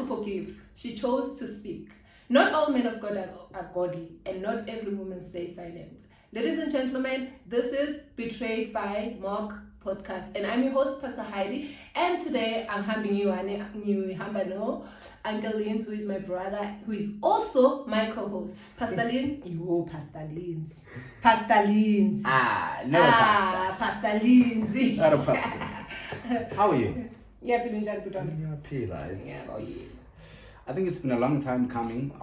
to forgive. She chose to speak. Not all men of God are godly, and not every woman stays silent. Ladies and gentlemen, this is Betrayed by Mark podcast, and I'm your host, Pastor Heidi. And today I'm having you Uncle Lins, who is my brother, who is also my co-host. Pastor Lin, Pastor Lins. Pastor Lins. Pastor Lins. Not a pastor. How are you? Yeah, feeling good. I think it's been a long time coming.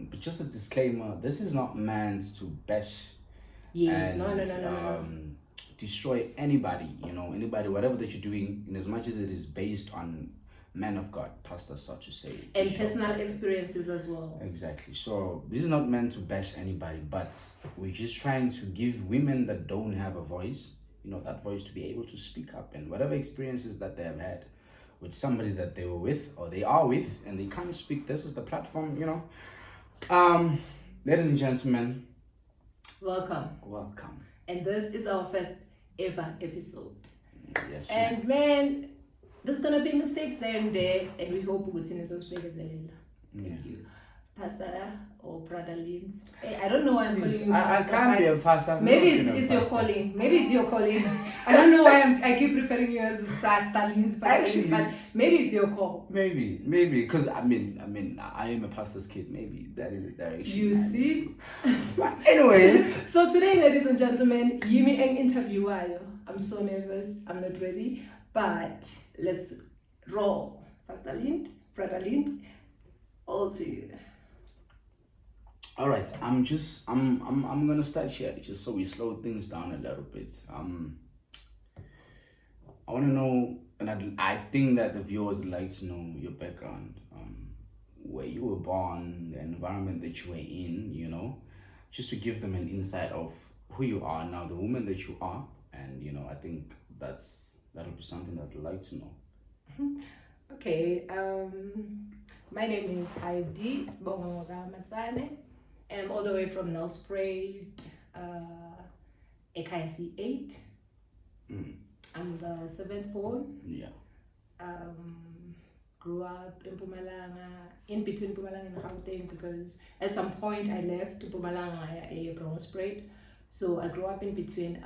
But just a disclaimer: this is not meant to bash. Yes, and, no. Destroy anybody, anybody, whatever that you're doing, in as much as it is based on men of God, pastors, so to say. And personal experiences as well. Exactly. So this is not meant to bash anybody, but we're just trying to give women that don't have a voice, that voice to be able to speak up, and whatever experiences that they have had with somebody that they were with or they are with and they can't speak, this is the platform, Ladies and gentlemen, welcome. And this is our first ever episode. Yes. And man, there's gonna be mistakes there and there, and we hope we'll continue to speak as Thank you. Pastor or Brother Lins. Hey, I don't know why I'm calling you. I can't be a pastor. Maybe it's your calling. Maybe it's your calling. I don't know why I keep referring you as Pastor Lins. Actually, but maybe it's your call. Maybe, because I am a pastor's kid. Maybe that is the direction. You see? But anyway. So today, ladies and gentlemen, Yimi Eng interview. I'm so nervous. I'm not ready. But let's roll. Pastor Lind, Brother Lind, all to you. All right, I'm gonna start here just so we slow things down a little bit. I want to know, and I think that the viewers would like to know your background, where you were born, the environment that you were in, just to give them an insight of who you are now, the woman that you are, and I think that'll be something that I'd like to know. Okay, my name is Heidi Sbongoga Matsane. I'm all the way from Nelspruit, AKC 8. I'm the seventh born. Yeah. Grew up in Mpumalanga, in between Mpumalanga and Gauteng, because at some point I left to Mpumalanga, a Bronxspruit. So I grew up in between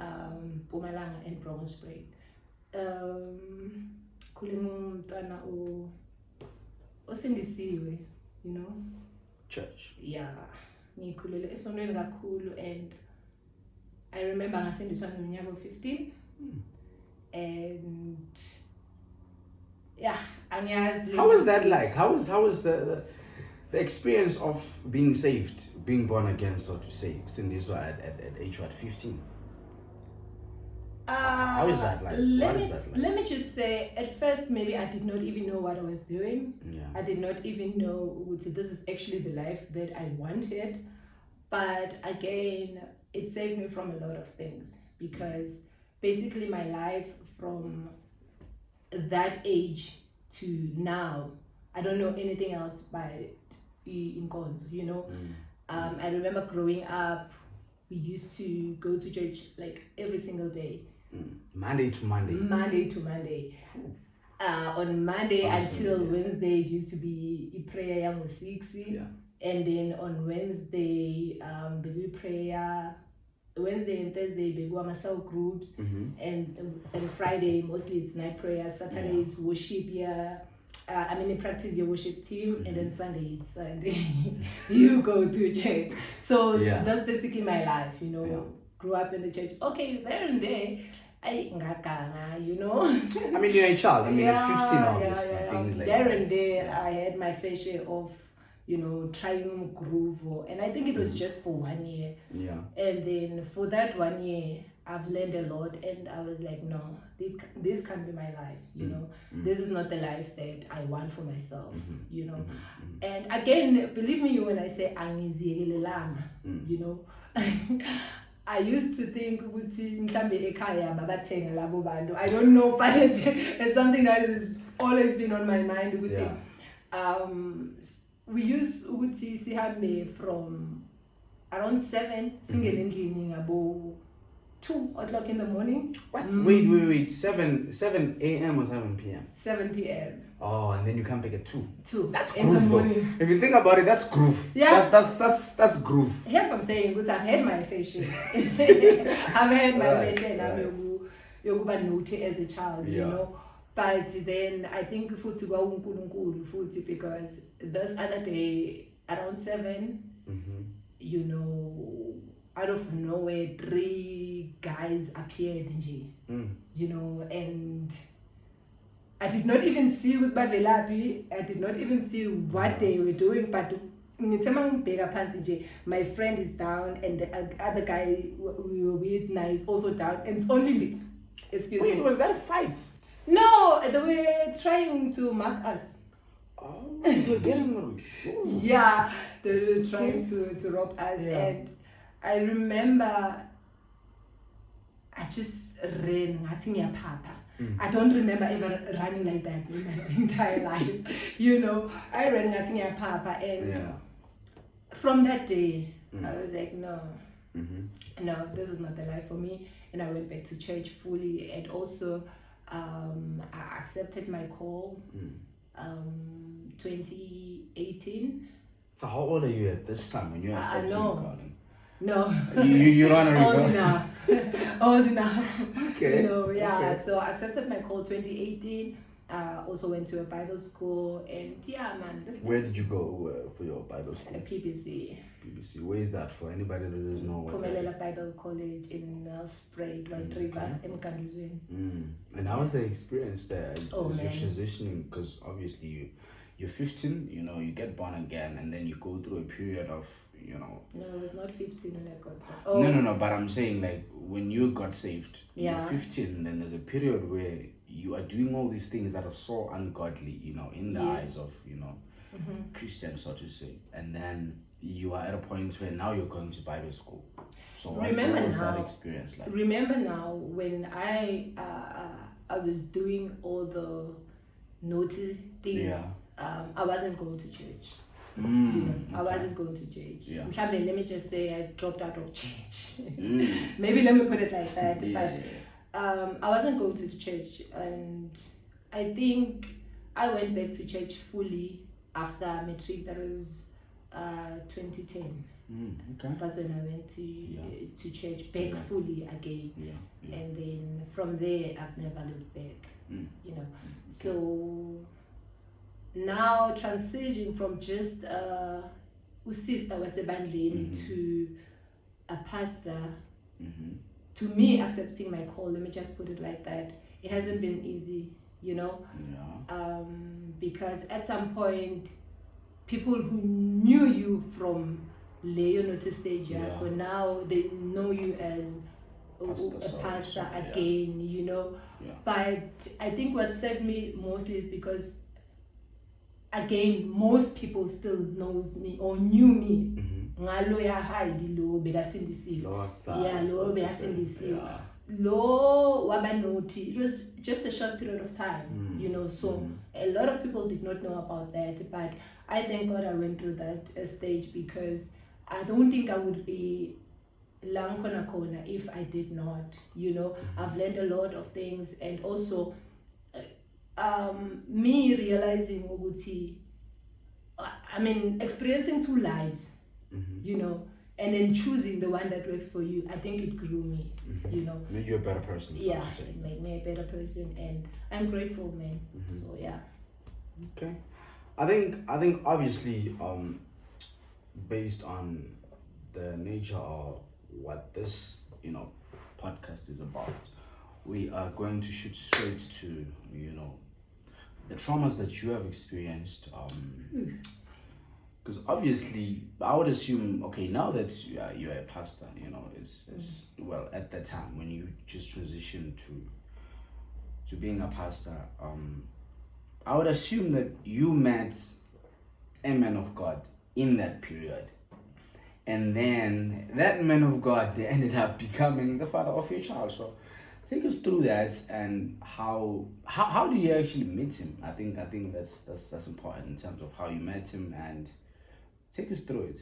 Mpumalanga and Bronxspruit. Kulimumtana osindisiwe, Church. Yeah. Ngikhulele esontweni kakhulu, and I remember ngasindiswa ngonyaka 15. And yeah, how was that like? How was the experience of being saved, being born again, so to say, sindiswa at age 15? How is that like? Let me just say, at first maybe I did not even know what I was doing. Yeah. I did not even know this is actually the life that I wanted. But again, it saved me from a lot of things, because basically my life from that age to now, I don't know anything else but in Konzo, I remember growing up, we used to go to church like every single day. Monday to Monday. On Monday until Wednesday, it used to be a prayer yang 6. Yeah. And then on Wednesday, we prayer. Wednesday and Thursday, we go on cell groups. And Friday, mostly it's night prayer. Saturday is worship. Yeah. You practice your worship team, and then Sunday it's Sunday. You go to church. So that's basically my life, Grew up in the church. Okay, there and there, you're a child. At 15, obviously. Things like there and there, I had my fair share of, trying groove, and I think it was just for 1 year. Yeah. And then for that 1 year, I've learned a lot, and I was like, no, this can't be my life, This is not the life that I want for myself, And again, believe me when I say angiziyelelanga, I used to think I don't know, but it's something that has always been on my mind. We used to see from around 7, about 2 o'clock in the morning. What? Wait. 7 a.m. or 7 p.m.? 7 p.m. Oh, and then you come back at 2. 2 That's in the groove, though. morning. If you think about it, that's groove. Yeah. That's groove. Hence I'm saying, but I've had my fashion. I've had my Right, fashion. right. Yokuba naughty as a child, you Yeah. know. But then I think futhi kwaUnkulunkulu futhi, because this other day around 7, Mm-hmm. you know, out of nowhere 3 guys appeared nje, you know, and I did not even see with Bavelaphi. I did not even see what they were doing, but my friend is down and the other guy we were with now is also down, and it's only me. Excuse Wait, me. was that a fight? No, they were trying to mark us. Oh, you're getting sure. Yeah, they were trying to rob us, Yeah. and I remember I just ran. Papa. I don't remember ever running like that in my entire life. You know, I ran Papa, and Yeah. from that day, I was like, no, Mm-hmm. no, this is not the life for me. And I went back to church fully, and also I accepted my call 2018. So how old are you at this time when you accepted know. calling? No. You don't Old know. enough. Old enough. Okay. You know, yeah. Okay. So I accepted my call 2018. Also went to a Bible school, and yeah, man. Where did you go for your Bible school? PBC. BBC. Where is that for anybody that doesn't know? What that is? Phumelela Bible College in Nelspruit, White River, Emkanduzweni. And how was the experience there as Oh, you're man. transitioning? Because obviously you're 15, you know, you get born again, and then you go through a period of, you know. No, I was not 15 when I got there. No, but I'm saying, like, when you got saved, Yeah. you're 15, then there's a period where you are doing all these things that are so ungodly, you know, in the Yes. eyes of, you know, Christians, so to say. And then you are at a point where now you're going to Bible school. So what was that experience like? Remember now when I was doing all the naughty things. Yeah. I wasn't going to church. You know, I wasn't going to church. Yeah. Let me just say I dropped out of church. Maybe let me put it like that. Yeah. But I wasn't going to the church, and I think I went back to church fully after matric. That was 2010. Okay. That's when I went to church back fully again. Yeah. And then from there I've never looked back. You know. Okay. So now transition from just sister wasebandleni to a pastor, to me accepting my call, let me just put it like that, it hasn't been easy, you know. Yeah. Because at some point people who knew you from Leo Notice stage, but now they know you as a pastor again, you know. Yeah. But I think what saved me mostly is because, again, most people still knows me or knew me. Ngalo ya Heidi lo bekasindisiwe. Yeah, lo bekasindisiwe. Lo wabanoti. It was just a short period of time, you know. So a lot of people did not know about that, but I thank God I went through that stage, because I don't think I would be lang kona if I did not, you know. I've learned a lot of things, and also me realizing ukuthi, I mean, experiencing 2 lives, you know, and then choosing the one that works for you. I think it grew me, you know. Made you a better person. So Yeah, to say. it made me a better person, and I'm grateful, man. So yeah. Okay. I think obviously based on the nature of what this, you know, podcast is about, we are going to shoot straight to, you know, the traumas that you have experienced, because obviously I would assume, okay, now that you're a pastor, you know, it's well, at that time when you just transitioned to being a pastor, I would assume that you met a man of God in that period, and then that man of God ended up becoming the father of your child. So take us through that, and how do you actually meet him? I think that's important in terms of how you met him, and take us through it.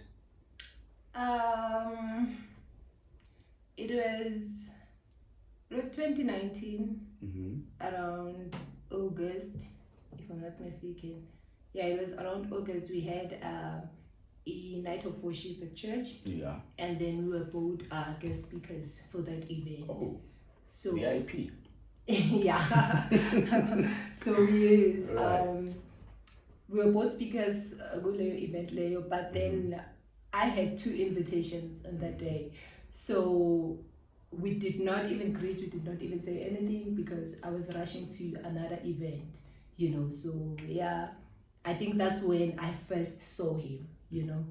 It was 2019, around August. if I'm not mistaken. Yeah, it was around August. We had a night of worship at church, Yeah. and then we were both guest speakers for that event. Oh, So VIP. yeah. So yes, Right. we were both speakers kuleyo event leyo, but then I had 2 invitations on that day. So we did not even greet, we did not even say anything because I was rushing to another event, you know. So yeah, I think that's when I first saw him, you know.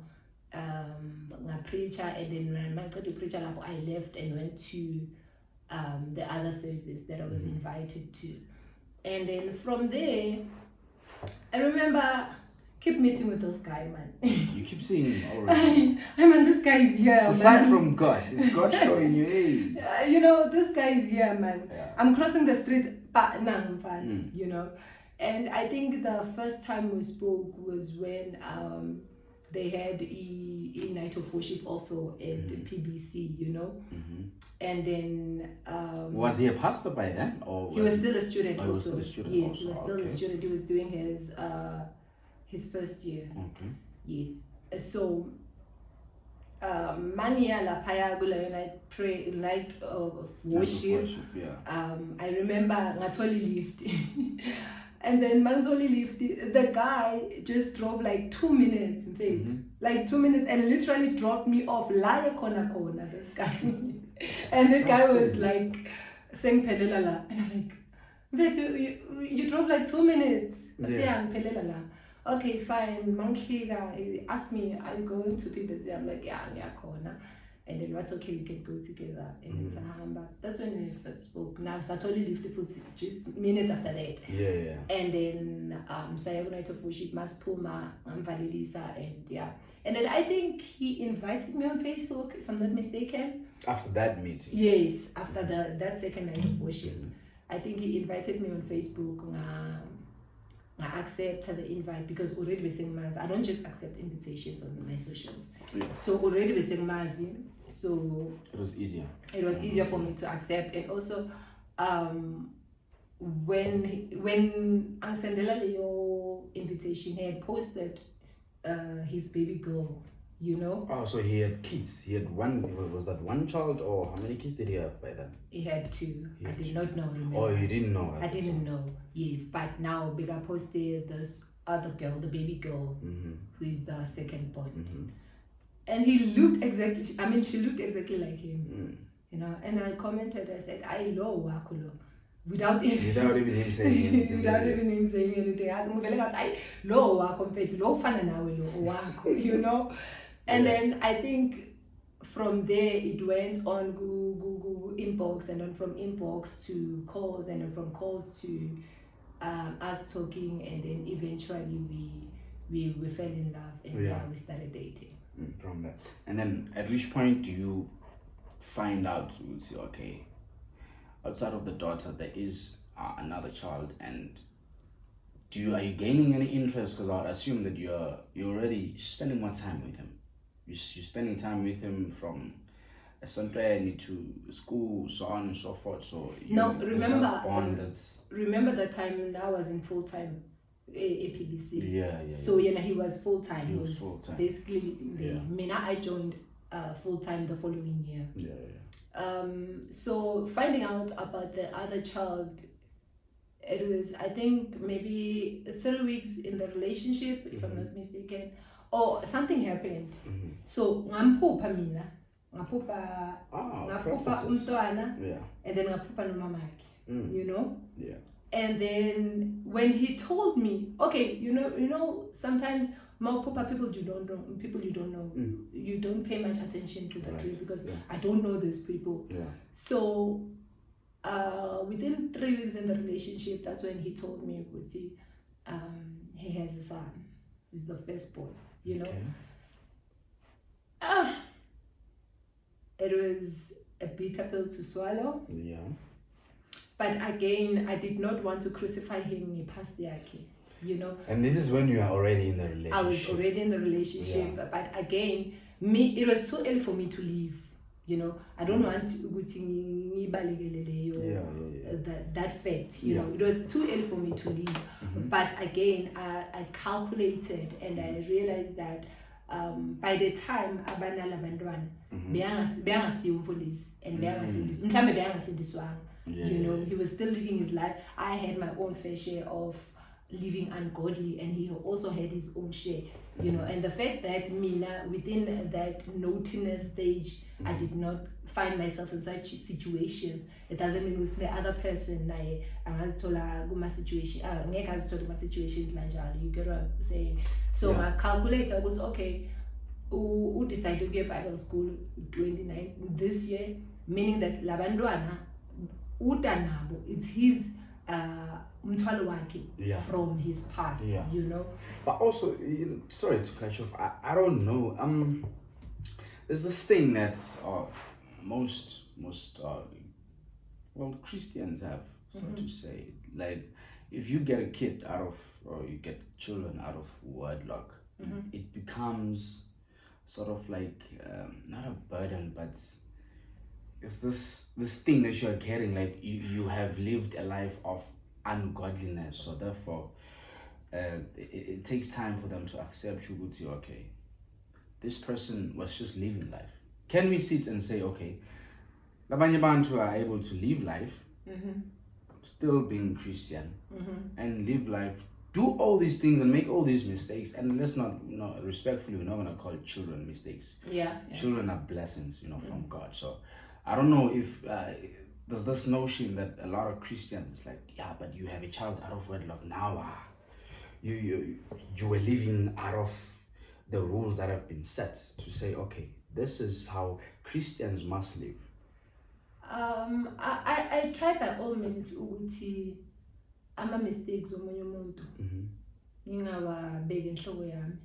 Preacher, and then when I got to preacher, I left and went to the other service that I was invited to. And then from there, I remember keep meeting with this guy, man. You keep seeing him already. I mean, this guy is here, It's a man. sign from God. It's God showing you, hey. You know, this guy is here, man. Yeah. I'm crossing the street, you know. And I think the first time we spoke was when they had a night of worship also at the PBC, you know. And then Was he a pastor by then, or he was still a student he was also. still a student Yes, also, he was still okay. a student. He was doing his first year. Okay. Yes. So mania lapaya kula night of worship. Yeah. I remember ngatoli lift. And then Manzoli lift, the guy just drove like 2 minutes, in fact. Like 2 minutes, and literally dropped me off. Laya kona, this guy. And the guy was like saying Pelelala. And I'm like, you drove like 2 minutes. Yeah. Pelelala. Okay, fine. Mangshiga, he asked me, are you going to PBC? I'm like, yeah, kona. And then what's okay, we can go together. And it's that's when we first spoke. Now, so I totally left the foot just minutes after that. Yeah. And then Sayago Night of Worship, Mas Puma, Valilisa, and yeah. And then I think he invited me on Facebook, if I'm not mistaken. After that meeting? Yes, after that second night of worship. I think he invited me on Facebook. I accept the invite because already we're saying Mazi. I don't just accept invitations on my socials. Yeah. So already we're saying Mazi. So it was easier. It was easier for me to accept, and also when Ansandela Leo invitation, he had posted his baby girl, you know. Oh, so he had kids. He had one. Was that one child, or how many kids did he have by then? He had 2. I did not know. Remember? Oh, you didn't know. I didn't know. Yes, but now Bigger posted this other girl, the baby girl, who is the second born. And he looked exactly, she looked exactly like him, you know. And I commented, I said, I know Wakulo. Without even him saying anything. Without even him saying anything. I know you know. And then I think from there it went on Google inbox, and then from inbox to calls, and then from calls to us talking, and then eventually we fell in love, and we started dating. From that. And then at which point do you find out, okay, outside of the daughter there is another child, and are you gaining any interest? Because I would assume that you're already spending more time with him. You're spending time with him from Sunday to school, so on and so forth. So remember that time when I was in full time APBC. Yeah. So he was full time. He was full time. Basically Mina, I joined full time the following year. Yeah. So finding out about the other child, it was, I think, maybe 3 weeks in the relationship, if I'm not mistaken, or something happened. So ngamphupa mina, ngaphupha umntwana, and then ngaphupha nomamakhe, you know. Yeah. And then when he told me, okay, you know, sometimes people you don't know, you don't pay much attention to that because I don't know these people. Yeah. So within 3 weeks in the relationship, that's when he told me, he has a son. He's the firstborn, you know. Okay. It was a bitter pill to swallow. Yeah. But again, I did not want to crucify him past yake, you know. And this is when you are already in the relationship. I was already in the relationship, but again, it was too early for me to leave. You know, I don't want ukuthi ngibalekele leyo that fact. You know, it was too early for me to leave. But again, I calculated and I realized that by the time abanala bantwana beyangasiyo umfundisi and mhlambe beyangasindiswanga. You know, he was still living his life. I had my own fair share of living ungodly, and he also had his own share. You know, and the fact that mina within that naughtiness stage, I did not find myself in such situations, it doesn't mean with the other person naye angazithola kuma situation ngeke azithola kuma situations kanjalo. You get what I'm saying? So my calculator was okay, who decided to get Bible school 29 this year, meaning that labantwana utanabo, it's his umthwalo wakhe from his past, you know. But also, sorry to cut you off, I don't know, there's this thing that most Christians have, so to say, like if you get a kid out of, or you get children out of wedlock, it becomes sort of like not a burden, but it's this thing that you're getting, like you have lived a life of ungodliness, so therefore it takes time for them to accept you. Would say, okay, this person was just living life. Can we sit and say, okay, labanye bantu are able to live life, still being Christian, and live life, do all these things and make all these mistakes, and let's not, respectfully, we're not going to call children mistakes. Children are blessings, from God. So I don't know if there's this notion that a lot of Christians, it's like, but you have a child out of wedlock now. You were living out of the rules that have been set to say, okay, this is how Christians must live. I try by all means ukuthi ama mistakes omunye umuntu ngingawabeki enhloko yami.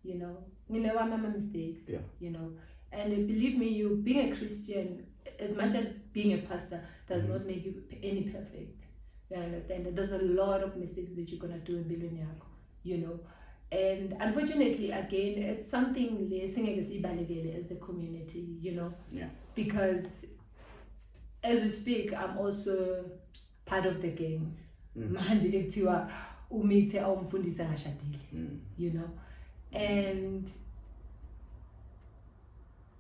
You know, nginewami ama mistakes. You know, and believe me, you being a Christian, as much as being a pastor does not make you any perfect. You understand that there's a lot of mistakes that you're gonna do in empilweni yakho, you know. And unfortunately, again, it's something as the community, you know. Because as we speak, I'm also part of the gang. Manje ekuthiwa umithe awumfundisi angashadile, you know. And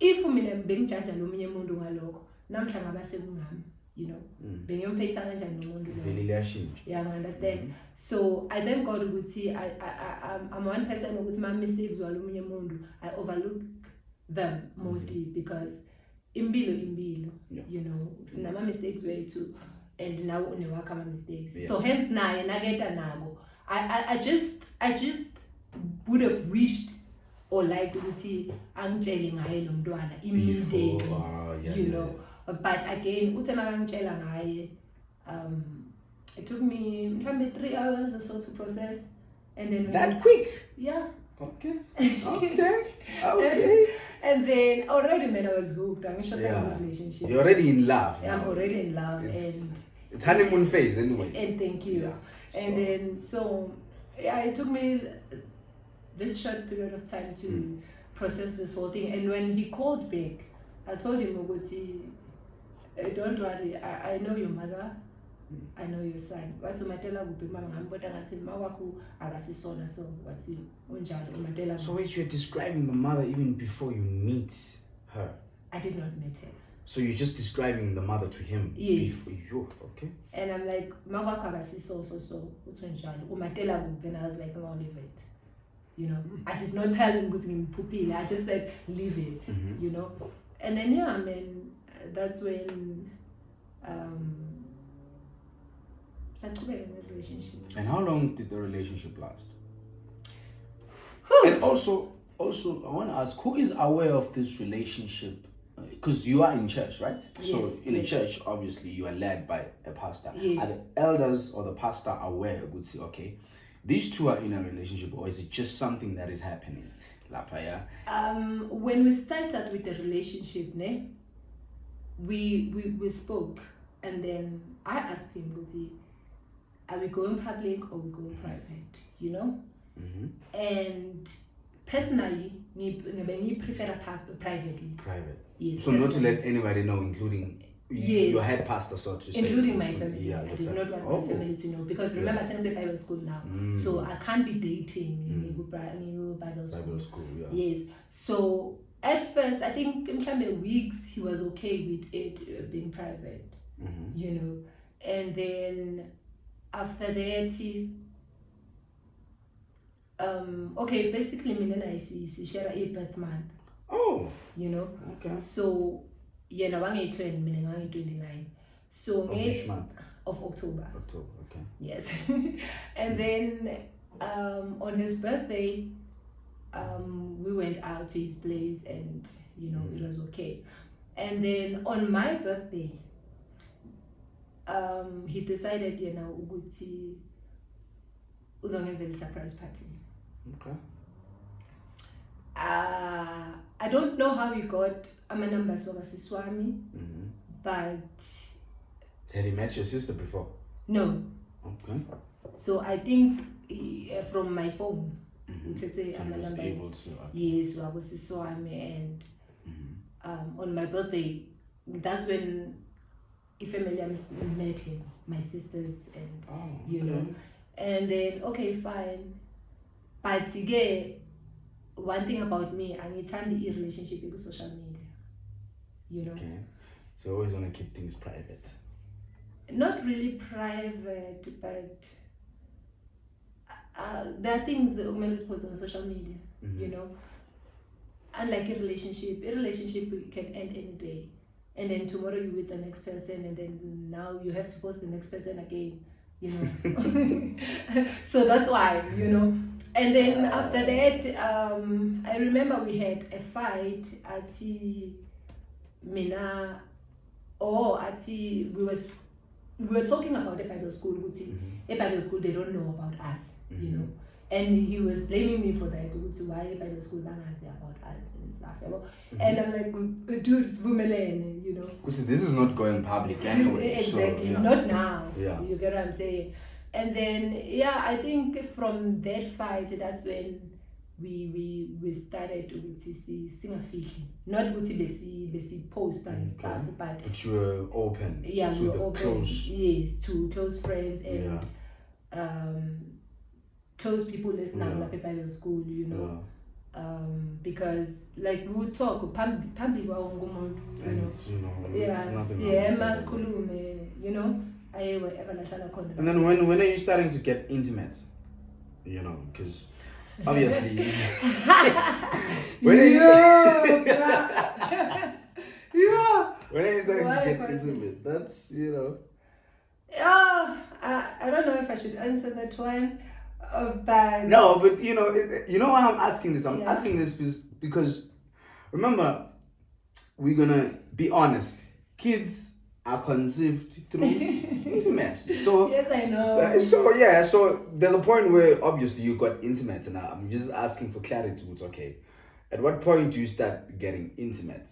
if mina bengijaja lomunye umuntu ngalokho, namhla ngaba sekungami, you know. Bengiyomfacea kanjani nomuntu lo. Yeah, I understand. So I thank God ukuthi I'm one person ukuthi my mistakes walomunye umuntu, I overlook them mostly because impilo, you know, sinama mistakes wethu, and now unewakha ama mistakes. So hence naye naketa nako. I just would have wished or liked ukuthi angitshele ngaye lo mntwana immediately, you know. But again, uthe makangitshela ngaye, it took me maybe 3 hours or so to process, and then that quick. Okay. And then already, man, I was hooked. I'm sure a relationship. You're already in love. I'm already in love, it's honeymoon phase anyway. And thank you. And then it took me this short period of time to process this whole thing. And when he called back, I told him, don't worry, I know your mother, I know your son. So wait, you're describing the mother even before you meet her? I did not meet her. So you're just describing the mother to him? Yes. Before you, okay. And I'm like, so. And I was like, no, leave it. You know, I did not tell him, I just said, leave it, you know. And then, that's when relationship. And how long did the relationship last? And also I want to ask, who is aware of this relationship? Because you are in church, right? So in a church, obviously you are led by a pastor. Are the elders or the pastor aware? Would say, okay, these two are in a relationship, or is it just something that is happening? When we started with the relationship, we spoke, and then I asked him, are we going public or we going private? You know? And personally, prefer privately. Private. Yes. So not to let anybody know, including Yes. your head pastor, so to say. Including my family. Yeah, I your did family. not want my family to know because remember, since I was school now, so I can't be dating in Bible school. Bible school, yeah. Yes. So at first, I think in weeks he was okay with it being private, you know, and then after that, okay, basically, me and I see share a birth month. Oh. You know. Okay. So. Yeah, now I'm 20, meaning I'm 29. So of which month? Of October. October, okay. Yes. And then on his birthday, we went out to his place and, you know, it was okay. And then on my birthday, he decided, you know, ukuthi uzongenzela surprise party. Okay. I don't know how he got Amanamba Sogasiswami, but had he met your sister before? No. Okay. So I think from my phone, so he was able to. Okay. Yes, Sogasiswami, and on my birthday, that's when family met him, my sisters, and you know, and then okay, fine, but again. One thing about me, I need time the relationship with social media. You know? Okay. So you always want to keep things private. Not really private, but there are things that women post on social media, you know. Unlike a relationship can end any day. And then tomorrow you're with the next person, and then now you have to post the next person again, you know. So that's why, you know. And then after that, I remember we had a fight at Mina, we were talking about the Bible school. A Bible school, they don't know about us, you know. And he was blaming me for that, why the Bible school don't know about us and stuff. And I'm like, dude, it's women, you know. Because this is not going public anyway. Exactly, so, not now. Yeah. You get what I'm saying? And then, yeah, I think from that fight, that's when we started to see singafihli. Not besi post and stuff, but you were open. Yeah, to we were the open. Close. Yes, to close friends and close people listening like Bible school, you know. Because like we would talk, pambi wa ngumuntu, you know. Yeah, you know. And then when are you starting to get intimate? You know, because obviously when are you when are you starting to get intimate? That's, you know. I don't know if I should answer that one, but no, but you know why I'm asking this? I'm asking this because remember, we're gonna be honest. Kids are conceived through intimacy. So yes, I know. So there's a point where obviously you got intimate, and I'm just asking for clarity. It's okay. At what point do you start getting intimate?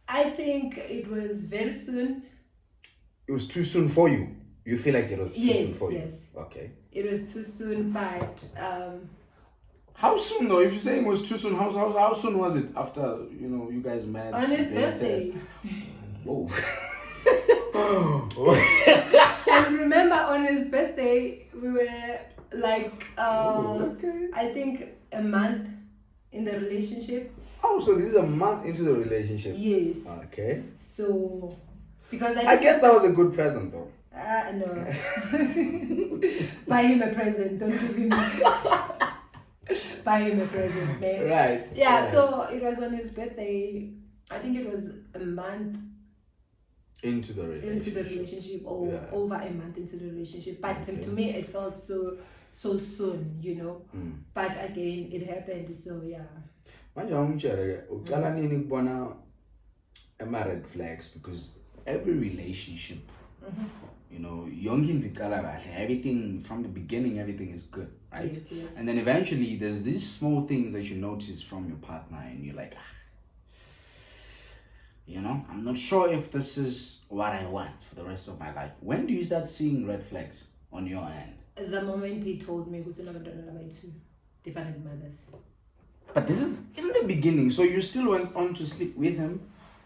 I think it was very soon. It was too soon for you. You feel like it was too soon for you? Yes. Okay. It was too soon, but how soon though? If you're saying it was too soon, how soon was it after you guys met? On his birthday. Oh. And remember, on his birthday, we were like, I think a month in the relationship. Oh, so this is a month into the relationship? Yes. Okay. So, because I guess that was a good present though. No. Buy him a present, don't give him buy him a present, man. Right. Yeah, right. So it was on his birthday. I think it was a month into the relationship or over a month into the relationship. But to me it felt so soon, you know. But again, it happened, so yeah. Red flags, because every relationship, everything from the beginning, everything is good, right? Yes. And then eventually there's these small things that you notice from your partner, and you're like, I'm not sure if this is what I want for the rest of my life. When do you start seeing red flags on your end? The moment he told me different mothers. But this is in the beginning, so you still went on to sleep with him,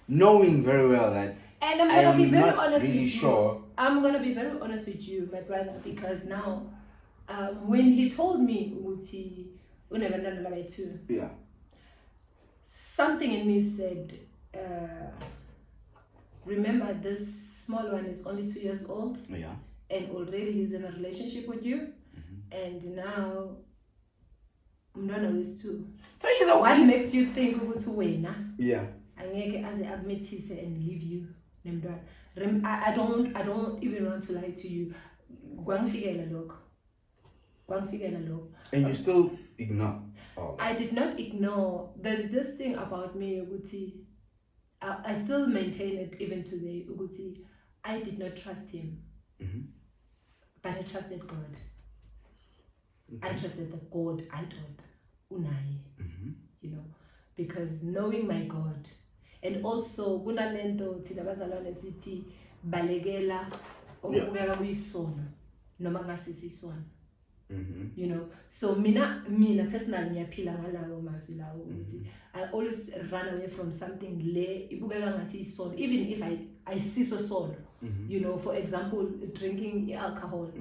knowing very well that. And I'm gonna be very not honest really with sure. you. I'm gonna be very honest with you, my brother, because now, when he told me Uti too, Yeah. something in me said, remember this small one is only 2 years old, Yeah. and already he's in a relationship with you, and now Mdwana is 2. So he's a What makes you think Uti wena? Yeah. Angeke aze admittise and leave you nemntwana. I don't even want to lie to you. Kwangifikela lokho. And you still ignore all that. I did not ignore. There's this thing about me ukuthi I still maintain it even today ukuthi I did not trust him. But I trusted God. I trusted the God I thought unaye. You know, because knowing my God. And also kunalento thina bazalwane sithi balekela okubukeka kuyisono noma ngasisi isono. You know, so mina personally ngiyaphila ngalawo mazwi lawo ukuthi I always run away from something le ibukeka ngathi isono, even if I see sono. You know, for example, drinking alcohol.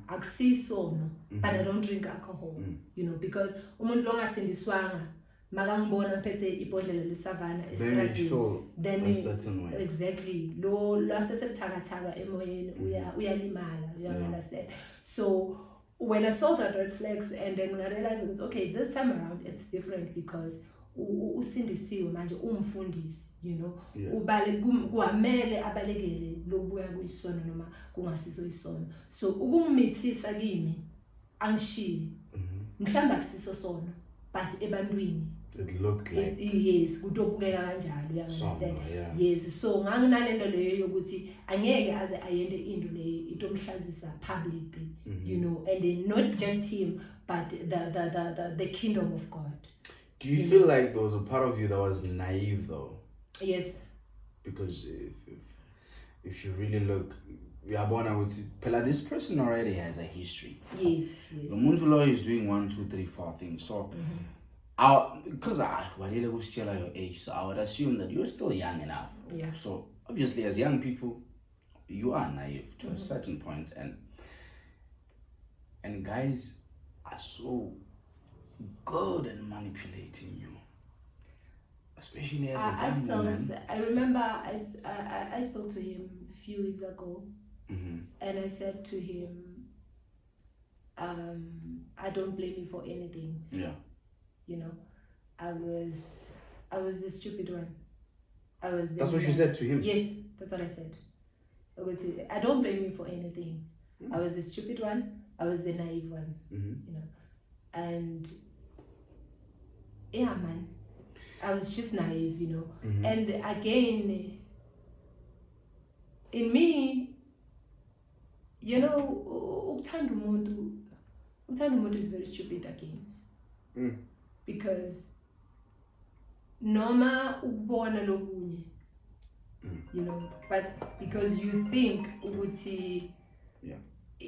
Akusisono, but I don't drink alcohol. You know, because umuntu lo ngasindiswanga makangibona phethe ibhodlela lesavana esitradini, then a certain way. Exactly lo lasesekuthakathaka emoyeni uyalimala, you understand. So when I saw that red flags, and then I realized that, okay, this time around it's different because usindisiwe manje umfundisi, you know. Kuamele abalekele lokubuya kuyisono noma kungasiso isono. So ukungimithisa kimi angishiye mhlamba kusiso sono, but ebantwini it looked like yes kutobukeka kanjalo, you understand. Yes, so nganginalento leyo yokuthi angeke aze ayende into leyo itomhlazisa publicly, you know, and then not just him but the kingdom of God. Do you feel like there was a part of you that was naive though? Yes. Because if you really look, I would say, Pela, this person already has a history. Yes. The Munfulo is doing 1, 2, 3, 4 things. So, because your age, so I would assume that you're still young enough. Yeah. So obviously, as young people, you are naive to a certain point, and guys are so good at manipulating you, especially as a young woman. I remember I spoke to him a few weeks ago, and I said to him, I don't blame you for anything. Yeah. You know, I was the stupid one. That's what you said to him? Yes, that's what I said. I don't blame you for anything. I was the stupid one. I was the naive one. You know, and yeah, man, I was just naive. You know, and again, in me, you know, uthanda umuntu is very stupid again. Because noma ukubona lokunye, you know, but because you think ukuthi it's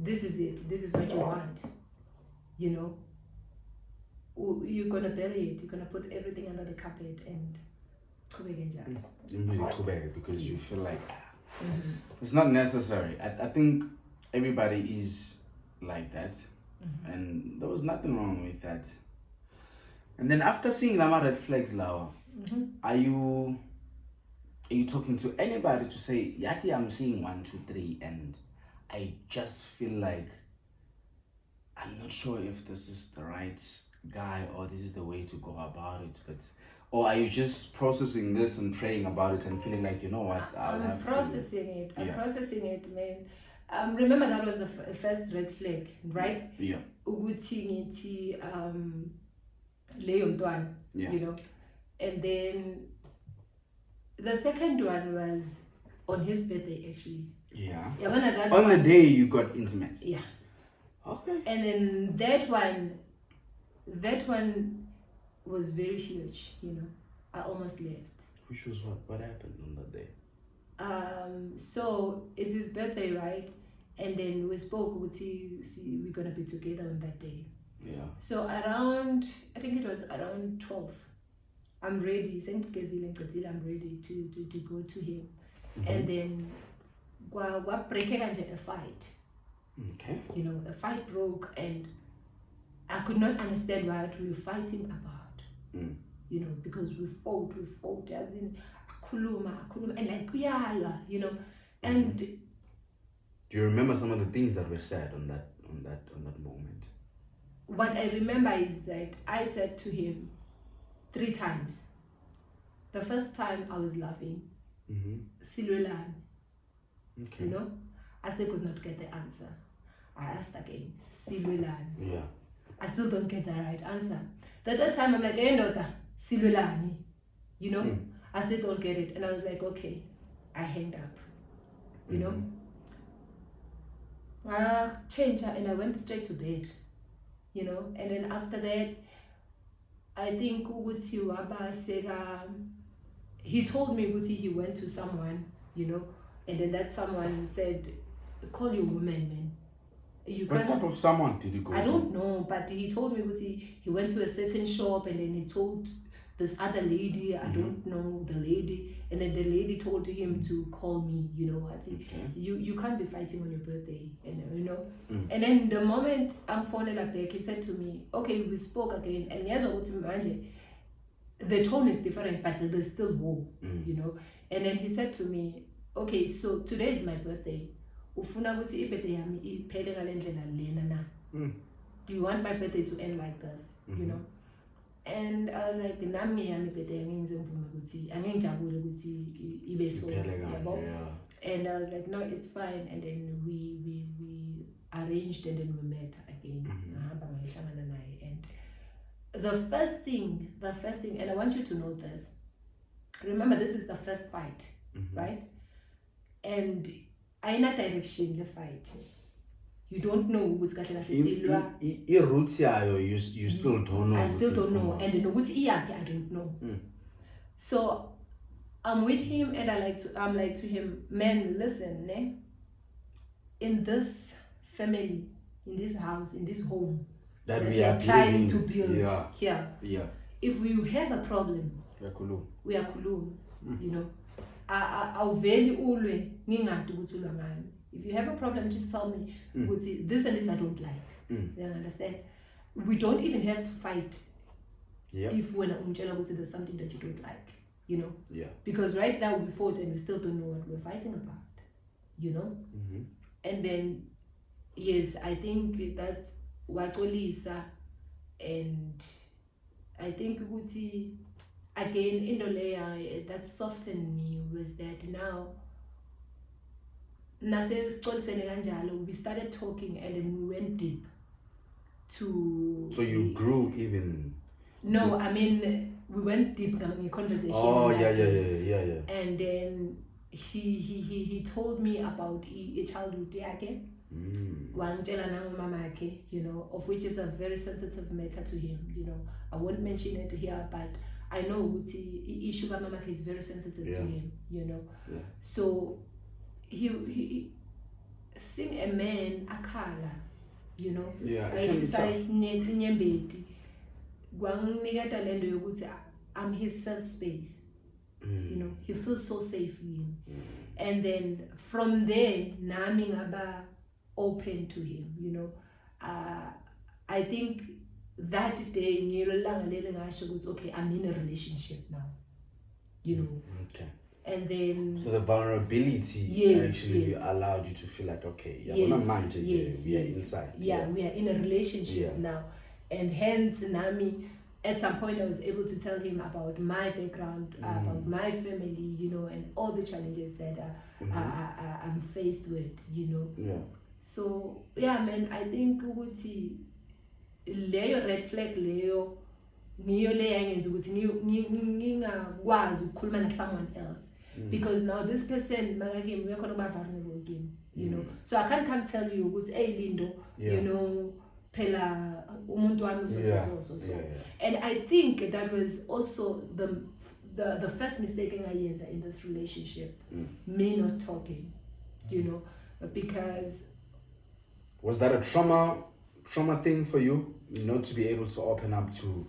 this is it, this is what you want, you know, you're gonna bury it, you're gonna put everything under the carpet and because you feel like it's not necessary. I think everybody is like that. And there was nothing wrong with that. And then after seeing the red flags, Lawa, are you talking to anybody to say, Yati, I'm seeing 1, 2, 3, and I just feel like I'm not sure if this is the right guy or this is the way to go about it, or are you just processing this and praying about it and feeling like, you know what, I'm processing it, man. Remember that was the first red flag, right? Yeah. Uguti ngithi leyo mntwana, you know. And then the second one was on his birthday actually. Yeah. That on the day you got intimate. Yeah. Okay. And then that one was very huge, you know. I almost left. Which was what? What happened on that day? So it's his birthday, right? And then we spoke, we're gonna be together on that day. Yeah. So around, I think it was around 12, I'm ready. I'm ready to go to him. And then break a fight. Okay. You know, a fight broke and I could not understand what we were fighting about. You know, because we fought as in akhuluma, and like kuyala, you know. And do you remember some of the things that were said on that moment? What I remember is that I said to him 3 times. The first time I was laughing, Silwelane. Okay. You know, I still could not get the answer. I asked again, Silwelane. Yeah. I still don't get the right answer. The third time I'm like, hey, Nota, Silwelane. You know, I still don't get it. And I was like, okay, I hanged up. You know, I changed and I went straight to bed. You know, and then after that, I think he told me he went to someone, you know, and then that someone said, call your woman, man. What type of someone did you go to? I don't know, but he told me he went to a certain shop and then he told this other lady, I don't know the lady, and then the lady told him to call me, you know. I think you can't be fighting on your birthday, and you know. And then the moment I'm phoning back, he said to me, okay, we spoke again, and the tone is different, but there's still war, you know. And then he said to me, okay, so today is my birthday. Do you want my birthday to end like this? You know? And I was like, and I was like, no, it's fine. And then we arranged and then we met again. And the first thing, and I want you to know this. Remember, this is the first fight, right? And in a direction, the fight. You don't know what's going to happen. You still don't know. I still don't know. And the what's I don't know. So I'm with him and I'm like to him, man, listen, in this family, in this house, in this home that we are trying to build here. If we have a problem, we are kulum. You know. I'll value ulwe ngingadi ukuthi ulwa ngani. If you have a problem, just tell me. This and this I don't like. You understand? We don't even have to fight. If when there's something that you don't like, you know. Because right now we fought and we still don't know what we're fighting about, you know. And then yes, I think that's Wakolisa, and I think again, Indolea, that softened me was that now we started talking and then we went deep to. So you grew even. No, I mean we went deep in conversation. Oh yeah. And then he told me about a childhood yake. You know, of which is a very sensitive matter to him. You know, I won't mention it here, but I know the issue of Mama is very sensitive to him, you know. So he seeing a man akala, you know. I'm his safe space. You know, he feels so safe with him. And then from there, Nami ngaba open to him, you know. I think that day, okay, I'm in a relationship now, you know. Okay. And then. So the vulnerability actually allowed you to feel like, okay, we are inside. We are in a relationship now. And hence, Nami, at some point, I was able to tell him about my background, about my family, you know, and all the challenges that I'm faced with, you know. So, man, I think leyo red flag leyo ngiyo leyangenza ukuthi ngingakwazi ukukhuluma na someone else, because now this person makake uyakhona ukuba vulnerable again, you know. So I can't come tell you ukuthi hey Lindo, you know, phela umuntu wami so. And I think that was also the first mistake engayenza in this relationship, me not talking, you know, because. Was that a trauma trauma thing for you, not to be able to open up to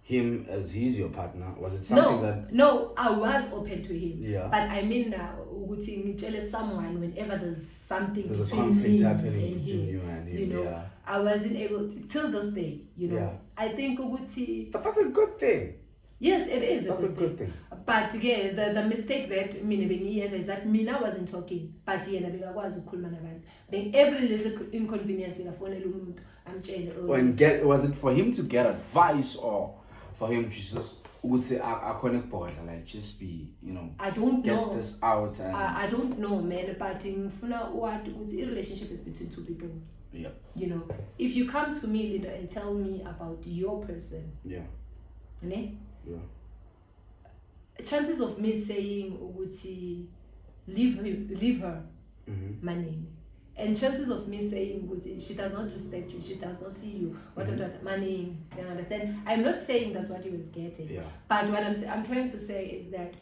him as he's your partner? Was it something that... No, I was open to him. Yeah. But I mean, ukuthi ngitshele someone whenever there's something There's a between conflict me happening and between him, you and him, you know, yeah. I wasn't able to, till this day, you know. Yeah. I think ukuthi, But that's a good thing. yes, it is. That's a good thing. But again, the mistake that mina bengiyenza is that mina wasn't talking, but yena bekakwazi ukukhuluma nabantu. Then every little inconvenience nginafonela umuntu amtshele. Was it for him to get advice, or for him to just would say like just be, you know, I don't get know. this out? And I don't know, man, but ngifuna what a relationship is between two people. yeah. You know, if you come to me, Linda, and tell me about your person, Yeah. ne? Yeah. Chances of me saying ukuthi leave her, Mm-hmm. money, and chances of me saying ukuthi she does not respect you, she does not see you, what money, you understand? I'm not saying that's what he was getting, Yeah. but what I'm trying to say is that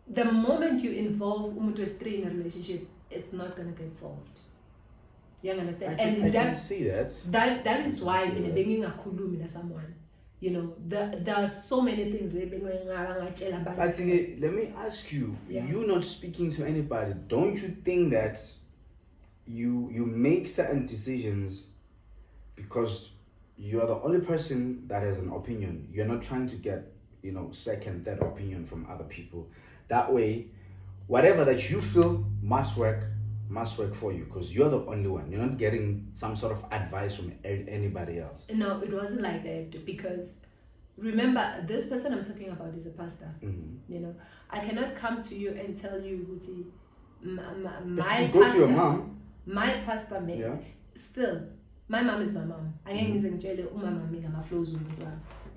the moment you involve umuntu wesitri in a relationship, it's not gonna get solved. You understand? I can see that. That is why mina bengingakhulumi na someone. You know, there are so many things they've been going on. But let me ask you, Yeah. you not speaking to anybody, don't you think that you make certain decisions because you are the only person that has an opinion? You're not trying to get, you know, second, third opinion from other people. That way, whatever that you feel must work for you, because you're the only one. You're not getting some sort of advice from anybody else. No, it wasn't like that, because remember, this person I'm talking about is a pastor. Mm-hmm. You know, I cannot come to you and tell you, Guti, But you go to your mom. My pastor, man, Yeah. still, my mom is my mom. I can't even tell you,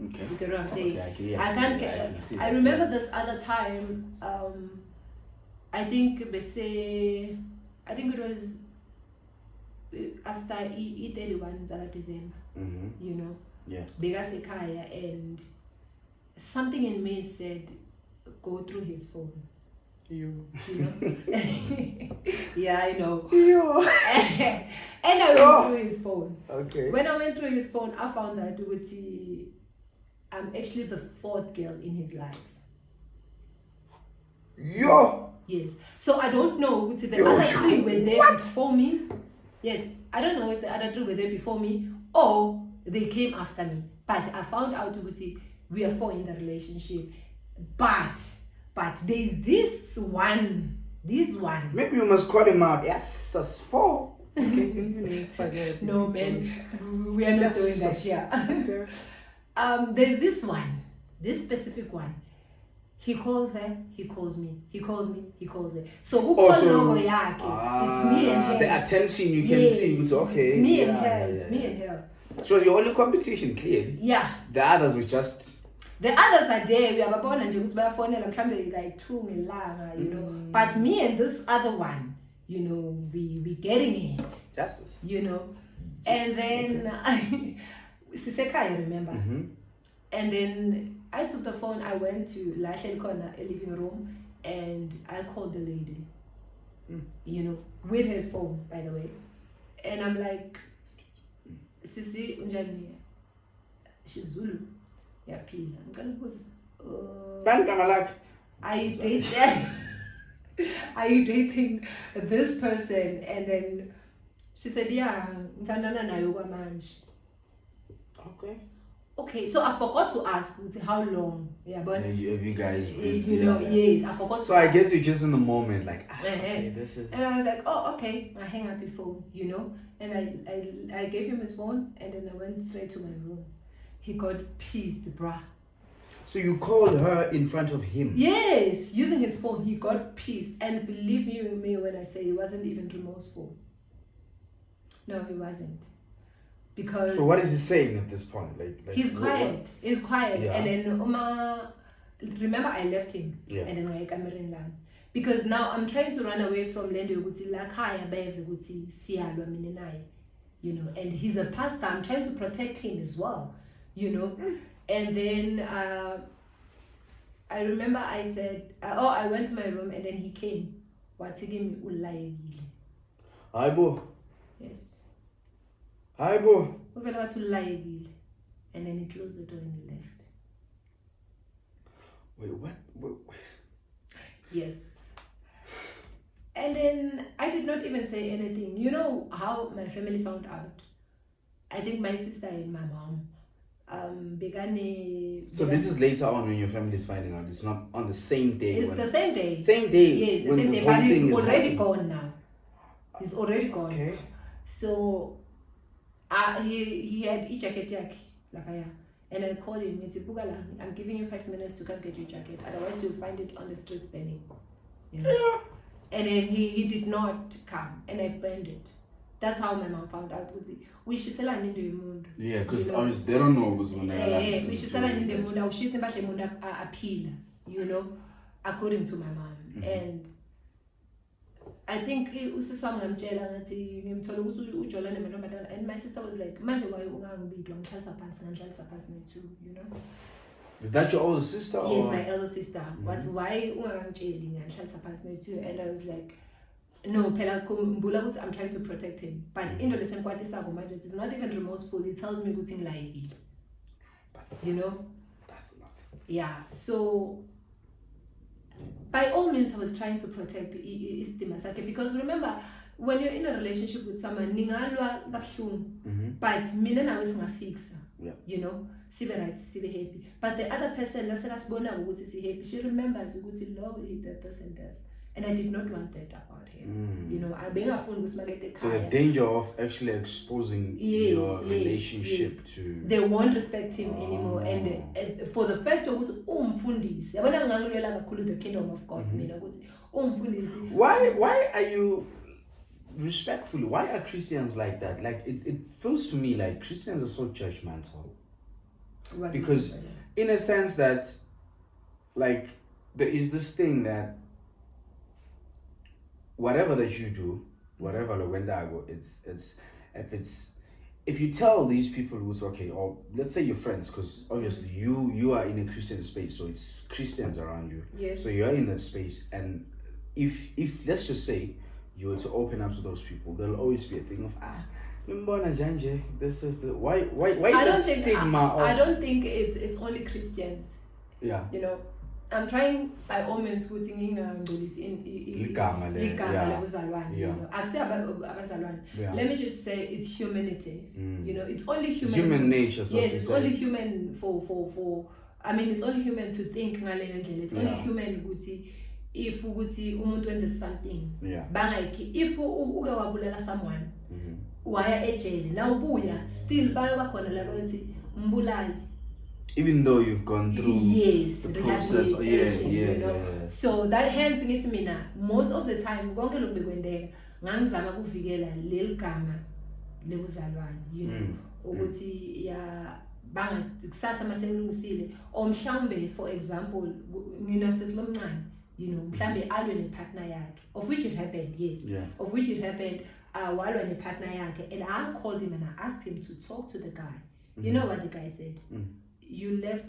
Okay. you get what I'm saying? Okay, I can't can see I that, remember yeah. this other time, I think they say, I think it was after E31 Zala December, Mm-hmm. you know, Yeah. Begasekaya, and something in me said, go through his phone. You know? Yeah, I know. You. And I went through his phone. Okay. When I went through his phone, I found that I'm actually the fourth girl in his life. Yo. Yes. So I don't know if the Yo, other three were there what? before me. Yes. I don't know if the other three were there before me or they came after me. But I found out we are four in the relationship. But there's this one. Maybe you must call him out. Yes, that's 4. Okay. No, man. We are not doing that here. Okay. There's this one. This specific one. He calls her, he calls me. He calls me, he calls her. So who calls logo yake? It's me and her. The attention you can Yes, see. It's okay. It's me and Yeah, her. yeah, It's yeah. me and her. So it's your only competition, clearly. Yeah. The others were just... The others are there. We are born and just by phone and I'm like 2 ngelanga, you know. But me and this other one, you know, we getting it. Justice. You know. And then Siseka, I remember. Mm-hmm. And then I took the phone, I went to Lashley Corner, a living room, and I called the lady. You know, with his phone, by the way. And I'm like, Sisi Unjani, she's Zulu. Yeah, please. I'm gonna put are you dating are you dating this person? And then she said, yeah, okay, so I forgot to ask how long. Yeah, but have you guys been, you know, yes, I forgot. So I guess you're just in the moment, like, okay, this is. And I was like, oh, okay. I hang up his phone, you know, and I gave him his phone, and then I went straight to my room. He got pissed, bruh. So you called her in front of him? Yes, using his phone, he got pissed, and believe you me when I say he wasn't even remorseful. No, he wasn't. Because so what is he saying at this point? Like he's quiet. He's quiet. Yeah. And then remember I left him. Yeah. And then I came in. Because now I'm trying to run away from Lendo Guti Lakaya Beve Guti Sialwa Minenai. You know, and he's a pastor. I'm trying to protect him as well. You know. And then I remember I said, I went to my room and then he came. Watigimi Ulayili. Aibo. Yes. Aibo. uvele wathi ulayekile, and then he closed the door and he left. Wait, what? Yes. And then I did not even say anything. You know how my family found out? I think my sister and my mom. So this is later on when your family is finding out. It's not on the same day. It's the same day. Same day. Yes, the when same this day. whole But thing he's is already happening. gone now. He's already gone. Okay. So he had a jacket yaki, like and I called him and said, Bugala, I'm giving you 5 minutes to come get your jacket. Otherwise you'll find it on the streets burning. You know? Yeah. And then he did not come, and I burned it. That's how my mom found out. We should sell an in Yeah, because you know? obviously they don't know what's going to Yeah, we should sell an in the moon. She's about the moon appeal, you know, according to my mom. And I think usiswami ngamtshela ngathi ngimthola ukuthi uJolani noMadala, and my sister was like, manje why ungangibidwa ngihlalisa phansi nethu, you know. Is that your older sister? Yes, or? my elder sister. But why ungangitsheli ngihlalisa phansi nethu? And I was like, no, phela khumbula ukuthi I'm trying to protect him. But into lesenkwatisa manje, it's not even remorseful. It tells me ukuthi ngilayekile. You know? That's not. Yeah. So by all means, I was trying to protect istima sakhe, because remember, when you're in a relationship with someone, ningalwa kabuhlungu, but mina nawe singafixa. Yeah. You know, sibe right, sibe happy. But the other person, lasekasibona ukuthi si happy, she remembers ukuthi love it this and this. And I did not want that about him. You know, I being a phone was So the danger of actually exposing your relationship to, they won't respect him anymore. And for the fact of umfundisi, yabona ngangilwela kakhulu the kingdom of God, mina ukuthi umfundisi. why are you respectfully? Why are Christians like that? Like it feels to me like Christians are so judgmental. Because in a sense that, like, there is this thing that whatever that you do, whatever if you tell these people who's okay, or let's say your friends, because obviously you are in a Christian space, so it's Christians around you. Yes. So you are in that space, and if let's just say you were to open up to those people, there'll always be a thing of this is the why I don't think stigma I don't think it's only Christians. Yeah. You know, I'm trying by all means putting in Ligama lebuzalwane, you Yeah. know. Abazalwane. Yeah. Let me just say it's humanity. You know, it's only human. It's human nature, so yes, to it's say. only human for I mean, it's only human to think ngale ndlela. It's only Yeah. human ukuthi if ukuthi umuntu wenze something. Yeah. Bangayikhi if uke wabulela someone. Waya ejele. Now ubuya still bayobakhona labo ukuthi mbulali. Even though you've gone through the process, you know? So that hence ngithi mina most of the time konke lokhu bekwendeka ngangizama kuvikela leli gama lebuzalwane, you know, ukuthi ya banga kusasa masengilusile, or mhlawumbe for example nginosesinomncane, you know, mhlawumbe alwe nepartner yakhe, of which it happened, yes. Yeah. Of which it happened walwe nepartner yakhe, and I called him and I asked him to talk to the guy. You know what the guy said? You left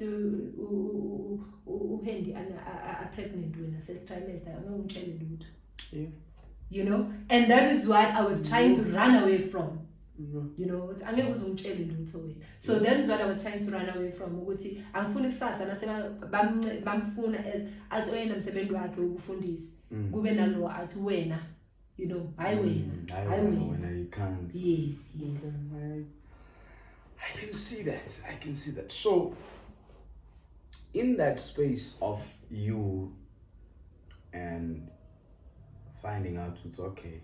Hendy a pregnant when the first trimester. I'm going to tell you. You know, and that is what I was trying to run away from. You know, I'm going to tell you. So that is what I was trying to run away from. I'm fully sass and I said, Bamfuna as when I'm 7 wakhe ukufundisa. Kube nalo athi wena, you know, I win. When you can't. Yes. I can see that. So, in that space of you and finding out it's okay,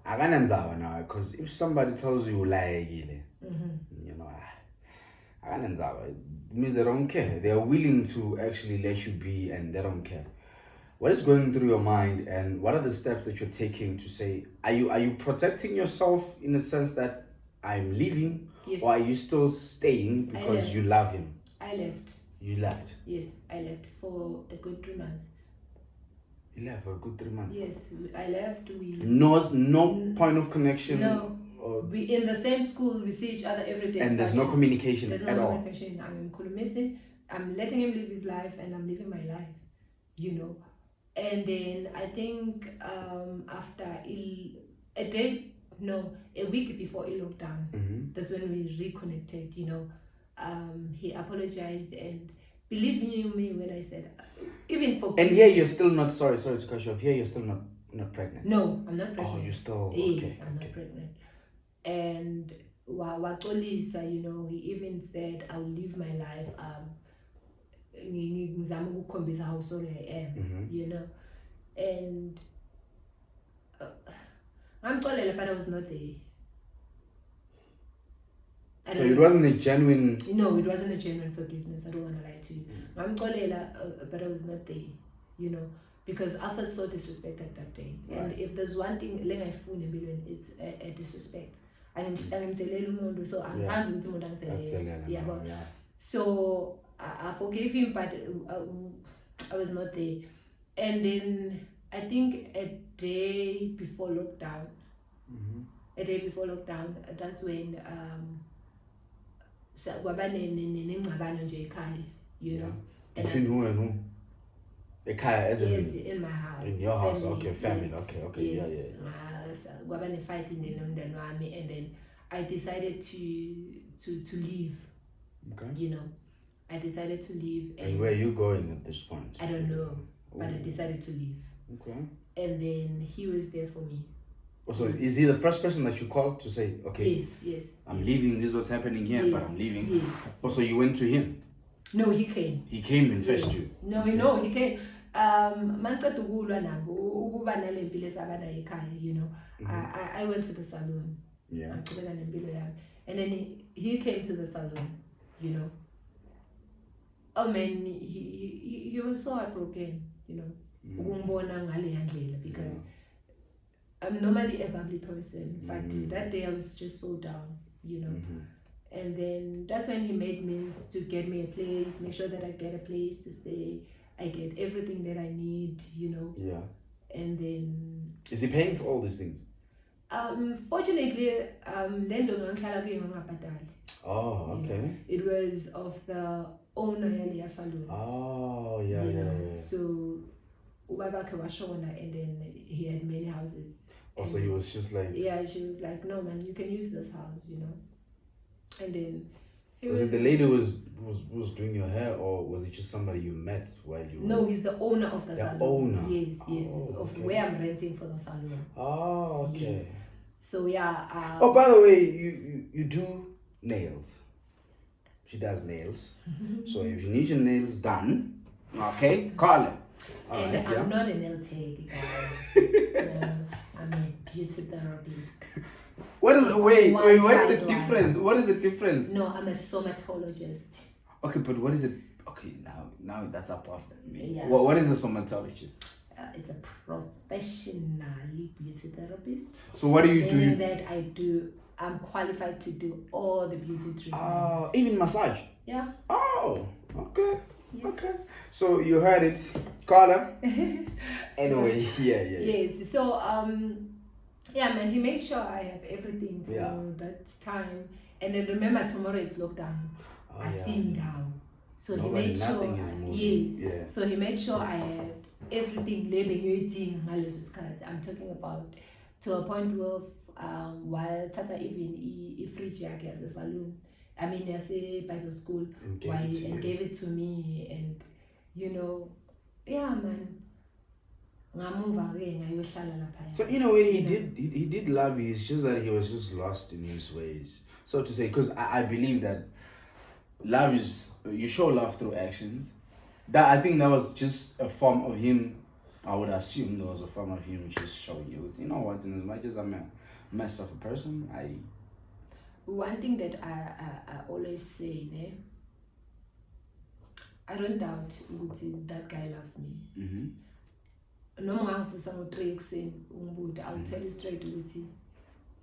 akananzaba now, because if somebody tells you ulayekile, you know, akananzaba, it means they don't care. They are willing to actually let you be, and they don't care. What is going through your mind, and what are the steps that you're taking to say, are you protecting yourself in the sense that I'm leaving? Yes. Or are you still staying because you love him? I left. You left? Yes, I left for a good 3 months. You left for a good 3 months? Yes, I left. No point of connection? No. We in the same school, we see each other every day. And there's no communication at all? There's no communication. I'm in Kulumesi. I'm letting him live his life and I'm living my life, you know. And then I think after a day no, a week before the lockdown. Mm-hmm. That's when we reconnected, you know. He apologized, and believe me when I said, even for And here you're still not, sorry to cut you off, here you're still not pregnant. no, I'm not pregnant. Oh, you're still, Yes, okay. I'm not pregnant. And Waxolisa, you know, he even said, I'll live my life. Ngizama ukukhombisa how sorry I am, Mhm. you know. And I'm calling, but I was not there. So it wasn't a genuine. No, it wasn't a genuine forgiveness. I don't want to lie to you. I'm calling, but I was not there, you know, because I felt so disrespected that day. Right. And if there's one thing, it's a disrespect. I'm telling you, so I'm trying to Yeah. So I forgave him, but I was not there. And then I think a day before lockdown, Mm-hmm. that's when you know. And Between who and who? Ekhaya, as yes, in in my house. in your house. Family, Okay, family. yes. Okay. Yes, Yeah. and then I decided to leave. Okay. You know, I decided to leave, And where are you going at this point? I don't know, but I Oh, decided to leave. okay. And then he was there for me. So is he the first person that you called to say, okay, Yes. I'm leaving. This was happening here, but I'm leaving. Yes. Also, you went to him. No, he came. He came and fetched Yes. you. No, Okay. no, he came. Manceda ukulwa nabo ukuba nale mpilo esabana ekhaya, you know. I went to the salon. Yeah. Angigqibela nempilo yami. And then he came to the salon, you know. Oh man, he was so heartbroken, you know. Ukungibona ngaleya ndlela, because I'm normally a bubbly person, but that day I was just so down, you know. And then that's when he made means to get me a place, make sure that I get a place to stay, I get everything that I need, you know. Yeah. And then Is he paying for all these things? fortunately, lendlu ngangihlala kuyo ngangabhadali. Oh, You okay. know, it was of the owner yaleya salon. Oh, yeah. So ubabakhe washona, and then he had many houses. Also, And he was just like, yeah, she was like, no man, you can use this house, you know. And then he was it the lady who was doing your hair, or was it just somebody you met while you were? No, he's the owner of the The salon. owner? Yes, Oh, of okay. where I'm renting for the salon. Oh, okay. Yes. So yeah. Oh, by the way, you do nails. She does nails. So if you need your nails done, okay, call her. All And right, I'm not a nail tech, guys. No, I'm a beauty therapist. What is wait? What is the One-side difference? one. What is the difference? No, I'm a somatologist. Okay, but what is it? Okay, now that's above me. Yeah. What is a somatologist? It's a professionally beauty therapist. So what do you do? Meaning that I'm qualified to do all the beauty treatments. even massage. Yeah. Oh, okay. Yes. Okay. So you heard it. Call her. Anyway, yeah. Yes. So yeah, man, he made sure I have everything for Yeah. that time. And then remember, tomorrow it's lockdown. Oh, I yeah. see him down. So Nobody- he made sure. nothing is moving. Yes. Yeah. So he made sure I had everything living I'm talking about to a point where while Tata even fridge yakhe as a saloon. I mean, I say by the school, And gave why it to and you. gave it to me, and you know, yeah, man. So in a way, he did love you. It's just that he was just lost in his ways, so to say. Because I believe that love is you show love through actions. That I think that was just a form of him. I would assume there was a form of him just showing you. You know what? And as much as I'm a mess of a person, One thing that I always say, ne? I don't doubt that guy loved me. No one for some tricks in Umbud. I'll tell you straight away,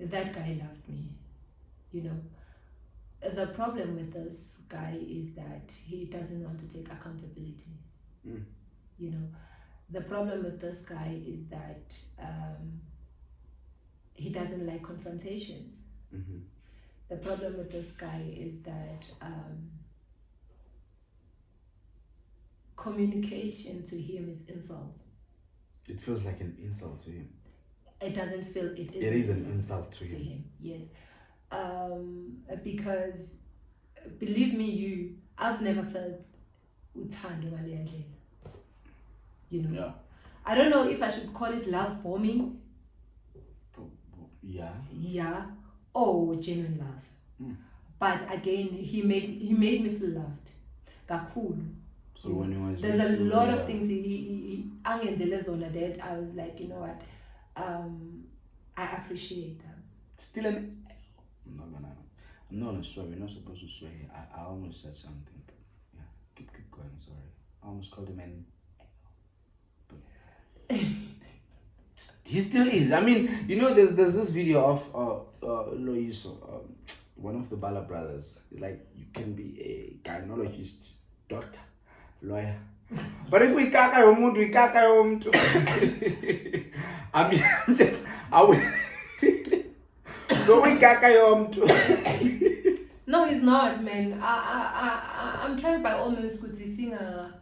that guy loved me. You know, the problem with this guy is that he doesn't want to take accountability. You know, the problem with this guy is that he doesn't like confrontations. The problem with this guy is that communication to him is insults. It feels like an insult to him. it doesn't feel it is. It is an insult to to him. him. Yes, because believe me, I've never felt uthando ngaleya ndlela. You know. Yeah. I don't know if I should call it love bombing. Yeah. Yeah, or genuine love. But again, he made me feel loved. Kakhulu. So when he was There's with a you, lot yeah. of things he angenzele zona that I was like, you know what, I appreciate them. Still an. I'm not gonna swear. We're not supposed to swear here. I almost said something. But yeah, keep going. Sorry, I almost called him an. But he still is. I mean, you know, there's this video of Loiso, one of the Bala brothers. It's like you can be a gynecologist, doctor, lawyer. But if we kaka yomuntu, we kaka yomuntu. I mean, I would. So we kaka yomuntu. No, he's not, man. I'm trying by all means to sing a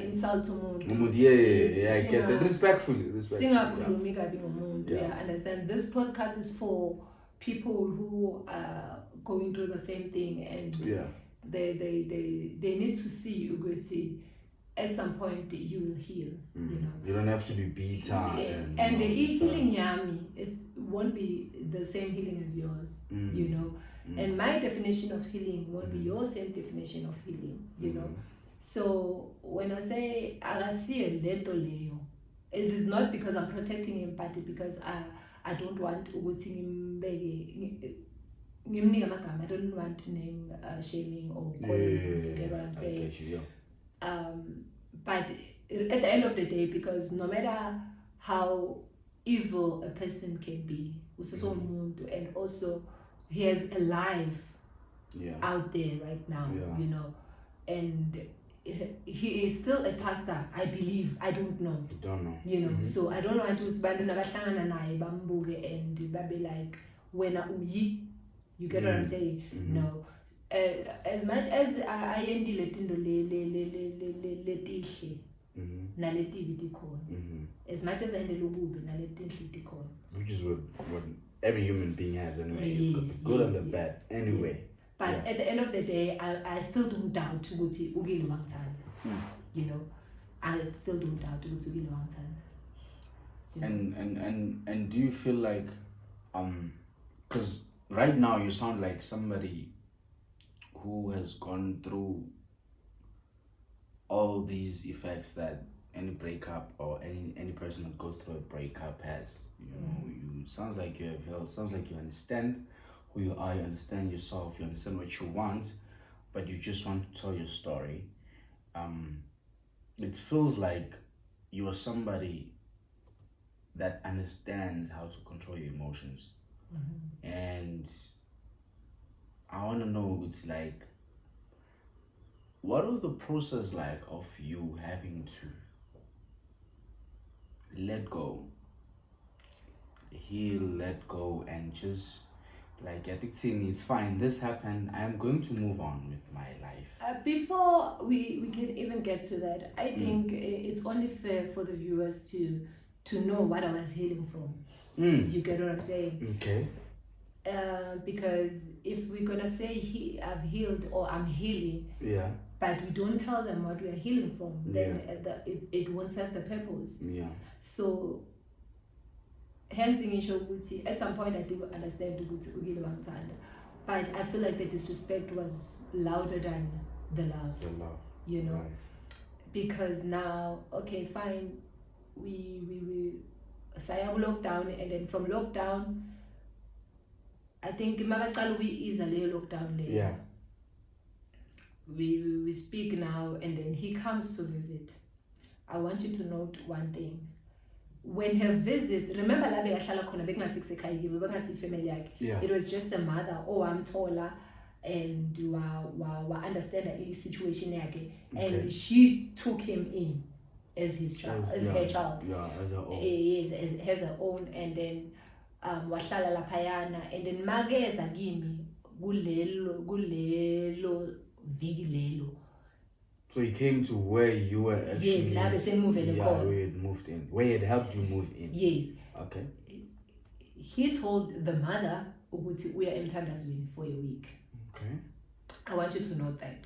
insult to umuntu. Yeah, I get that. Respectfully. Sing a khulumi kabi ngomuntu. Yeah. Yeah, understand. This podcast is for people who are going through the same thing, and Yeah. they need to see ukuthi at some point you will heal. You know. You don't have to be bitter. And the healing yami, it won't be the same healing as yours. You know. And my definition of healing won't be your same definition of healing. You know. So when I say akasiye lento leyo, it is not because I'm protecting him, but because I don't want ukuthi ngimbeke ngimnike amagama. I don't want name shaming or calling. You get what I'm saying? I get you, yeah. But at the end of the day, because no matter how evil a person can be, and also he has a life out there right now, you know, and he is still a pastor, I believe. I don't know. You don't know. You know, so I don't want to bantwana bahlangana naye bambuke and babe like wena uyi. You get what I'm saying? No. As much as I endile tindo le tihle nale tibi tikhona. As much as I endile ububi nale tihle tikhona. Which is what every human being has anyway. Yes, You've got the good and the bad anyway. But at the end of the day, I still don't doubt ukuthi ugile wangithanda. You know, I still don't doubt ukuthi ugile wangithanda. And do you feel like because right now you sound like somebody who has gone through all these effects that any breakup or any person that goes through a breakup has. You know, you sounds like you have healed, sounds like you understand who you are, you understand yourself, you understand what you want, but you just want to tell your story. It feels like you are somebody that understands how to control your emotions. And I want to know, it's like, what was the process like of you having to let go, heal, let go, and just like addicting, it's fine, this happened, I am going to move on with my life? Before we can even get to that, I think it's only fair for the viewers to know what I was healing from. You get what I'm saying? Okay. Because if we're gonna say I've healed or I'm healing, but we don't tell them what we are healing from, then it won't serve the purpose. So hence at some point I do understand but I feel like the disrespect was louder than the love. You know, because now, okay, fine, we say lockdown, and then from lockdown, I think we ease a little lockdown there. We speak now, and then he comes to visit. I want you to note one thing. When her visits, remember it was just a mother, I'm taller, and wa understand the situation and she took him in as his child, as her child. As her own. Yes, as her own, and then wahlala laphayana, and then mageza kimi kulelo viki lelo. So he came to where you were actually. Yes, where you had moved in. Where it helped you move in. Yes, Okay. He told the mother ukuthi uya emthandazweni for a week. Okay. I want you to note that.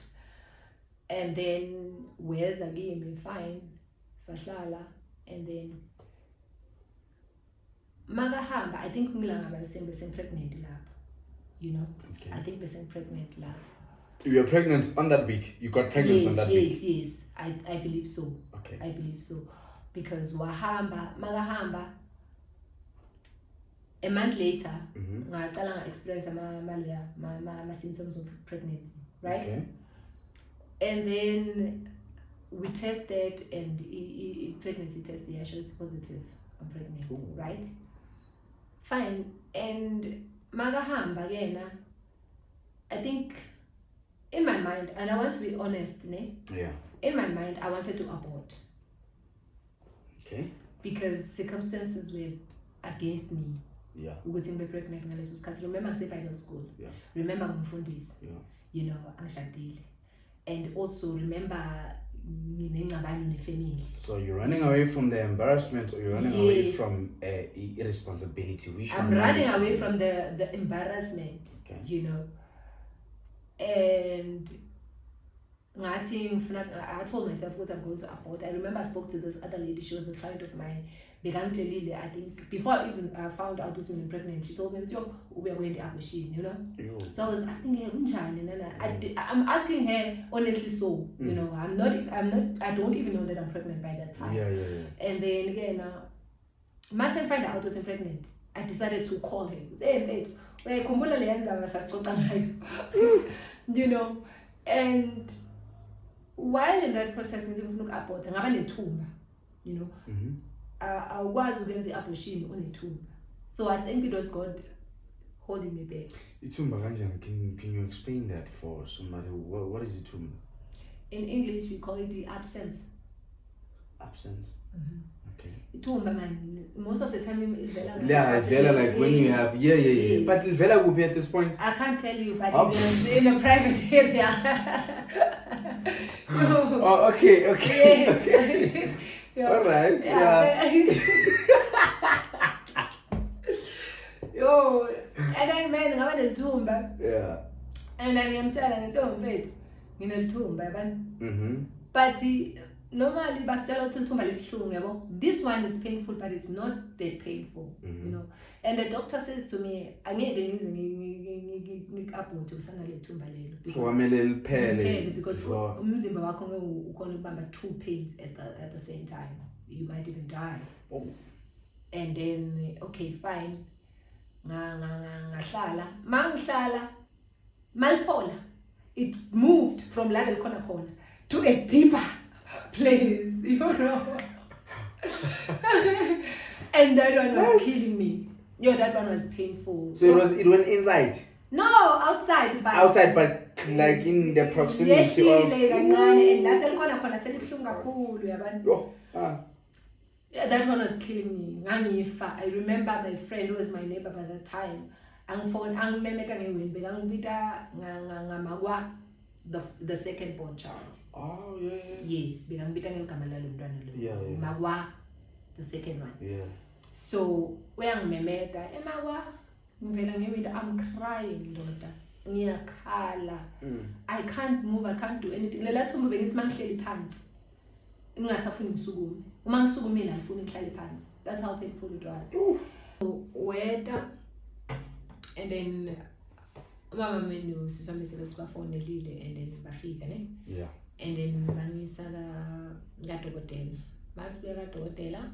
And then where's Agime? Fine. Sahlala. And then Magahamba, I think Milanga was pregnant lab. You know? Okay. I think was pregnant lab. You were pregnant on that week. You got pregnant on that week. Yes. I believe so. Okay. I believe so. Because Magahamba, a month later, I experienced my symptoms of pregnancy, right? Okay. And then we tested, and pregnancy test, I showed positive. I'm pregnant, Ooh. right? Fine. And Magahamba again, I think in my mind, and I want to be honest, Yeah. in my mind, I wanted to abort Okay. because circumstances were against me. Yeah. Ukuthi ngibe pregnant ngaleso sikhathi. Remember ngisefinal school. Yeah. Remember ngumfundisi. Yeah. You know, angishadile. And also remember nginengxabano nefamily. So you're running away from the embarrassment, or you're running away from irresponsibility? Which I'm one was running it? away from the embarrassment. Okay. You know. And I told myself what I'm going to abort. I remember I spoke to this other lady. She was a client of mine. I think before I even found out that I'm pregnant, she told me, we are going to abortion, you know. Yo. So I was asking her, I'm asking her honestly. So you know, I'm not. I don't even know that I'm pregnant by that time. Yeah. And then again, mustn't find out I was pregnant. I decided to call her. Hey, you know, and while in that process, you know, I was going to abortion on a tomb. So I think it was God holding me back. Itumba kanjani? Can you explain that for somebody? What is itumba? In English, we call it the absence. Absence. Okay. Itumba, man, most of the time, Yeah, Vela, like when you have yeah. But Vela will be at this point. I can't tell you, but it's in a private area. Oh, okay. Yeah. All right. Yeah. Yo, and then man, I'm in the tomb, Yeah. and then I'm telling you, in the tomb, but normally, this one is painful, but it's not that painful, you know. And the doctor says to me, I need because two pains at the same time. You might even die. Oh. And then, okay, fine. Malpola. It moved from level corner to a deeper place, you know. And that one was killing me. That one was painful. So it went inside? No, outside. Outside, but like in the proximity of... That one was killing me. I remember my friend who was my neighbor by that time. The second born child. Oh, yeah. Yes, Yeah. Magwa, the second one. Yeah. So when I'm crying, daughter. I can't move, I can't do anything. That's how painful it was. So, and then Mama menu siswa phone and then bafika ne. Yeah. And then bangisala ngadokotela. Masibeka dokotela.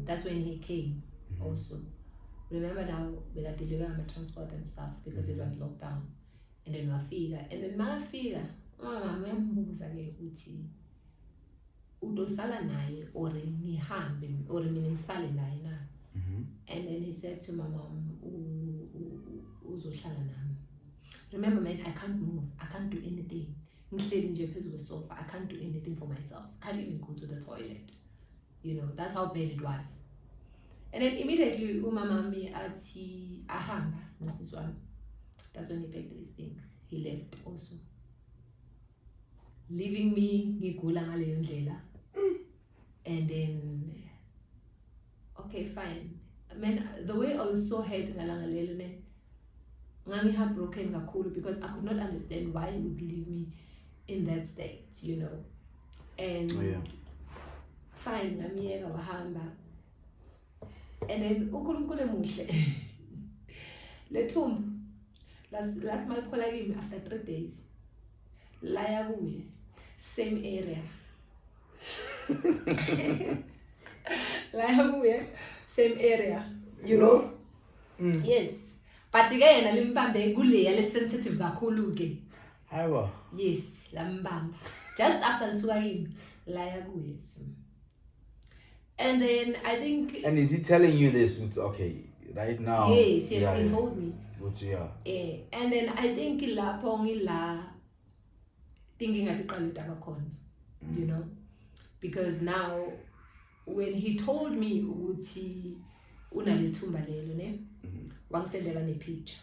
That's when he came also. Remember now we got deliver my transport and stuff because it was locked down. And then wafika. And then mafika, mama membuza ke ukuthi udosala naye or ngihambe or mina ngisale naye na. And then he said to my mom, remember, man, I can't move. I can't do anything. I can't do anything for myself. I can't even go to the toilet. You know, that's how bad it was. And then immediately, umamami ati ahamba, Mrs. One. That's when he packed these things. He left also. Leaving me, ngigula ngaleyo ndlela. And then, okay, fine. Man, the way I was so hurt ngalanga lelo ne, ngami heartbroken kakhulu because I could not understand why he would leave me in that state, you know. And fine, ngamiyeka wahamba. And then uNkulunkulu emuhle. Lethumbu lathi maliphola kimi after 3 days. Laya kuye, same area. Laya kuye, same area, you know. Yes. But ke yena limbambe kuleya le sensitive kakhulu ke. Hayibo. Yes, lambamba. Just after lisuka kimi, laya kuye. And then I think. And is he telling you this? It's okay, right now? Yes, he told me. But And then I think lapho ngila thinking at the you know, because now when he told me ukuthi unalithumba lelo ne, wangisendela ne picture.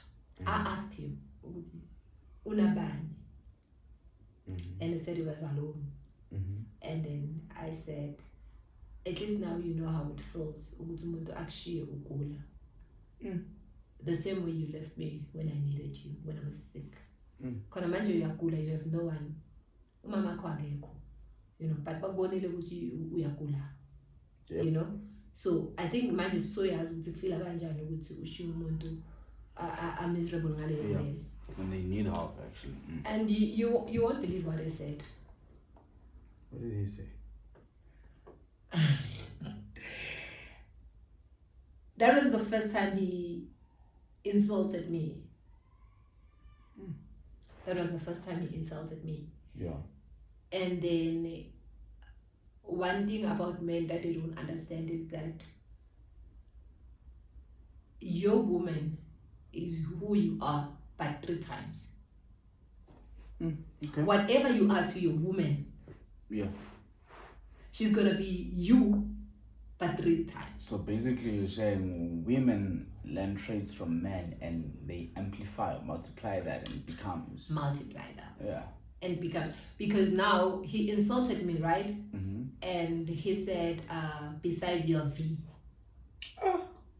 I asked him ukuthi unabani, and he said he was alone. And then I said, at least now you know how it feels ukuthi umuntu akushiye ugula. The same way you left me when I needed you, when I was sick. Khona manje uyagula, you have no one. Umama akho akekho. You know, but bakubonile ukuthi uyagula. You know? So I think manje so yazi ukuthi kufila kanjani ukuthi ushiye umuntu a miserable ngale ndlela. When they need help actually. And you won't believe what I said. What did he say? That was the first time he insulted me. That was the first time he insulted me. Yeah. And then one thing about men that they don't understand is that your woman is who you are but 3 times. Okay. Whatever you are to your woman, she's gonna be you but 3 times. So basically you're saying women learn traits from men and they amplify, multiply that, and it becomes. Multiply that. Yeah. And because now he insulted me, right? And he said, besides your V,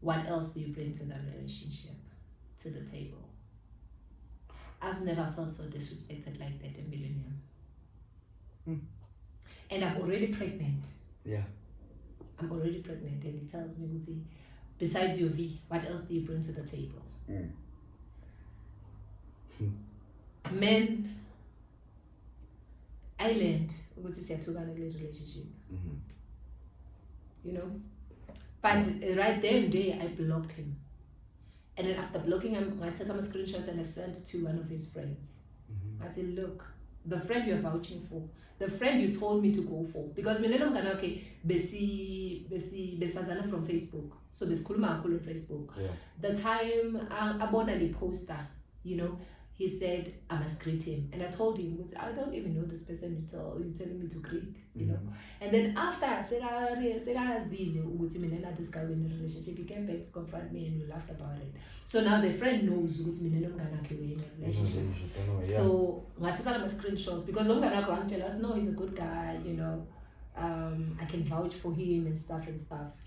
what else do you bring to the relationship, to the table? I've never felt so disrespected like that in Millennium. And I'm already pregnant. Yeah. I'm already pregnant, and he tells me, besides your V, what else do you bring to the table? Men, I learned ukuthi siyathukana kule relationship. You know? But right then and there, I blocked him. And then after blocking him, I took some screenshots and I sent to one of his friends. I said, look, the friend you're vouching for, the friend you told me to go for, because we know okay, besazana from Facebook, so besikhuluma kakhulu on Facebook. The time abona the poster, you know, he said I must greet him, and I told him I don't even know this person you're telling me to greet, you know. And then after this guy in a relationship, he came back to confront me and we laughed about it. So now the friend knows we're in a relationship. So I sent him screenshots because tell us no, he's a good guy, you know. I can vouch for him and stuff,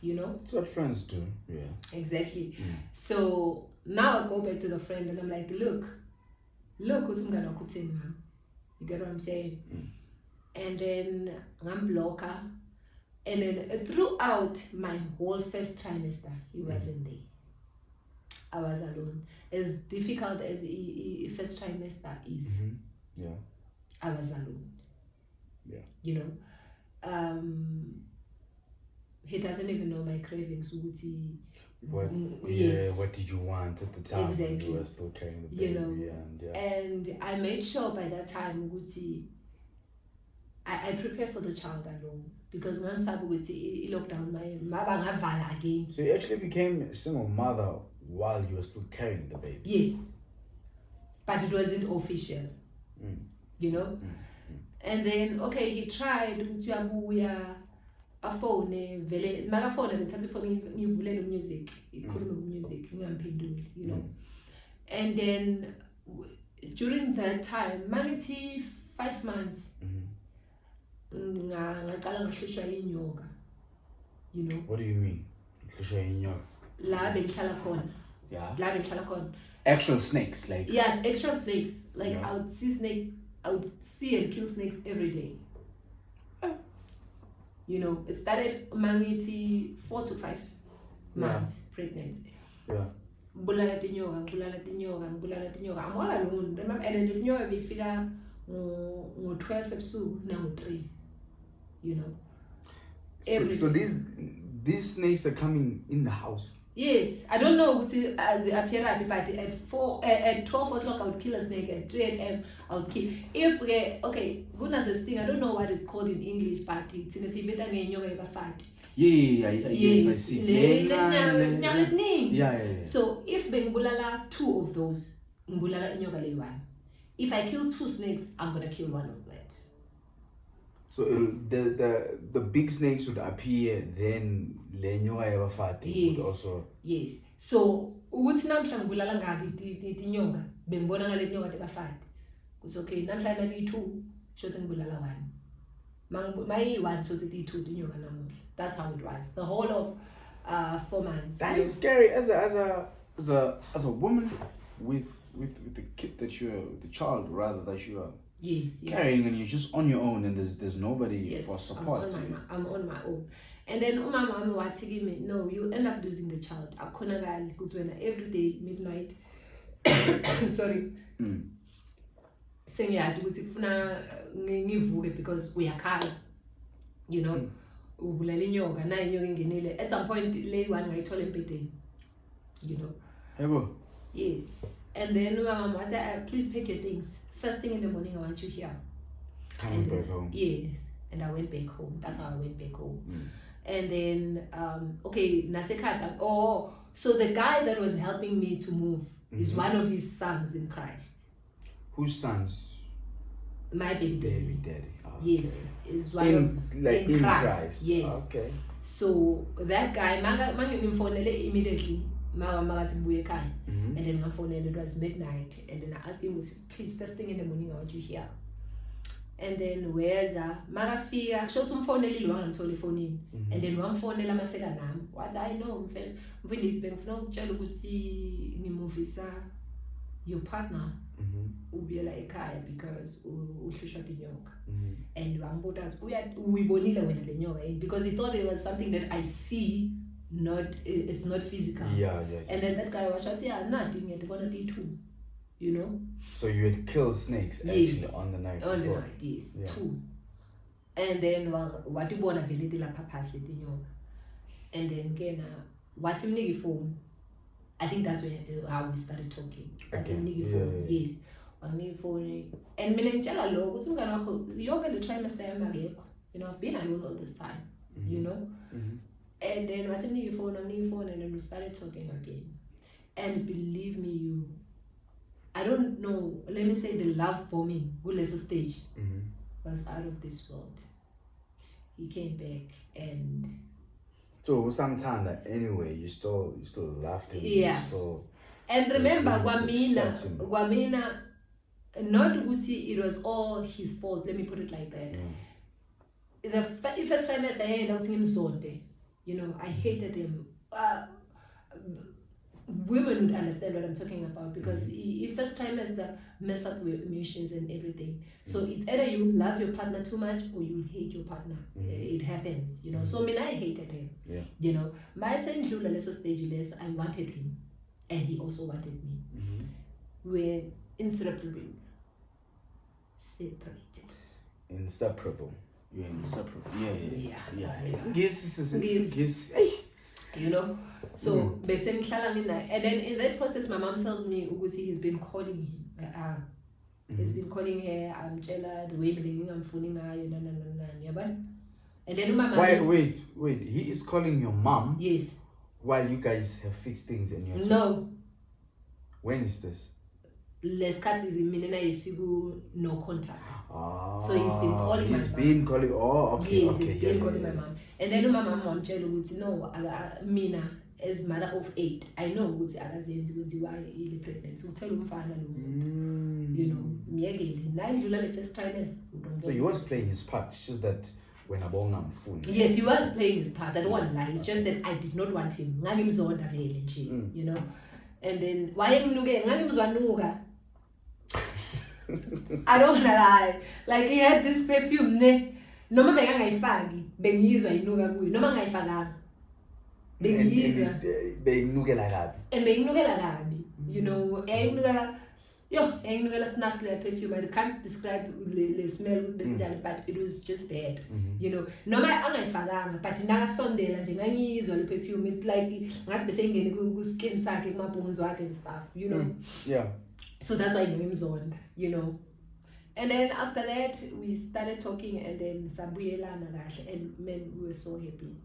you know. That's what friends do. Yeah. Exactly. So now I go back to the friend and I'm like, look, what's gonna put in. You get what I'm saying? And then I'm blocker. And then throughout my whole first trimester, he wasn't there. I was alone. As difficult as first trimester is, I was alone. Yeah. You know, he doesn't even know my cravings. What did you want at the time when you were still carrying the baby? You know, and I made sure by that time I prepared for the child alone because once I locked down my again. So you actually became a single mother while you were still carrying the baby? Yes, but it wasn't official. You know. And then he tried a phone vele makafona ngithatha ifoni ngivulele music ikhulume music ngingamphenduli, you know. And then during that time mangithi 5 months ngaqala ngahlushwa inyoka, you know. What do you mean Hlushwa inyoka. La bengihlala khona. Yeah. La bengihlala khona. Actual snakes, like. Yes, extra snakes. Like Yeah. I would see and kill snakes every day. You know, it started Mangiti 4 to 5 months pregnant. Yeah. Bulala tinyoka. I'm all alone. Remember, and then this nyoka we figure 12 episodes now 3. You know. So these snakes are coming in the house. Yes, I don't know what the appearance, but at 12 o'clock I would kill a snake, at 3 a.m. I would kill. If okay, good at this thing, I don't know what it's called in English, but it's in a better than yoga fat. Yes, I see. Yeah. So if Bengulala 2 of those, Ngulala inyoka le 1. If I kill 2 snakes, I'm gonna kill 1 of that. So the big snakes would appear, then lenyoka yabafati would also. Yes. So uthi namhla ngibulala ngapi tinyoka bengibona ngale tinyoka tebafati. It's okay. Namhla nathi 2 shothi ngibulala 1. My 1 shothi 2 tinyoka namuhla. That's how it was. The whole of 4 months. That is scary as a woman with the kid the child rather that you are yes. carrying, and you're just on your own, and there's nobody for support. I'm on my own. And then umama wami wathi kimi, no, you end up losing the child. Akhonakali ukuthi wena every day midnight. Sorry. Sengiyazi ukuthi kufuna ngivuke because uyakhala. You know, ubulala inyoka na inyoka ingenile. At some point le 1 ngayithola empedeni. You know. Yebo. Yes. And then umama wami wathi, please take your things. First thing in the morning, I want you here. Coming back home. Yes. And I went back home. That's how I went back home. And then, okay, Nasekata. Oh, so the guy that was helping me to move is one of his sons in Christ. Whose sons? My baby daddy. Oh, yes. Okay. Is one in Christ. Yes. Okay. So that guy, mangifonele immediately. And then my phone, and it was midnight, and then I asked him, please, first thing in the morning, I want you here. And then where's that? Magafia, showed him phone a little one until phone in. And then one phone la masega nam. What I know, when this bank no chaluguti ni movisa your partner will be like kaya because ushusha dinyoka. And Rambotas we bonila when the nyoka because he thought it was something that I see. It's not physical. Yeah. And then that guy was shouting, yeah, nothing, it's gonna be 2. You know? So you had killed snakes actually on the night. On the night, yes. Yeah. 2. And then what you wanna believe la papas and then again what you phone. I think that's how we started talking. Okay. Yes. On phone and menenjala lo you're gonna try to say you know, I've been alone all this time. You know? And then what's on your phone, and then we started talking again. And believe me, I don't know, let me say the love bombing, Guleso stage, was out of this world. He came back and... So sometimes anyway, you still laughed at him. Yeah. And remember, Guamina, not Uti, it was all his fault, let me put it like that. The first time I said, I was him Zonde. You know, I hated him. Women would understand what I'm talking about because he first time has the mess up with emotions and everything. So it's either you love your partner too much or you hate your partner. It happens, you know. So I hated him. Yeah. You know, my son Jula lesser stage less, I wanted him, and he also wanted me. We're inseparable. Inseparable. You're inseparable. Yeah. Yes. You know, so and then in that process, my mom tells me Uguti he's been calling him. He's been calling her. I'm jealous. The way I'm phoning her. And then my mom. Wait. He is calling your mom. Yes. While you guys have fixed things in your time. No. When is this? Les cats is in no contact. So he's been calling my mom. Oh, okay. Yes, he's been calling my mom. And then my mom tell me, no, Mina, as mother of 8, I know why he's pregnant. So tell him, you know, me again. Now, the first trimester. So he was playing his part. It's just that when abongamfuni. Yes, he was playing his part. I don't want to lie. It's just that I did not want him. Ngangimzonda vele nje, you know. And then wayengnuke ngangimzwanuka. I don't want to lie. Like he had this perfume ne. Noma bengangayifaki, bengiyizwa inuka kuyo. Noma ngayifakanga. Bengiyizwa. Beyinukela kabi. And bengiyinukela kabi. You know, eyinukela snaps like perfume. I can't describe the smell but it was just bad. You know, noma angayifakanga but nakasondela nje ngangiyizwa le perfume. It's like ngathi bese ingene ku skin sakhe kumabhonzo wakhe and stuff, you know. Yeah. So that's why I know him zonda, you know. And then after that we started talking and then sabuyelana kahle and man we were so happy.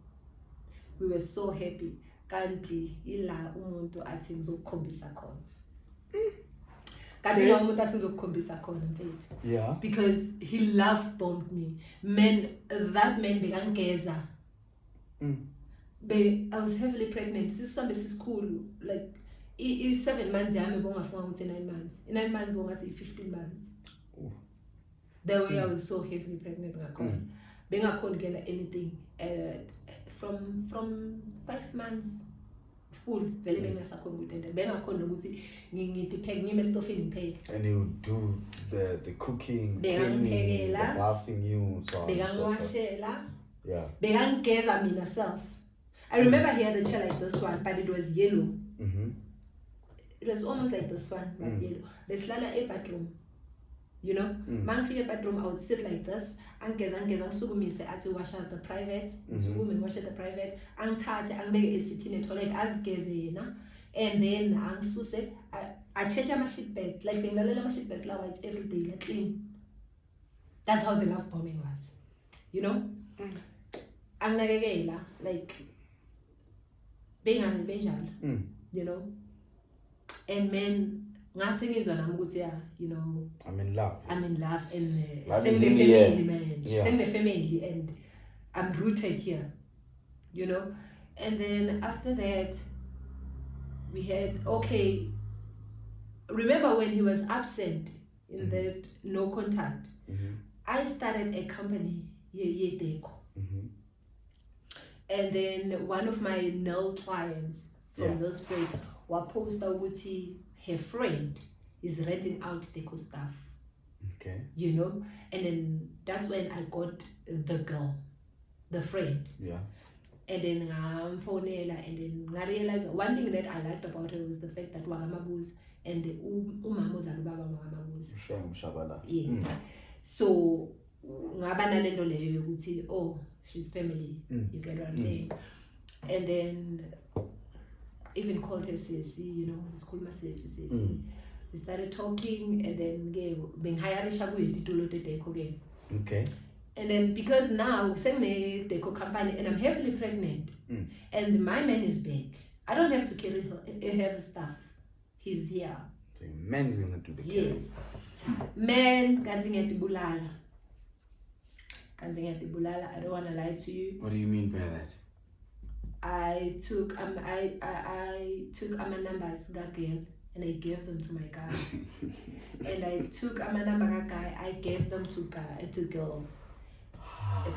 We were so happy. Kanti ila umuntu athi ngizokukhombisa khona. Kanti ila umuntu athi ngizokukhombisa khona mfethu. Yeah. Because he love bombed me. That man bekangeza. I was heavily pregnant. This is school like 7 months yami bongafunga ukuthi 9 months. In 9 months bongathi 15 months. The way I was so heavily pregnant ngakhona. Bengakhona ukela anything from 5 months full vele bengasakhona ukutenda. Bengakhona ukuthi ngipheke ngime estofini ngipheke. And you would do the cooking, cleaning, the Bekangiphekela, bathing you, so on and so forth. bekangiwashela, Yeah. bekangigeza mina self. I remember he had a chair like this one, but it was yellow. It was almost like this one, but yellow. Besilala e-bathroom. You know, mangifika e-bathroom, I would sit like this. Angeza ngisukumise athi wash out the private, ngisukume wash out the private. Angithathe angibeke esithini toilet azigeze yena. And then angisuse I change my sheet beds, like bengilalela my sheet beds lawa it's every day, like clean. That's how the love bombing was. You know? Anginakekela like bengani benjalo. You know? And men ngasengizwa nami ukuthi yeah, you know, I'm in love. I'm in love and Love is send me in the family air. man. Yeah. Send me family and I'm rooted here. You know? And then after that we had remember when he was absent in that no contact, I started a company, Deco. And then one of my nail clients from those place was posted her friend is renting out Deco stuff. Okay. You know? And then that's when I got the girl, the friend. Yeah. And then ngamfonela and then I realized one thing that I liked about her was the fact that wakamabuz and the umama uzalubaba wakamabuz. Shabala. Yes. So ngaba nalento leyo ukuthi she's family. You get what I'm saying? And then even called her Sisi, you know, sikhuluma Sisi. We started talking and then bengihayarisha kuyititulo Deco again. Okay. And then because now sengine Deco company and I'm heavily pregnant and my man is back. I don't have to carry her stuff. He's here. So your man's gonna do the carrying. Yes. Man, kanti ngiyatibulala. I don't wanna lie to you. What do you mean by that? I took my numbers that girl and I gave them to my guy. And I took my number guy, I gave them to girl.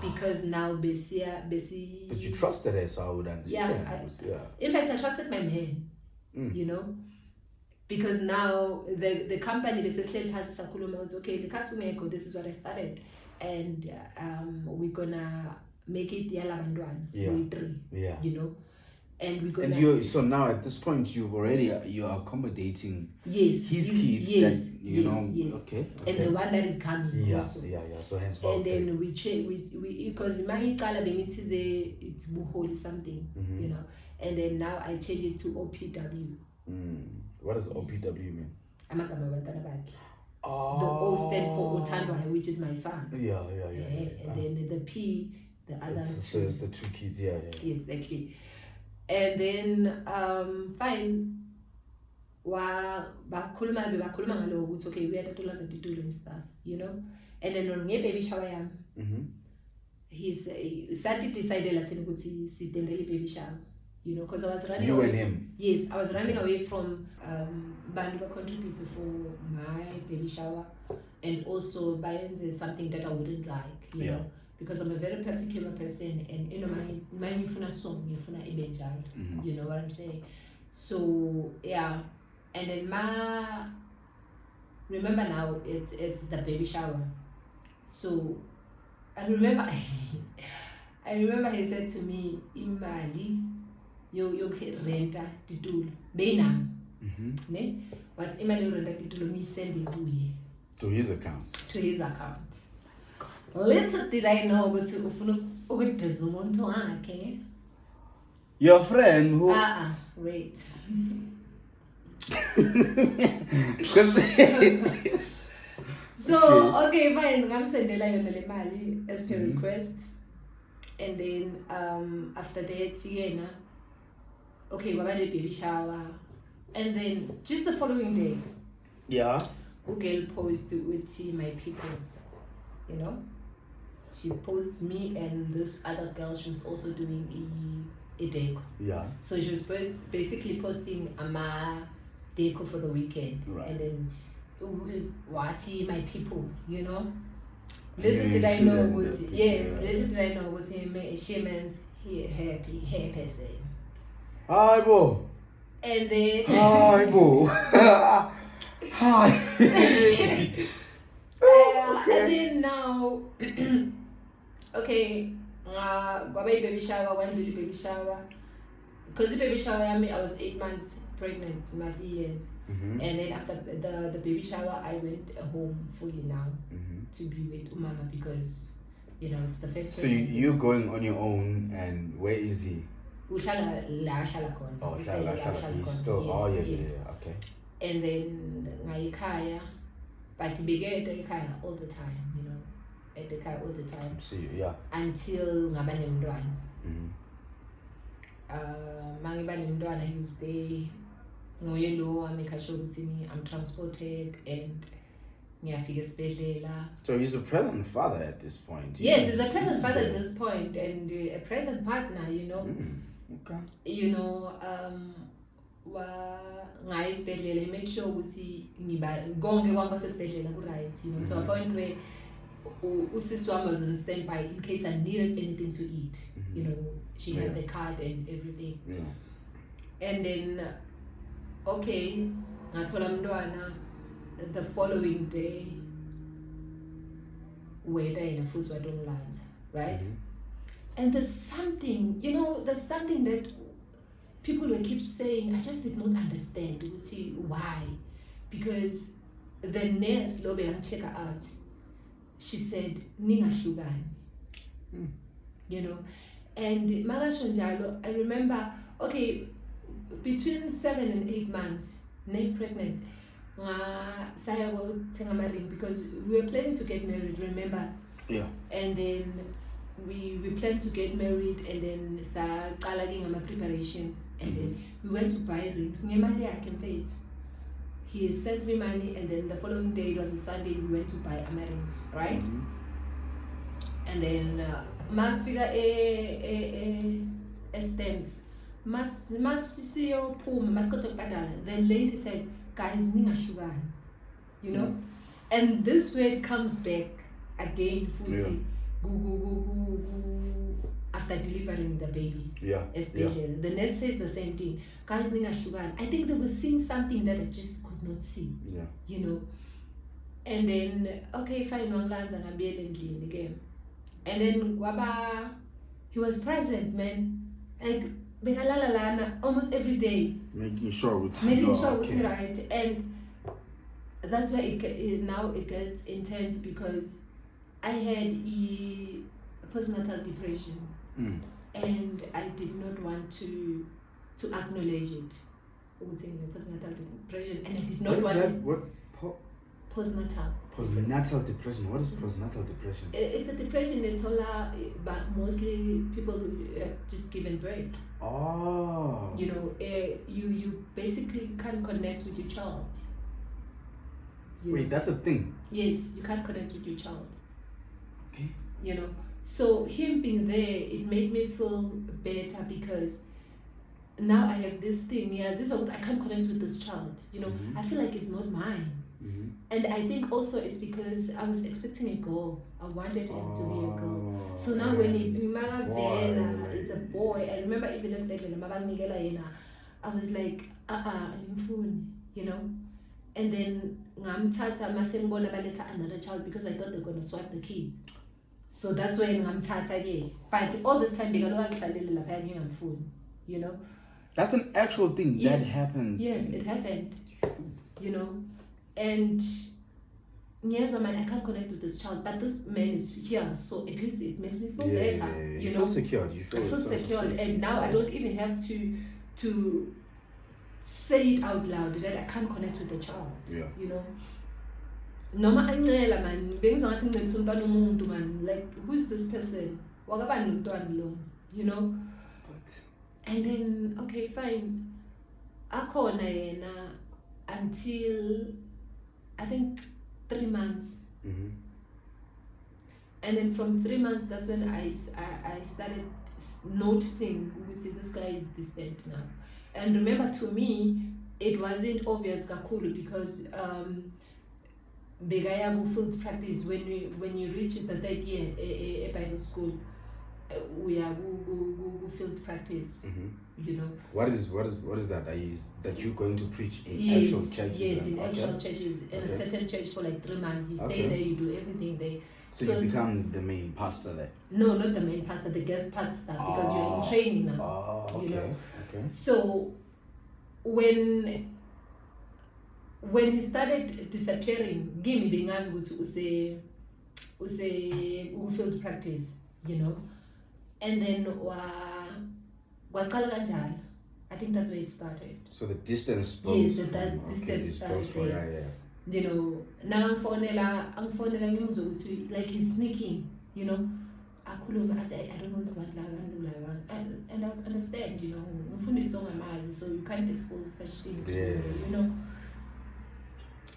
Because now Bessie. But you trusted her, so I would understand. Yeah, in fact, I trusted my man. You know, because now the company Bessie has Sakuluma was okay. The Katsuneko, this is what I started, and we're gonna make it Yalabandwan. Yeah. You know, and we're gonna. And you so now at this point you're accommodating his kids yes, that you know. Yes. Okay. And the one that is coming. Yeah. Also. Yeah. So hence. And then we change we because Mangiqala bengithi it's Buholi something, you know. And then now I change it to OPW. What does OPW mean? Amagama abantwana bakhe. Oh. The O stand for Otandwa, which is my son. Yeah. And then the P, the other two. It's the 2 kids. Yeah. Exactly. And then fine. Bakhuluma ngaloko ukuthi okay we had to learn to do and stuff, you know. And then on baby shower yami. He's decided lathini ukuthi sidendele baby shower, you know, because I was running You away. and him. Yes, I was running away from Bandu contributor for my baby shower, and also buying something that I wouldn't like, you know. because I'm a very particular person, and you know, my ngifuna song, ngifuna ibe njalo. You know what I'm saying? So yeah, and then remember now it's the baby shower. So I remember he said to me, imali yo renta titulo beyinami. Ne? But imali yo renta titulo ngiyisende kuye. To his account. To his account. Little did I know ukuthi ufuna ukudisa umuntu wakhe. Your friend who Wait. So okay, fine, ngamsendela yona le mali as per request, and then after that yena okay kwaba le baby shower, and then just the following day yeah, ugirl post uthi my people, you know, she posts me and this other girl. She was also doing a deco. yeah. So she was basically posting ama deco for the weekend, Right. and then wati my people, you know. And Little you did I know included what the yes, people, yeah. little did I know what she means happy person. Hi, bo. And then Hi, bo. Hi. and then now okay, kwaba baby shower, one little baby shower. Because the baby shower, I was 8 months pregnant, must years. And then after the baby shower, I went home fully now to be with Umama, because you know it's the first. So you're going on your own, and where is he? Uhlala la ahlala khona. Oh, Uhlala la ahlala he's khona. still. Yes, Oh, yeah, yes. yeah, okay. And then ngayikhaya, but bigeta ekhaya all the time, you know, at the ekhaya all the time See, yeah. until ngaba nemntwana. Mhm. Mangiba nemntwana, he was there. Nguye lo wamake sure ukuthi I'm transported and ngiyafika esibhedlela. So he's a present father at this point. Yes, he's a present father at this point, and a present partner, you know. Okay. You know, ngaye esibhedlela, he made sure ukuthi konke kwami kwasesibhedlela ku-right, you know, to a point where usisi wami was on standby in case I needed anything to eat. You know, she had the card and everything. Yeah. And then okay, ngathola mntwana the following day, whether in a futhi wadongilanza, right? And there's something, you know, there's something that people will keep saying, I just did not understand why. Because the nurse lo check her out, she said ningahlukani. You know, and makasho njalo, I remember, okay, between 7 and 8 months, pregnant, saya thenga ama-ring, because we were planning to get married, remember? Yeah. And then we planned to get married, and then saqala ke ngama preparations, and then we went to buy rings ngemali yakhe mfethu. He sent me money, and then the following day, it was a Sunday, we went to buy ama rings, right? And then masifika stands, masiyophuma masiqeda ukubhadala, the lady said, guys, ningahlukani, you know. And this word comes back again futhi after delivering the baby. Yeah. Especially the nurse says the same thing, guys, ningahlukani. I think they were seeing something that I just could not see. Yeah. You know. And then okay, fine, wangilanza ngabuyela endlini again. And then kwaba, he was present, man. Like bekalala lana almost every day. Making sure it's Okay. Right. And that's why now it gets intense, because I had a postnatal depression, and I did not want to acknowledge it. Postnatal depression, and I did not want that? What? Postnatal. Postnatal depression. What is postnatal depression? It's a depression in Tola, but mostly people who have just given birth. Oh. You know, you basically can't connect with your child. Wait, that's a thing. Yes, you can't connect with your child. Okay. You know, so him being there, it made me feel better, because now I have this thing. Yes, this is what I can't connect with this child. You know, I feel like it's not mine. Mhm. And I think also it's because I was expecting a girl. I wanted him to be a girl. So now when and it's it's a boy, it's a boy. I remember even especially I was like, you know. And then ngamthatha mase ngibona baletha another child because I thought they were gonna swap the kids. So that's why ngamthatha ke. But all this time bekalokazihlalela lapha ngingamfuni, you know. That's an actual thing Yes. that happens. Yes, it happened. You know, and yes, man, I can't connect with this child, but this man is here, so at least it makes me feel better. You know, feel secured. You feel I feel a sense of secured, safety. and now I don't even have to say it out loud that I can't connect with the child. Yeah. You know. Noma ancela man, bengizongathi ngicela umntwana umuntu man, like who's this person? Wakabani umntwana lo, you know? And then okay, fine. Akhona yena until I think 3 months. Mhm. And then from 3 months, that's when I started noticing this guy is distant now. And remember, to me, it wasn't obvious kakulu because Begayagu field practice when you reach the 3rd year a Bible school, we are go field practice. Mhm. You know. What is that? That you're going to preach in Yes, actual churches? yes, and- in okay. actual churches, in a certain church for like 3 months. You stay Okay. there, you do everything there. So you become the main pastor there. No, not the main pastor, the guest pastor, because you're in training now. Oh, You okay. know. Okay. So when he started disappearing, give me being asked to say field practice, you know, and then waqala kanjalo. I think that's where it started. So the distance built. Yes, from- that okay, distance this started built for there. yeah. You know, now angfonela ngimuzwa ukuthi like he's sneaking, you know. Akhuluma athi I don't want abantu laba and I understand, you know, umfundisi ongamazi, so you can't expose such things, Yeah. you know.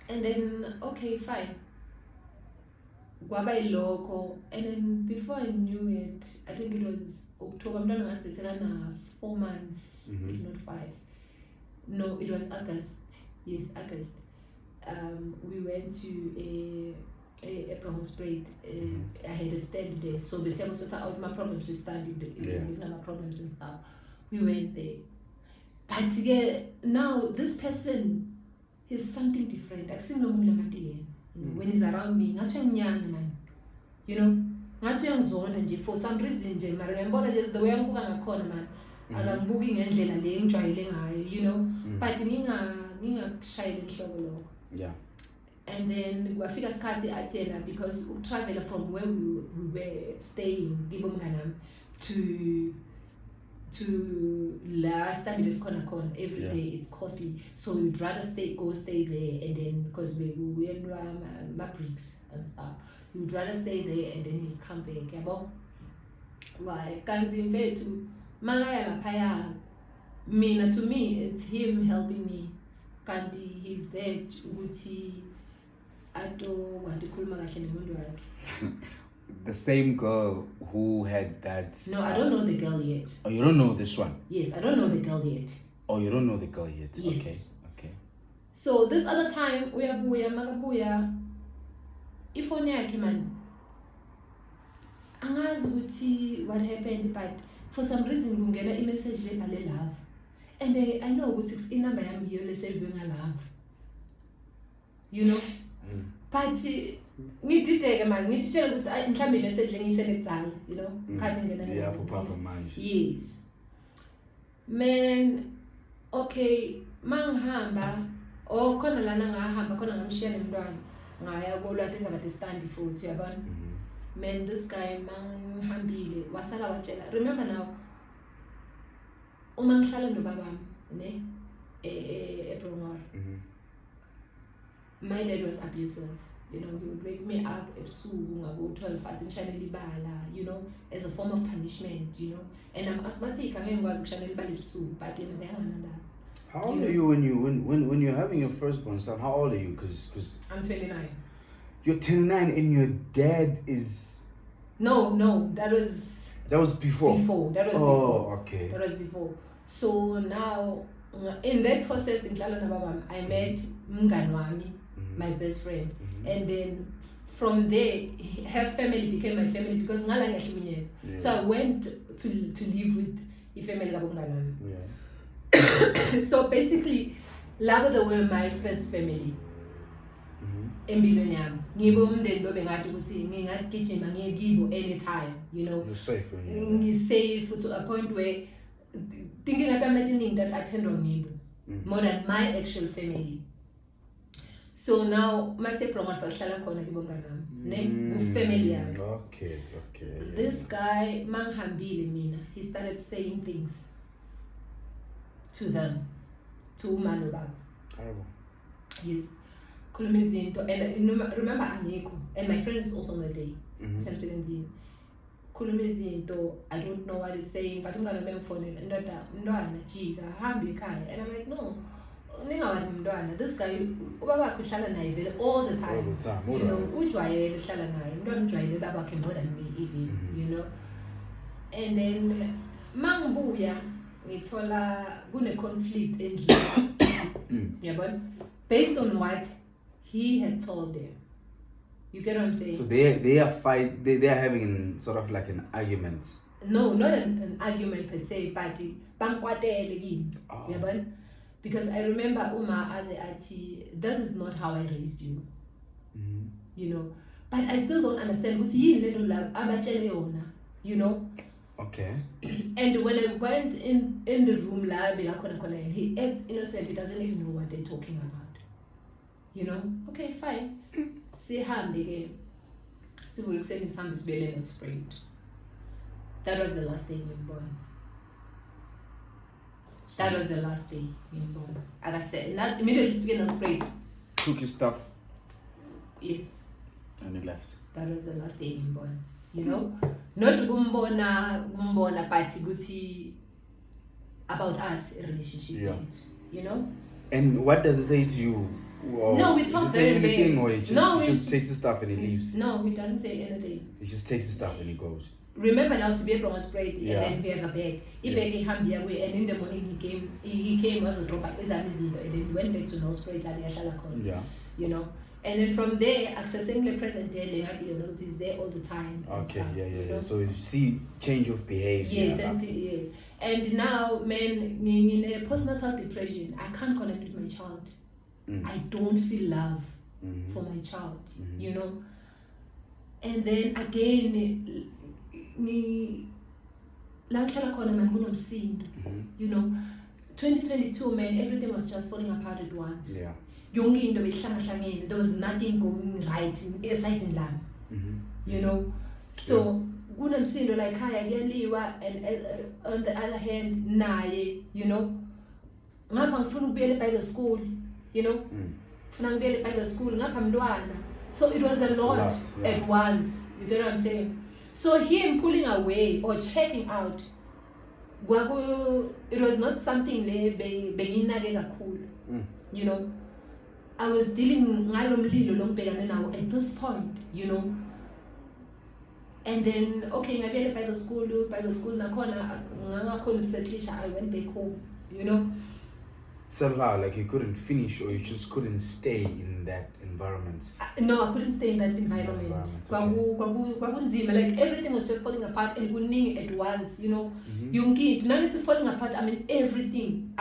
And then okay, fine. Kwaba iloko, and then before I knew it, I think it was October, mntwana ngasiselana 4 months, Mhm. if not 5. No, it was August. Yes, August. We went to a Bronx Parade. I had a stand there, so we said sort out my problems with standing Yeah. my problems and stuff. We went there, but now this person is something different. I see no when he's around me, not young man, you know, not young zone. For some reason, mara just the way I'm going man. Akangibuk'i ngendlela le engijwayele ngayo, you know, but ngingashayeli inhloko lokho. Yeah. And then kwafika isikhathi athi yena because travel from where we were staying ngibomnganami to la study esikhona khona every Yeah. day it's costly, so we'd rather go stay there, and then because we my bricks and stuff, we would rather stay there and then he'd come back, yabo. Why kanti mfethu makaya laphaya, mina, to me it's him helping me, kanti he's there ukuthi ato wandikhuluma kahle nomuntu wakhe. The same girl who had that. No, I don't know the girl yet. Oh, you don't know this one. Yes, I don't know the girl yet. Oh, you don't know the girl yet. Yes. Okay. So this other time uyabuya makabuya ifone yakhe man angazi ukuthi what happened, but for some reason kungena i-message lebhale love, and I know ukuthi inamba yami yiyo lesave ngalove, you know. But ngidideke man, ngitshela ukuthi ayi mhlambe i-message lengiyisele kuqala, you know, khathi ngena Yeah, papa manje. yes man. Okay, mangihamba khona lana ngahamba khona ngamshiya nemntwana ngaya kolwati engakade stand futhi, yabona. Man, this guy manghambile wasala watshela, remember now uma ngihlala nobabami ne eBrongor, my dad was abusive, you know. He would wake me up ebusuku ngabo 12 athi ngishayele ibala, you know, as a form of punishment, you know. And I'm asthmatic, angeke ngikwazi ukushayela ibala ebusuku, but yena beyangananda. How old are you when you're having your firstborn son? How old are you? Because I'm 29. you're 29 and your dad is. No, that was before. That was Oh, before. okay. That was before. So now, in that process in Nhlalo Nababam, I met mngani wami my best friend. And then from there, her family became my family because ngala ngiyahlukunyezwa. So I went to live with the family kabongana. So basically, labo they were my first family. Empilweni yami ngibe umndeni lo bengathi ukuthi ngingagijima ngiye kibo anytime, you know. You're safe. Safe to a point where thinking that I'm letting that attend on me more than my actual family. So now my promise ahlala khona kibongana ne family yami. Okay. This guy manghambile mina, he started saying things to them, to umama baba. Yes. And remember angikho, and my friend is also on the day. I don't know what he's saying, but I'm gonna make phone and I'm like, no, this guy all the time. You know, more than me even, you know. And then Mangbuya, ngithola kune conflict endlini. Yeah, but based on what he had told them. You get what I'm saying? So they are having sort of like an argument. No, not an argument per se, but because I remember Uma as a that is not how I raised you. You know. But I still don't understand. You know? Okay. And when I went in the room, he acts innocent, he doesn't even know what they're talking about. You know? Okay, fine. See ham again. See we extend some belly and sprained. That was the last day you were born. That was the last day you were born. Like I said, not immediately speaking on straight. Took your stuff. Yes. And he left. That was the last day you were born. You know? Not gumbona party guti about us a relationship. Yeah. You know? And what does it say to you? Or no, we talk very anything, or he just takes his stuff and he leaves? No, he doesn't say anything. He just takes his stuff and he goes. Remember now, Sibia was sprayed and then we have a bag. He begged him away, and in the morning he came as a drop and then he went back to no sprayed like yeah. You know. And then from there, accessing the present day, is there all the time. Okay, stuff, yeah. you know? So you see change of behavior. Yes, yes. And now, man, in a postnatal depression, I can't connect with my child. I don't feel love for my child, you know. And then again, you know, 2022, man, everything was just falling apart at once. Yeah. There was nothing going right inside in land, you know. So, kunomsindo like haya kuyaliwa, and on the other hand, naye, you know, ngapha ngifuna ukubuyela Bible school, you know, ngifuna ngibuyela Bible school ngapha mntwana. So it was a lot at once. You get what I'm saying? So him pulling away or checking out, it was not something you know. I was dealing at this point, you know. And then, okay, I went Bible school, I went back home, you know. So like you couldn't finish, or you just couldn't stay in that environment? No, I couldn't stay in that environment. Like everything was just falling apart and winning at once, you know. None it's falling apart, I mean everything.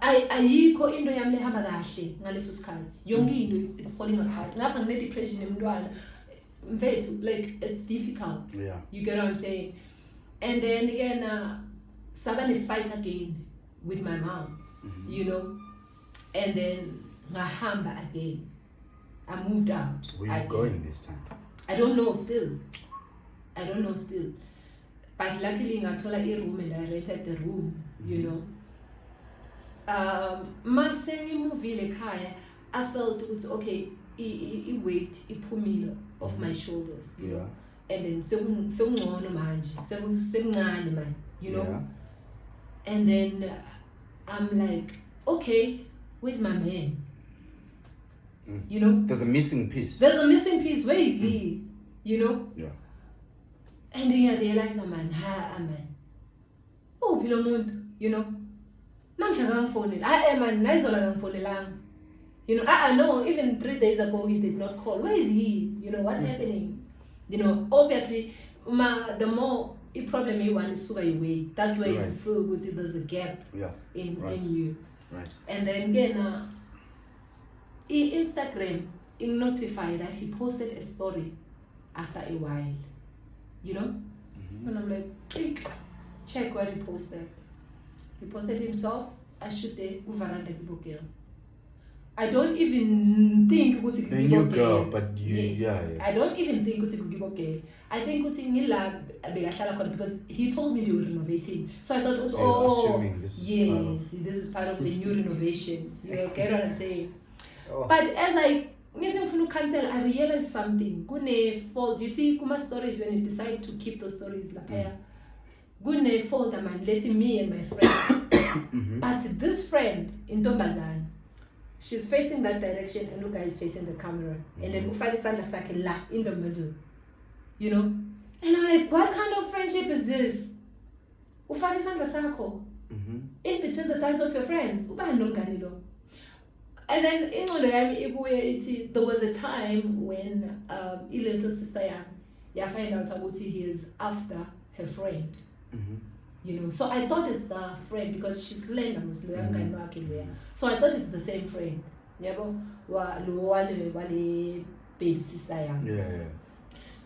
Ayikho into yami lehamba kahle ngaleso sikhathi. Yonke into it's falling apart. Ngapha ngine depression emntwana. Like it's difficult. Yeah. You get what I'm saying? And then again, suddenly fight again with my mom, you know, and then ngahamba again. I moved out. Where are you going this time? I don't know still. But luckily ngathola a room and I rented the room, you know. Mase ngimuvile ekhaya, I felt okay, I weight iphumile off my shoulders, you know. And then sekungcono manje, sekuncane man, you know. Yeah. And then I'm like, okay, where's my man? You know? There's a missing piece. Where is he? You know? Yeah. And then I realize, man, oh, you know? I am a nice lang. You know, I know even 3 days ago he did not call. Where is he? You know, what's happening? You know, obviously, the more a problem you want is super away. That's where Right. you feel good, there's a gap Yeah. in Right. you. Right. And then again, Instagram, it notified that he posted a story after a while. You know? And I'm like, click, check what he posted. He posted himself, I shoot the Uvaranda girl. I don't even think ukuthi The new girl, but you, yeah. I don't even think ukuthi girl. I think ukuthi ngila bekahlala khona because he told me they were renovating. So I thought it was assuming this is yes, part of- this is part of the new renovations. You get what I'm saying? Oh. But as I cancel, I realized something. Kune fault. You see, kuma stories when you decide to keep those stories lapaya. Kune fault man letting me and my friend. But this friend in Tombazan, she's facing that direction and Luka is facing the camera. And then Ufadi Sandra Sake la in the middle. You know? And I'm like, what kind of friendship is this? Ufadi Sandra Sako. In between the thighs of your friends. And then there was a time when a little sister find out about he is after her friend. You know, so I thought it's the friend because she's Lena Muslim. So I thought it's the same friend. Baby sister. Yeah.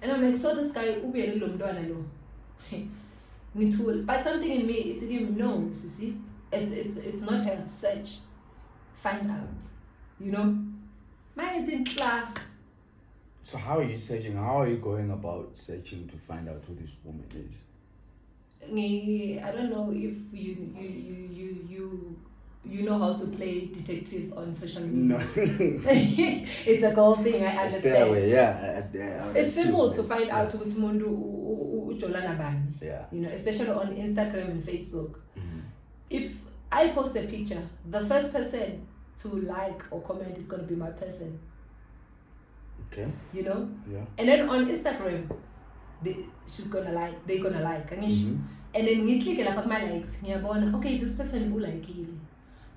And I'm like, so this guy ube lo. But something in me, it's giving no, you see. It's not her search. Find out. You know? Mine is in class. So how are you searching? How are you going about searching to find out who this woman is? I don't know if you know how to play detective on social media. No. It's a goal thing, I understand. Stay away, yeah. It's simple to find out who's Mundu Ujolana Bani. Yeah. You know, especially on Instagram and Facebook. If I post a picture, the first person to like or comment is gonna be my person. Okay. You know? Yeah. And then on Instagram, they're gonna like. And then we click my likes, okay, this person will like it.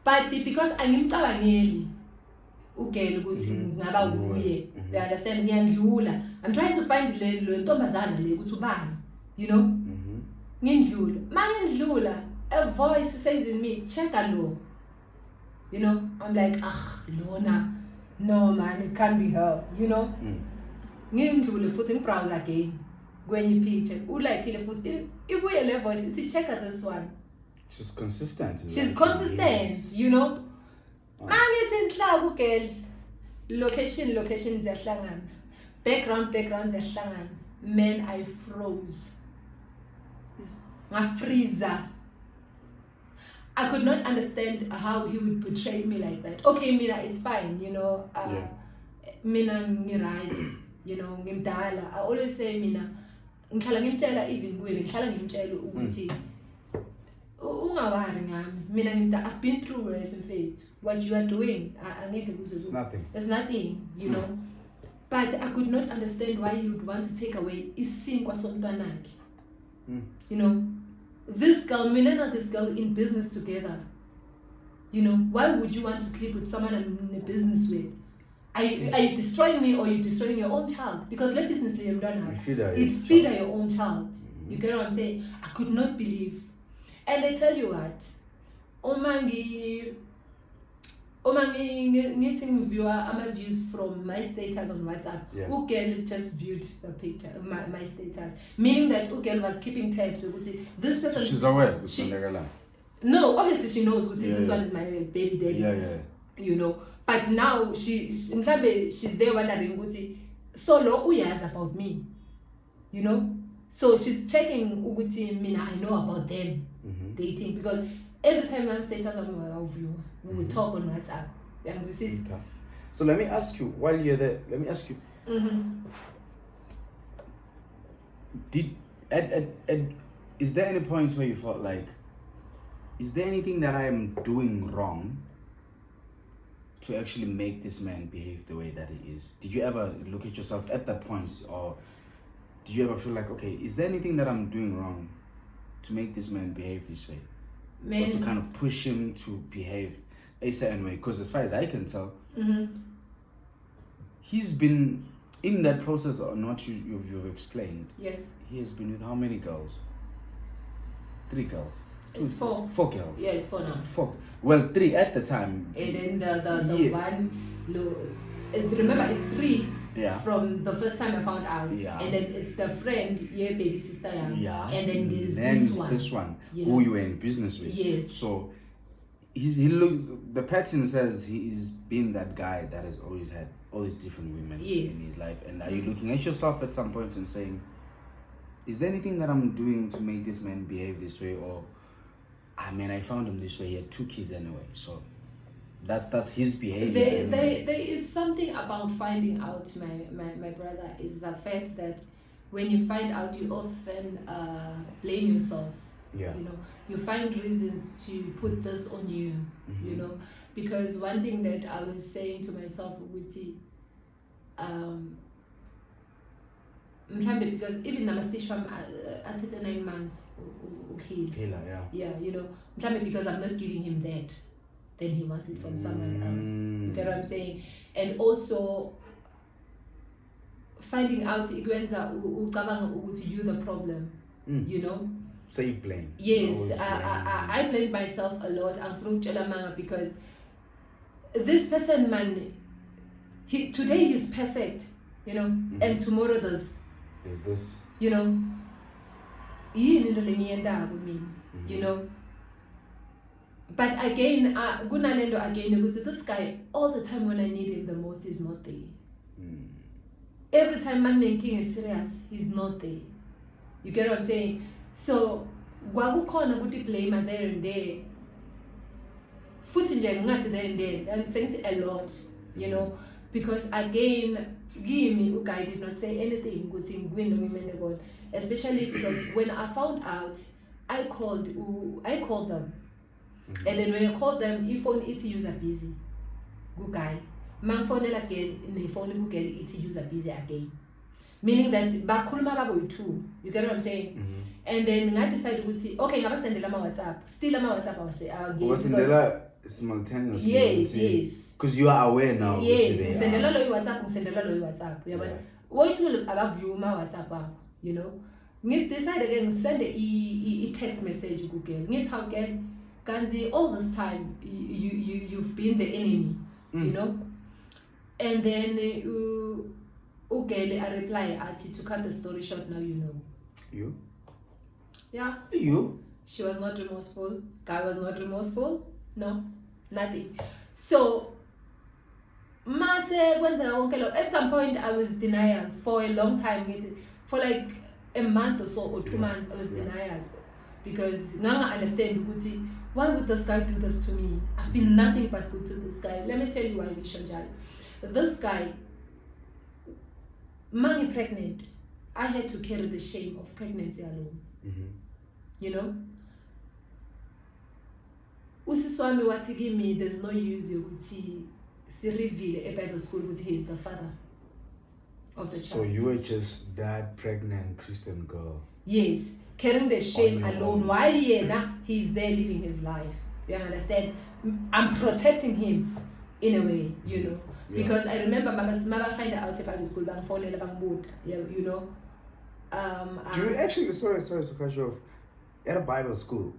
But because I'm ngicabangeli ugele ukuthi ngaba uye. You understand? Ngiyandlula. I'm trying to find le ntombazana le ukuthi ubani. You know? Ngindlula. Mangindlula, a voice says in me, check a law. You know? I'm like, Lona. No man, it can't be her. You know? Ngindlule futhi ngibrowse again. When you picture, like if we a voice, it's check out this one. She's consistent. She's consistent, you know. Man, it's in club, girl. Location ziyahlangan. Background ziyahlangan. Man, I froze. My freezer. I could not understand how he would portray me like that. Okay, Mina, it's fine, you know. Mina ngirise, you know, ngimdala. I always say Mina. Ngihlala ngimtshela even kuwe ngihlala ngimtshela ukuthi ungawari ngami mina I've been through worse in faith what you are doing angeke kuze It's nothing. There's nothing, you know. But I could not understand why you would want to take away isinkwa somntwanakhe. You know, this girl, mina and this girl in business together. You know, why would you want to sleep with someone I'm in a business with? Are you destroying me or are you destroying your own child? Because let business leave them done. It feed your own child. You get what I'm saying? I could not believe. And I tell you what, Omangi meeting viewer ama views from my status on WhatsApp. Yeah. Ugel just viewed the picture, my status. Meaning that Ugel was keeping tabs. This person She's aware. no, obviously she knows this Yeah. one is my baby daddy. Yeah. You know. But now she's there wondering ukuthi solo uyazi about me. You know? So she's checking ukuthi mina I know about them dating because every time I'm status on view, we will talk on WhatsApp. Okay. So let me ask you, while you're there, is there any point where you felt like, is there anything that I am doing wrong to actually make this man behave the way that he is? Did you ever look at yourself at that point, or do you ever feel like, okay, is there anything that I'm doing wrong to make this man behave this way? Or to kind of push him to behave a certain way. Because as far as I can tell, Mm-hmm. he's been in that process on what you've explained. Yes. He has been with how many girls? 3 girls. It's 4. 4 girls. Yeah, it's 4 now. 4. Well, 3 at the time. And then the Yeah. one, remember it's 3 Yeah. from the first time I found out. Yeah. And then it's the friend, yeah, baby sister, Yeah. And then there's Then this it's one. this one you who know. you were in business with. Yes. So he looks. The pattern says he's been that guy that has always had all these different women Yes. in his life. And are you looking at yourself at some point and saying, is there anything that I'm doing to make this man behave this way? Or, I found him this way. He had 2 kids anyway. So that's his behavior. There is something about finding out, my brother, is the fact that when you find out, you often blame yourself. Yeah. You know, you find reasons to put this on you. Mhm. You know, because one thing that I was saying to myself, Uguti, because even Namastisham at 9 months, okay. Killer, yeah. Yeah, you know, because I'm not giving him that, then he wants it from someone else. You get what I'm saying? And also finding out you the problem, you know. So you blame. Yes, Always blame. I blame myself a lot. I'm from Chelamanga because this person, man, today he's perfect, you know, and tomorrow there's this. you know, you know. But again, this guy, all the time when I need him the most, he's not there. Every time man King is serious, he's not there. You get what I'm saying? So, kwakukhona ukuthi blame there and there. Futhi nje ngathi there and there, I'm saying a lot, you know, because again, Gimi guy did not say anything good in women God, especially because when I found out, I called them. And then when I called them, if phone it user busy. Good guy. Man phone again, the phone Google it user busy again. Meaning that bakhuluma babo two. You get what I'm saying? And then I decided to say, okay, ngaba sendela ama WhatsApp. Still ama WhatsApp I say Sendela simultaneously. Yes. Because you are aware now. Yes, sendela lo WhatsApp. Uyabona? Woyithu abaview ma WhatsApp, you know. Ngit decide again send a text message Google. Ngit how can Kanzi, all this time you've been the enemy, you know. And then I reply to cut the story short, now you know. You? Yeah. You? She was not remorseful. Guy was not remorseful. No, nothing. So at some point I was denial for a long time. For like a month or so or 2 months I was denial. Because now I understand why would this guy do this to me? I've been nothing but good to this guy. Let me tell you why, Vishanjali. This guy, mommy pregnant, I had to carry the shame of pregnancy alone. You know? Usiswami wati give me, there's no use ukuthi si reveal a Bible school with he is the father of the child. So you were just that pregnant Christian girl. Yes, carrying the shame On your alone own. while he's there living his life. You understand? I'm protecting him in a way, you know. Yeah. Because I remember Mama find out about the school bang phone you know. Do you actually, sorry to cut you off, at a Bible school,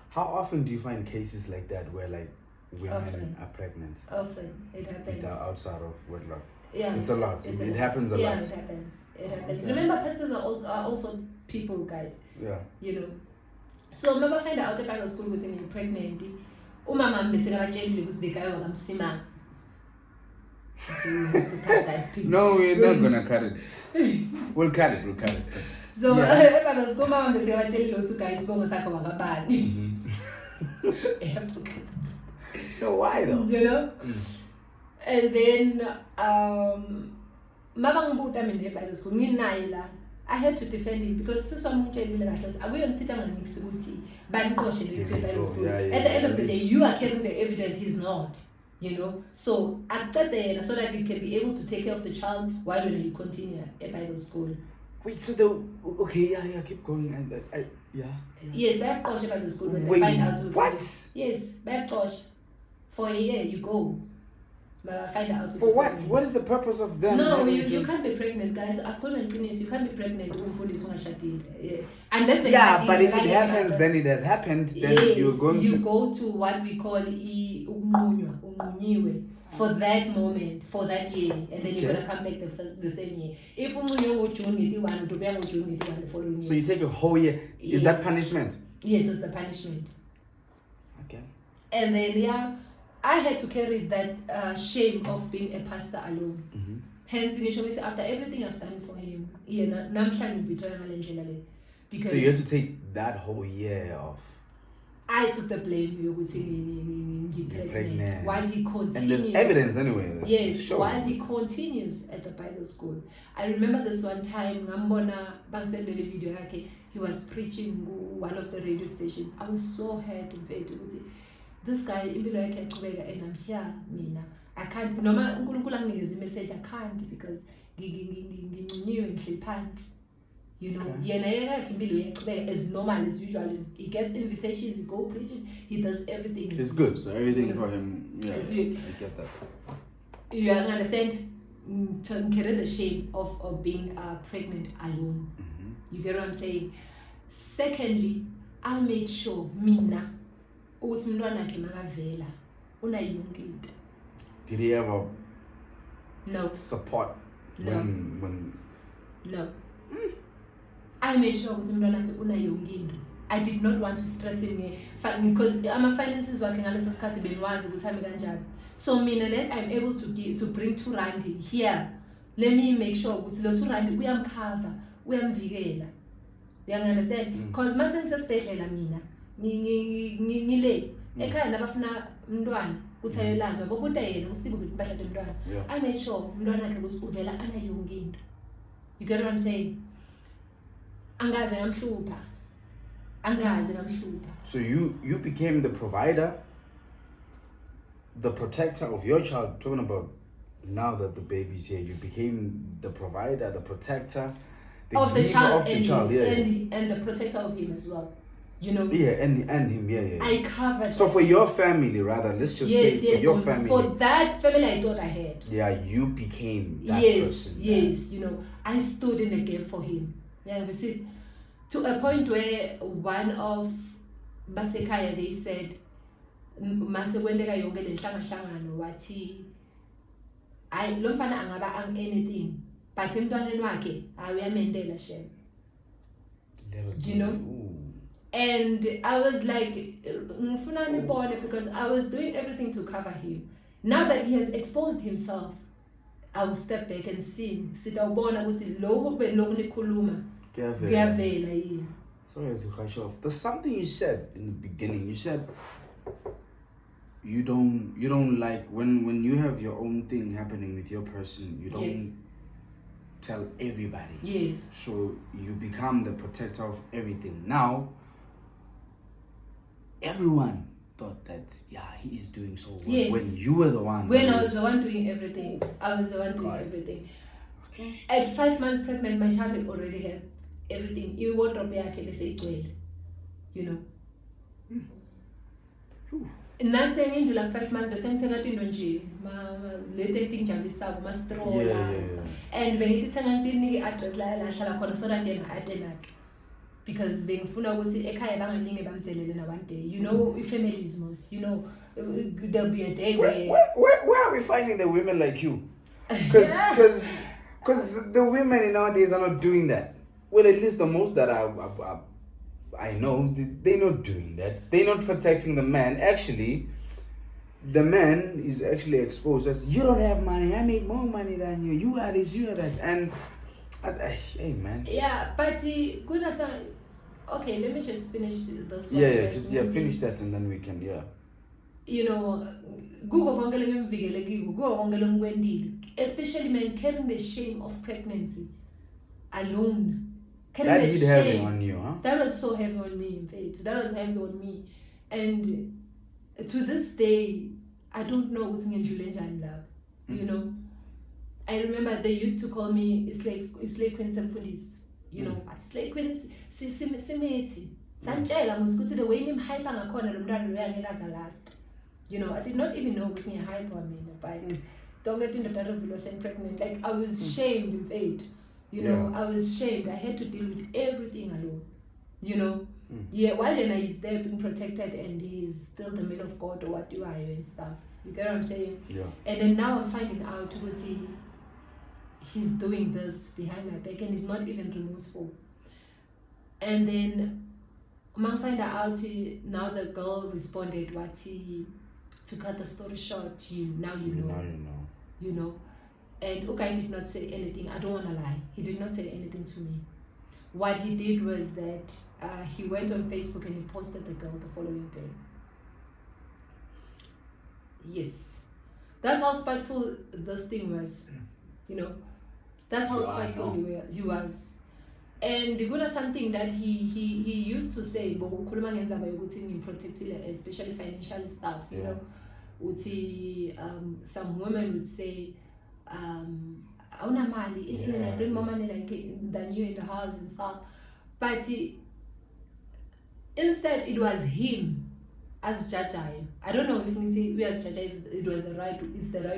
how often do you find cases like that where like women Often. are pregnant Often it happens. outside of wedlock? Yeah, It's a lot. It happens a yeah, lot. it happens. It happens. Okay. Remember, pastors are also people, guys. Yeah. You know. So remember, find out about the school within pregnant. Umama mbesekabatsheli ukuthi the guy wakamsima. No, we're not gonna cut it. We'll cut it. So Yeah. school mama mbesekabatsheli ukuthi guys sibongo sakho wakabani. You have to cut. No, why though? You know. And then mama ngibuta mina eBible school nginaila. I had to defend him because siswamtshelile kahle ukuthi akuyonsita nganiksi ukuthi baniqoshe lethu eBible school. Yeah, At the end of the yeah. day, you are carrying the evidence, he's not. You know, so accept so that you can be able to take care of the child while you continue at Bible school. Wait, so okay, yeah, keep going. And yeah. Yes, I have Bible school when Wait, they find out. what? Yes, back Tosh. For a year, you go. But find out. For what? What is the purpose of them? No, having you to- can't be pregnant, guys. As well as you can't be pregnant unless Yeah, but if it happens, then it has happened. Then yes, you're going you to. go to what we call unqunyiwe for that moment, for that year, and then you're Okay. gonna come back the same year. If unqunyiwe June ngeti-1, to be June ngeti-1 the following year. So you take a whole year. Is that Yes. punishment? Yes, it's the punishment. Okay. And then I had to carry that shame of being a pastor alone. Mhm. Hence, initially, after everything I've done for him, because So you have to take that whole year off. I took the blame. You're pregnant. While he continues. And there's evidence anyway. Yes, Sure. while he continues at the Bible school. I remember this one time, ngambona bangsendele video yakhe, he was preaching one of the radio stations. I was so hurt and very this guy impilo yakhe yaqhubeka and I'm here mina. I can't noma uNkulunkulu anginikeza message I can't because nginqunyiwe ngihleli phansi. You know, Okay. yena yakhe impilo yaqhubeka as normal as usual. He gets invitations, he go preaches, he does everything. It's good. So everything for him. Yeah, You- I get that. You understand? To carry the shame of being pregnant alone. Mhm. You get what I'm saying? Secondly, I made sure mina ukuthi umntwana wakhe makavela unayo yonke into. Did he ever No, support No. when no. I made sure ukuthi umntwana wakhe unayo yonke into. I did not want to stress him because ama-finances wakhe ngaleso sikhathi bengiwazi ukuthi ame kanjani. So mina that I'm able to bring 2 rand here. Let me make sure ukuthi lo 2 rand uyamkhava, uyamvikela. You understand? Because mase ngisesibhedlela mina ngile ekhaya nabafuna umntwana ukuthi ayolanzwa bokude yena uSibu impahla yomntwana. Yeah. I made sure umntwana wakhe ukuthi uvela anayo yonke into. You get what I'm saying? Angaze ngamhlupha. So you became the provider, the protector of your child. Talking about now that the baby's here, you became the provider, the protector, the Of the giver child, of the child. Yeah, and the protector of him as well. You know, yeah, and him. Yeah. I covered. So for your family, rather, let's just say for your family. For that family, I thought I had. Yeah, you became that Yes, person. yes. You know, I stood in the gap for him. Yeah, this is to a point where one of Basekaya they said, "Mase kwendeka yonke le nhlangano wathi, I lo mfana angaba anything, but emntwaneni wakhe uyamendela shem." You know? Ooh. And I was like, ngifuna nibone because I was doing everything to cover him. Now that he has exposed himself, I will step back and see. Sitawubona ukuthi lokho beloku nikhuluma kuyavela yini. Sorry to cut you off. There's something you said in the beginning. You said You don't like when you have your own thing happening with your person. You don't tell everybody. Yes. So you become the protector of everything. Now, everyone thought that he is doing so well. Yes. When you were the one. When that I was the one doing everything, I was the one doing Right. everything. okay. At 5 months pregnant, my child had already had everything. Iwardrobe yakhe bese igcwele. You know. Nase ngendlula 5 months bese ngithenga into nje lete etinjabulisako ma stroller Yeah. and bengithi thenga into address la hlala khona so that njenga attendant because bengifuna ukuthi ekhaya banganingi bamthelele na one day. You know, families most, you know, there'll be a day Where are we finding the women like you? Because the women nowadays are not doing that. Well, at least the most that I know, they're not doing that. They're not protecting the man. Actually, the man is actually exposed as, you don't have money, I make more money than you, you are this, you are that. And, hey man. Yeah, but okay, let me just finish this one. Yeah, finish that and then we can, You know, Google konke lengivikele kiko, kuko konke lengikwendile, especially men carrying the shame of pregnancy alone. That hit heavy on you, huh? That was so heavy on me, in fact. That was heavy on me. And to this day, I don't know what's in love. You know, I remember they used to call me slave queen Semfulis. You know, but slave queen Simeti. Sanchela musikuthi the way nimhype ngakhona lo mntwana lo yangekaza last. You know, I did not even know ukuthi ngiyahype mina, but don't get into that of and pregnant. Like I was shamed in fate. You know, I was shamed. I had to deal with everything alone. You know. Yeah, while then he's there being protected and he's still the man of God or what do I and stuff. You get what I'm saying? Yeah. And then now I'm finding out what he's doing this behind my back and he's not even remorseful. And then I find out now the girl responded what to cut the story short, now you know. You know. And Ukai did not say anything. I don't wanna lie. He did not say anything to me. What he did was that he went on Facebook and he posted the girl the following day. Yes. That's how spiteful this thing was. You know. That's how spiteful he was. And the good is something that he used to say, especially financial stuff, you know. Some women would say, bring more money than you in the house and stuff. But instead it was him as Jajai. I don't know if we as Jajai it was the right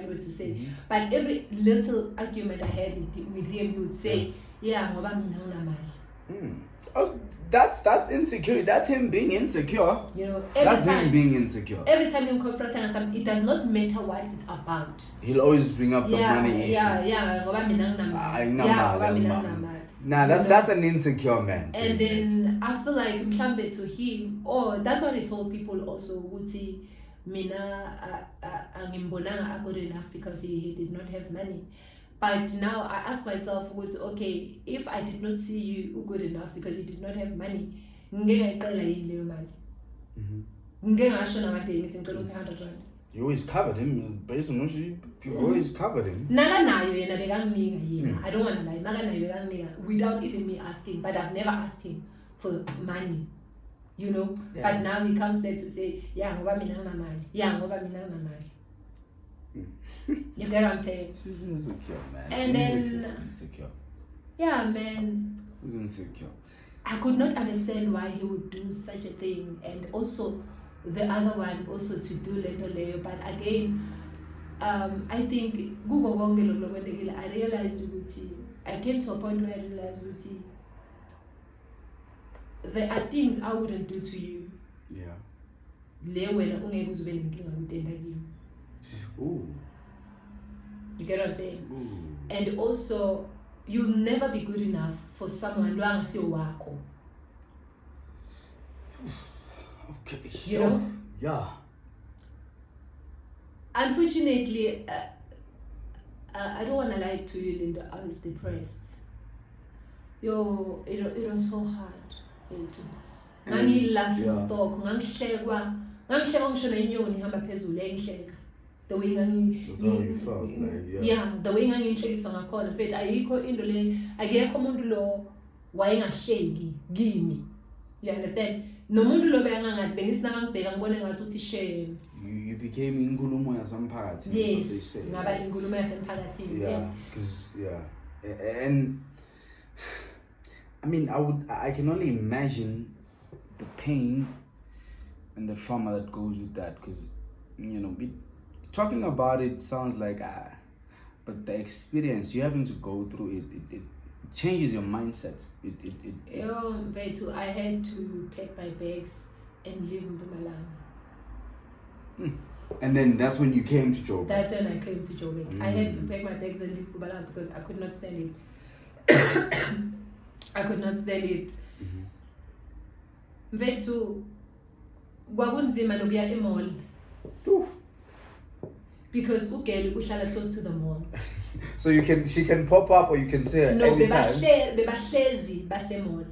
way to say. But every little argument I had with him, he would say, yeah, that's insecurity. That's him being insecure. You know, him being insecure. Every time you confront him, it does not matter what it's about. He'll always bring up the money issue. That's an insecure man. And then I feel like mhlambe to him, that's what he told people also. Ukuthi mina angimbonanga good enough because he did not have money. But now I ask myself, okay, if I did not see you good enough because you did not have money, you always covered him based on what you always covered him. I don't want to lie. Without even me asking, but I've never asked him for money. You know? Yeah. But now he comes back to say, you get what I'm saying? She's insecure, man. And then she's insecure. Yeah, man. Who's insecure? I could not understand why he would do such a thing, and also the other one also to do Lento. But again, I think I realized I came to a point where I realized there are things I wouldn't do to you. Yeah. Ooh. You get what I'm saying? Ooh. And also, you'll never be good enough for someone who is your work. Okay. You know? Yeah. Unfortunately, I don't want to lie to you, Linda. I was depressed. It was so hard. Ngangilaugh stock, ngangihlekwa ngisho nenyoni ihamba phezulu engihleka. The way the way ngangihlekisa ngakhona mfethu ayikho into le akekho umuntu lo wayengahleki kimi. You understand? Nomuntu lo beyangathi bengisina ngibheka ngibone ngathi uthi shame. You became inkulumo yasemphakathini. Yes, ngaba inkulumo yasemphakathini. Yes, because and I mean, I can only imagine the pain and the trauma that goes with that, because, you know, talking about it sounds like, but the experience, you're having to go through it changes your mindset. I had to pack my bags and leave Mpumalanga. And then that's when you came to Joburg. That's when I came to Joburg. I had to pack my bags and leave Mpumalanga because I could not stand it. I could not stand it. Mfethu kwakunzima nokuya e-mall. Because ugeli uhlala close to the mall. So she can pop up or you can see her anytime. Bebahlezi base-mall.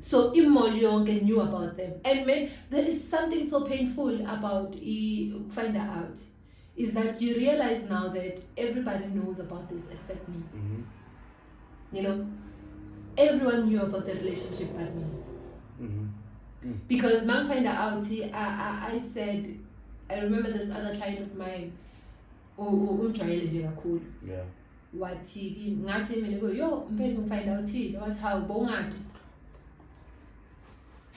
So i-mall yonke knew about them. And man, there is something so painful about find out is that you realize now that everybody knows about this except me. You know, everyone knew about the relationship but me. Because man find out, I said, I remember this other client of mine, yeah. Wathi ngathi mina go yo mfethu ngifind out wathi how bongati.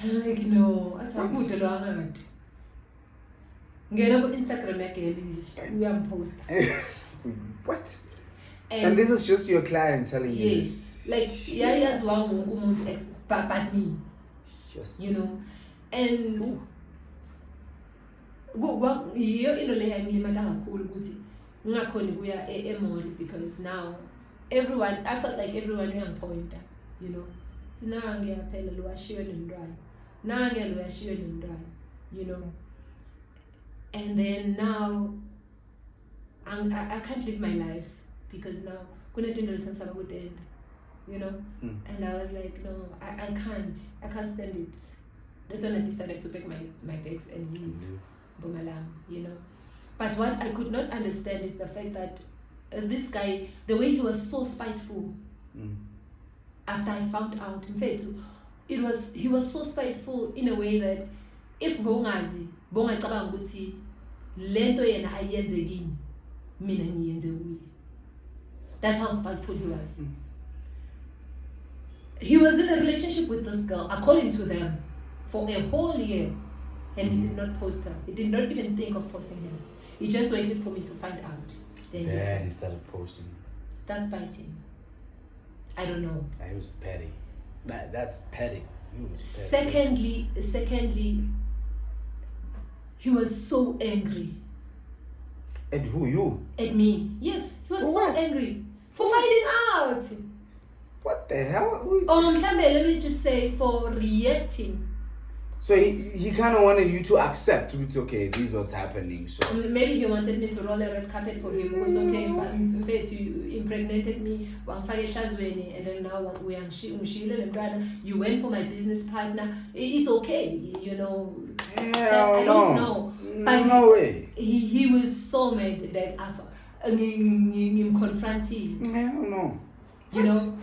I'm like no, athi akude lo angathi. ngena ku-Instagram yakhe uyamposta. What? And this is just your client telling you yes, like yayaziwa wonke umuntu but me, Just you know. And yiyo into le yangilimata kakhulu ukuthi ngingakhoni kuya e-mall because now everyone, I felt like everyone uyangipointa, you know. Nange phela lo washiwe nomntwana, nange lo washiwe nomntwana, you know. And then now I can't live my life because now kunetinto lesengisaba kutenda, you know. And I was like, no, I can't stand it. That's when I decided to pack my bags and leave Mpumalanga, you know. But what I could not understand is the fact that this guy, the way he was so spiteful. After I found out, in fact, he was so spiteful in a way that if bongazi bongacabanga ukuthi lento yena ayenze kimi mina ngiyenze kuye. That's how spiteful he was. He was in a relationship with this girl, according to them, for a whole year, and he did not post her. He did not even think of posting her. He just waited for me to find out. Then he started posting. That's biting. I don't know. He was petty. That's petty. He was petty. Secondly, he was so angry. At who? You? At me. Yes, he was For so what? angry. For finding out. What the hell? Let me just say, for reacting. So he kind of wanted you to accept it's okay, this is what's happening. So maybe he wanted me to roll a red carpet for him. It was okay. In fact, you impregnated me, and then now you went for my business partner. It's okay, you know. I don't know. But no way. He was so mad that I'm confronting. Hell no. You know.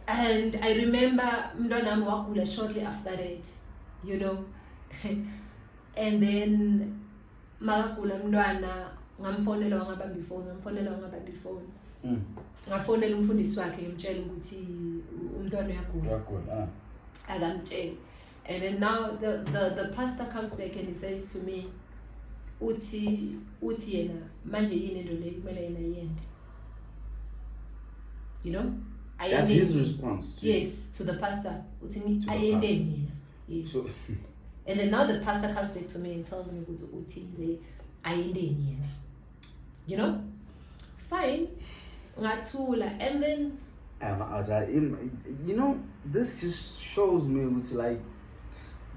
And I remember Mdonam Wakula shortly after that. You know. And then Magakula Mdwana ngamfonela wangabamba ifoni. Ngafonela umfundisi wakhe ngimtshela ukuthi umntwana uyagula. Akamtshela. And then now the pastor comes back and he says to me, uthi yena manje yini into le kumele yena yende. You know? That's his response to yes, to the pastor. Uthi ayende yena. Yes. So and then now the pastor comes back to me and tells me uthi ayende yena. You know? Fine. Ngathula. And then you know, this just shows me it's like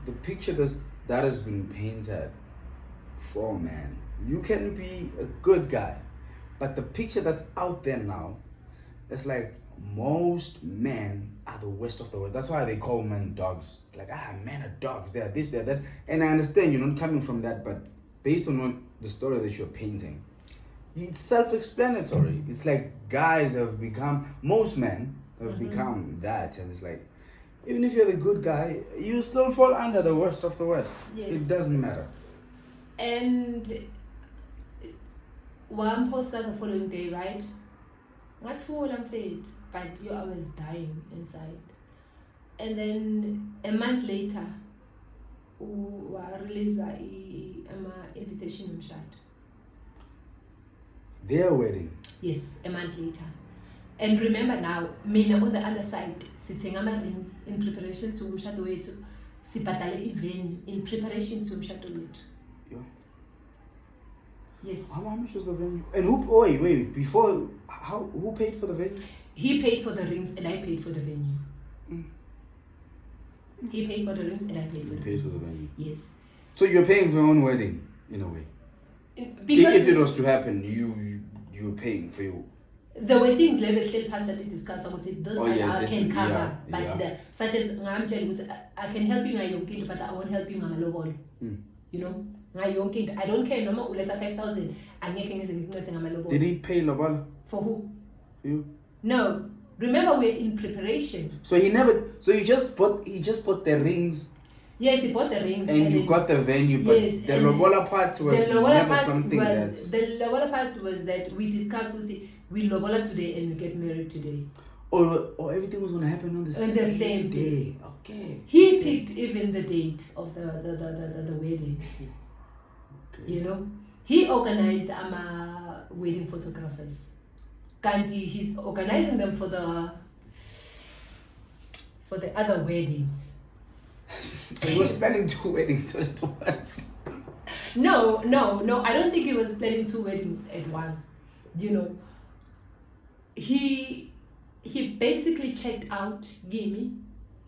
the picture that has been painted for man. You can be a good guy, but the picture that's out there now, it's like most men are the worst of the worst. That's why they call men dogs. Like, men are dogs. They're this, they're that. And I understand you're not coming from that, but based on what the story that you're painting, it's self-explanatory. It's like most men have become that, and it's like, even if you're the good guy, you still fall under the worst of the worst. Yes. It doesn't matter. And one poster the following day, right? What's all I'm fed, but I was dying inside. And then a month later, we release an invitation to Mshad. Their wedding? Yes, a month later. And remember now, mina on the other side, sitting ring in preparation to umshado wetu, sibhadale venue in preparation to umshado wetu. Yeah. Yes. How much was the venue? And who who paid for the venue? He paid for the rings and I paid for the venue. He paid for the rings and I paid for the venue. For the venue. Yes. So you're paying for your own wedding in a way. Because if it was to happen, you were paying for your. The way things level still personally discuss about it, this I can cover, but such as I can help you on your kid, but I won't help you on a low. You know, my young kid, I don't care no more. Let's 5,000. I'm making a Did he pay Lobal? For who? You? No. Remember, we're in preparation. So he just bought the rings. Yes, he bought the rings. And you got the venue, but yes, the lobola part was never something that. The lobola part was that we discussed we lobola today and we get married today. Or everything was going to happen on the same day. Okay. He picked even the date of the wedding. Okay. You know, he organized wedding photographers. Kanti, he's organizing them for the other wedding. So he was planning 2 weddings all at once. No, I don't think he was planning 2 weddings at once. You know, he basically checked out Gimme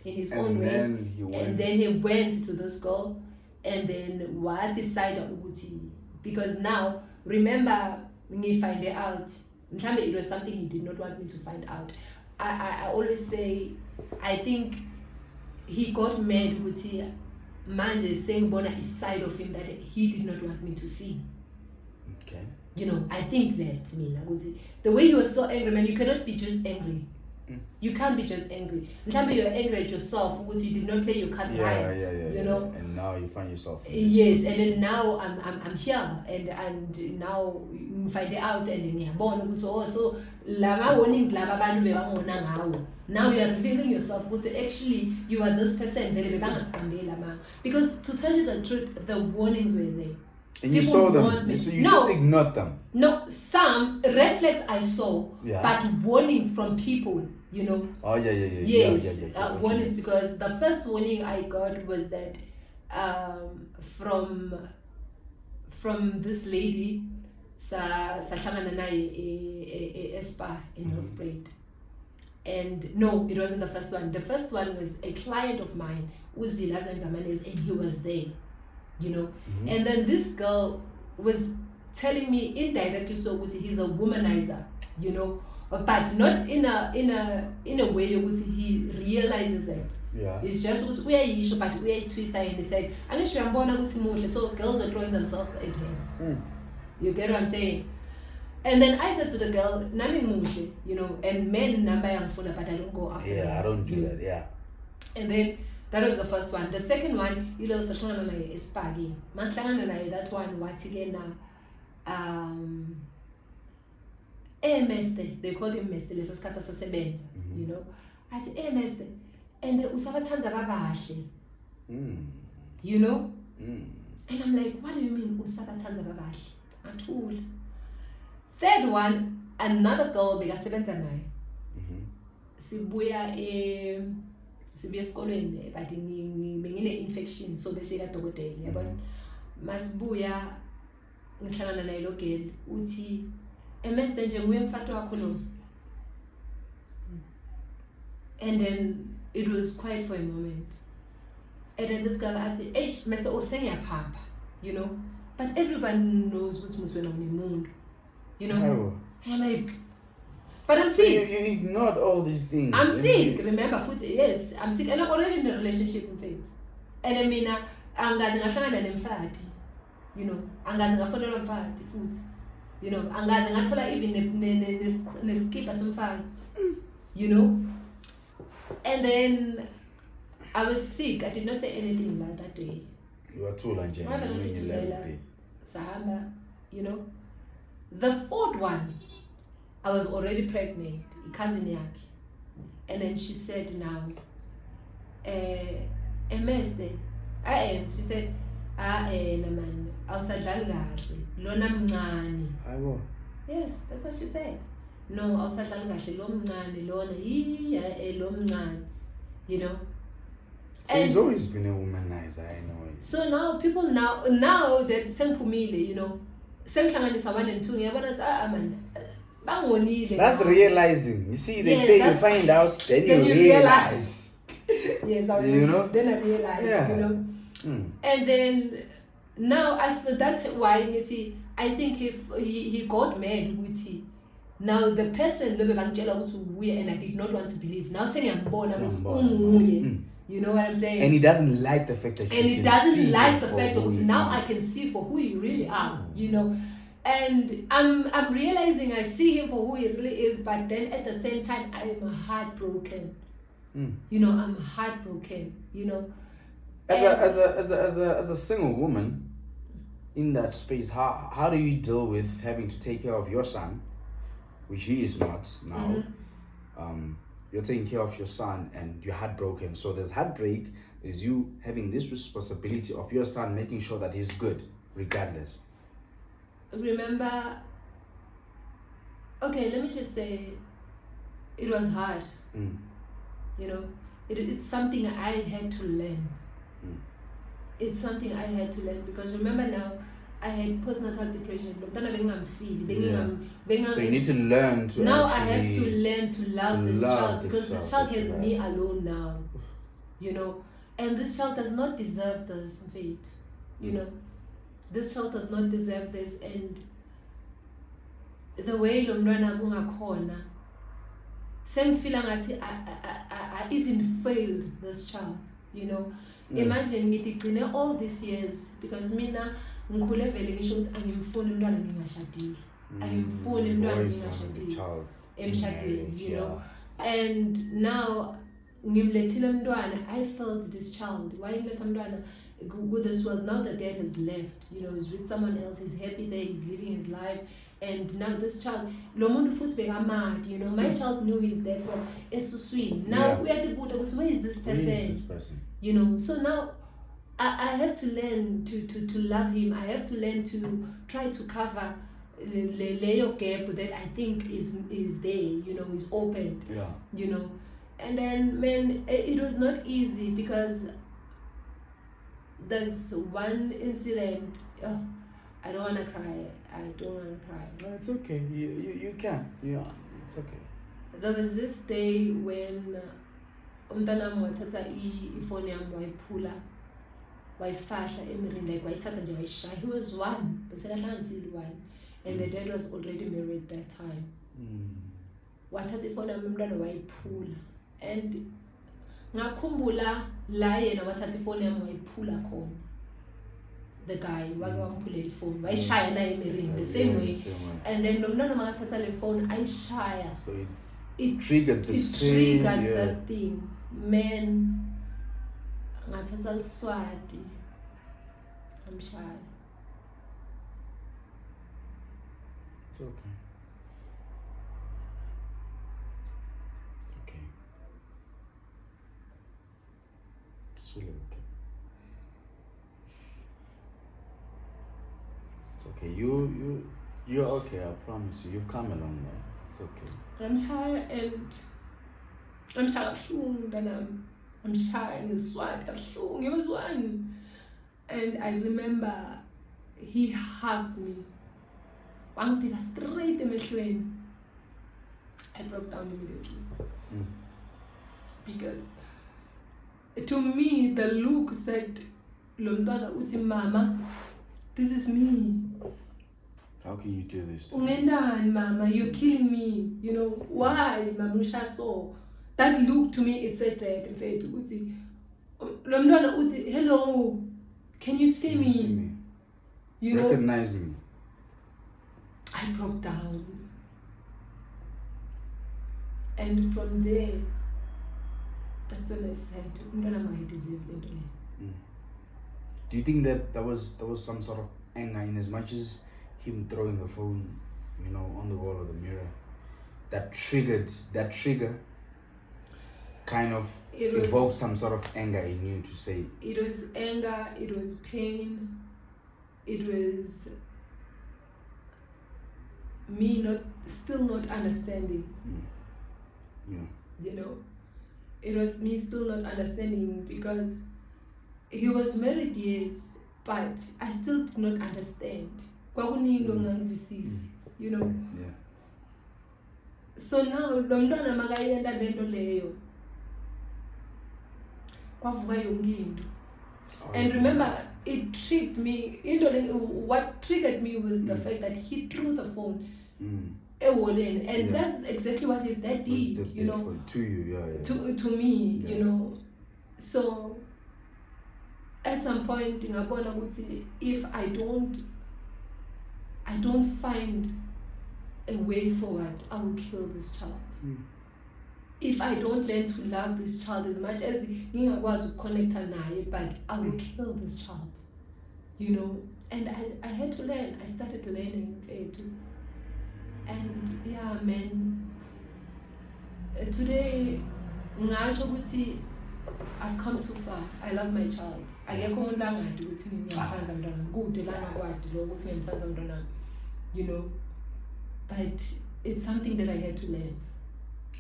in his own way, and then he went to this girl, and then what decided Uguti, because now remember when he find it out, it was something he did not want me to find out. I always say, I think he got mad with manje saying bona is side of him that he did not want me to see. Okay. You know, I think that the way he was so angry, man, you cannot be just angry. You can't be just angry. Maybe you're angry at yourself because you did not play your cards right. You know. And now you find yourself. Yes, and then now I'm here, and now you find it out, and then you're born. So lama warnings, lama bandu bebangona ngawo. Now you are revealing yourself. But actually, you are this person. Because to tell you the truth, the warnings were there. And you saw them. So you just ignored them. No, some red flags I saw, Yeah. but warnings from people, you know. Oh yeah. Yes, warnings, because the first warning I got was that from this lady, sahlangana naye Espa in Hillspread. And no, it wasn't the first one. The first one was a client of mine, Uzila Zamanes, and he was there. You know, and then this girl was telling me indirectly, so he's a womanizer, you know, but not in a way which he realizes it. Yeah. It's just we are issue, but we are twister, and he said, "I'm sure I'm born so girls are throwing themselves at him." You get what I'm saying? And then I said to the girl, "Nami mushe," you know, and men number young phone, but I don't go after. Yeah, I don't do that. Yeah. And then. That was the first one. The second one, you know, sahlangana naye Espagi. Maslangana naye that one wathi Meste. They called him Meste. Lesa sikhatha sasebenza, you know. Athi Meste. And usabathanza babahle. You know? And I'm like, what do you mean usabathanza babahle? Athula. Third one, another girl bekasebenza naye. Sibuya sibuye esikolweni but ngine-infection so bese kadokotela yabona masibuya ngihlangana naye lo girl uthi MS nje nguye mfati wakho lo, and then it was quiet for a moment, and then this girl athi eish mase usengiyapapa, you know, but everyone knows ukuthi muswena unemuntu, you know. I'm like, but I'm sick. You ignored all these things. I'm sick. Remember, yes, I'm sick, and I'm already in a relationship with faith. And I mean, angazi ngahlangana nemfati, you know, angazi ngafonela umfati futhi, you know, angazi ngathola even neskipa somfati, you know. And then I was sick. I did not say anything like that day. You were too long, Sahamba, you know. The fourth one, I was already pregnant, cousin yaki. And then she said now, MS, she said, naman, awusadlali kahle, lona mncane. Hayibo. Yes, that's what she said. No, awusadlali kahle, lo mncane, lona, lo mncane, you know. So he's always been a womanizer, I know. So now people now that sengphumile, you know, sengihlanganisa 1 and 2, ngiyabona man. That's realizing. You see, they say you find out, then you realize. Yes, you know? Then I realized, you know. And then now I feel that's why I think if he got mad with it. Now the person and I did not want to believe. Now saying I'm born, you know what I'm saying? And he doesn't like the fact that now I can see for who you really are, you know. And I'm realizing I see him for who he really is, but then at the same time I am heartbroken. You know, I'm heartbroken. You know, as a single woman in that space, how do you deal with having to take care of your son, which he is not now? You're taking care of your son and you're heartbroken. So there's heartbreak. There's you having this responsibility of your son, making sure that he's good. regardless? Remember, okay, let me just say, it was hard. Mm. You know, it's something I had to learn. Mm. It's something I had to learn because remember now, I had postnatal depression. So you need to learn to now I have actually to learn to love this child because this child has that me alone now. You know, and this child does not deserve this fate. You know, this child does not deserve this, and the way lo mntwana kungakhona sengifila ngathi I even failed this child, you know. Imagine ngithi gcine all these years because mina ngikhule vele ngisho ukuthi angimfuni umntwana ngingashadile, angimfuni umntwana ngingashadile emshadweni, you know. And now ngimlethile umntwana, I felt this child, why ngiletha umntwana with this world, now the dad has left, you know, he's with someone else, he's happy there, he's living his life. And now this child, lo muntu futhi bekamad, you know, my child knew he's there from esuswini. Now we had to put, where is this person? You know, so now I have to learn to love him. I have to learn to try to cover the layer gap that I think is there, you know, is opened. Yeah. You know. And then man, it was not easy because there's one incident. Oh, I don't want to cry. I don't want to cry. No, it's okay. You can. Yeah, it's okay. There was this day when umntanami wathatha ifoni yami wayiphula wayifahla emirini, like wayithatha nje wayishaya. He was one, besekahlanganisile one, and the dad was already married that time. Wathatha ifoni yami umntwana wayiphula, and ngakhumbula la yena wathatha ifoni yami wayiphula khona. The guy wake wamphulela ifoni wayishaya naye emirini the same way, and then lo mntwana makathatha le phone ayishaya, so it triggered the same, that thing. Man, ngathatha liswati amshaya. It's okay. It's okay. It's really okay. It's okay. You're okay. I promise you. You've come a long way. It's okay. Amshaya, and amshaya kabuhlungu mntanami. Amshaya ngeswati kabuhlungu. He was one, and I remember he hugged me. Wangibheka straight emehlweni. I broke down immediately. Because to me the look said, lo mntwana uthi mama, this is me. How can you do this to me? Ungendani mama, you're killing me. You know, why mama ushaya so? That look to me, it said that in fact uthi lo mntwana uthi hello, can you see Can you me? see me? You know, Recognize me. I broke down. And from there, that's when I said, I deserve it. Do you think that there was some sort of anger in as much as him throwing the phone, you know, on the wall of the mirror, that trigger kind of evoked some sort of anger in you to say? It was anger, it was pain, it was me still not understanding. Yeah. You know, it was me still not understanding because he was married, yes, but I still did not understand. You know. Yeah. So now lo mntwana makayenda lento leyo kwavuka yonke into. And remember, it tricked me. What triggered me was the fact that he threw the phone and that's exactly what his dad did, you know, to you, to me, you know. So at some point, if I don't find a way forward, I will kill this child. If I don't learn to love this child as much as ngingakwazi ukuconnecta naye, but I will kill this child, you know. And I had to learn. I started learning too. And yeah, man, today ngasho ukuthi I've come too far. I love my child. Akekho umuntu angadi ukuthi ngiyamthanda umntwana. Kude lana kwadi lo ukuthi ngiyamthanda umntwana. You know. But it's something that I had to learn.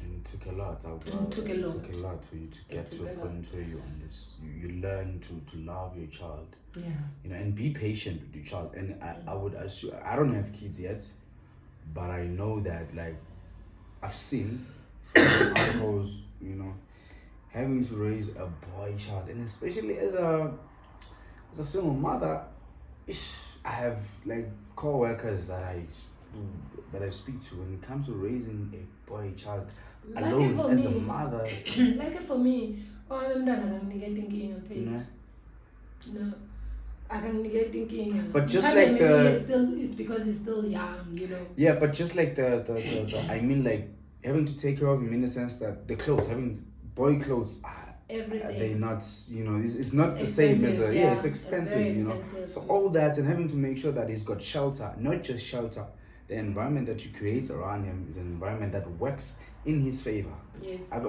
And it took a lot. It took a lot. It took a lot for you to get to a point where you you learn to love your child. Yeah. You know, and be patient with your child. And I would assume, I don't have kids yet, but I know that, like, I've seen from uncles, you know, having to raise a boy child, and especially as a single mother, I have like co-workers that I speak to when it comes to raising a boy child Like alone as a me. mother. Like for me, I'm not thinking of it. No. I can get thinking. But just Maybe like the it's because he's still young, you know. yeah, but just like the I mean, like having to take care of him in the sense that the clothes, having boy clothes, Everything. they're not, you know, it's not the same as a it's It's expensive, very you know. expensive. So all that, and having to make sure that he's got shelter, not just shelter. The environment that you create around him is an environment that works in his favor. Yes. Where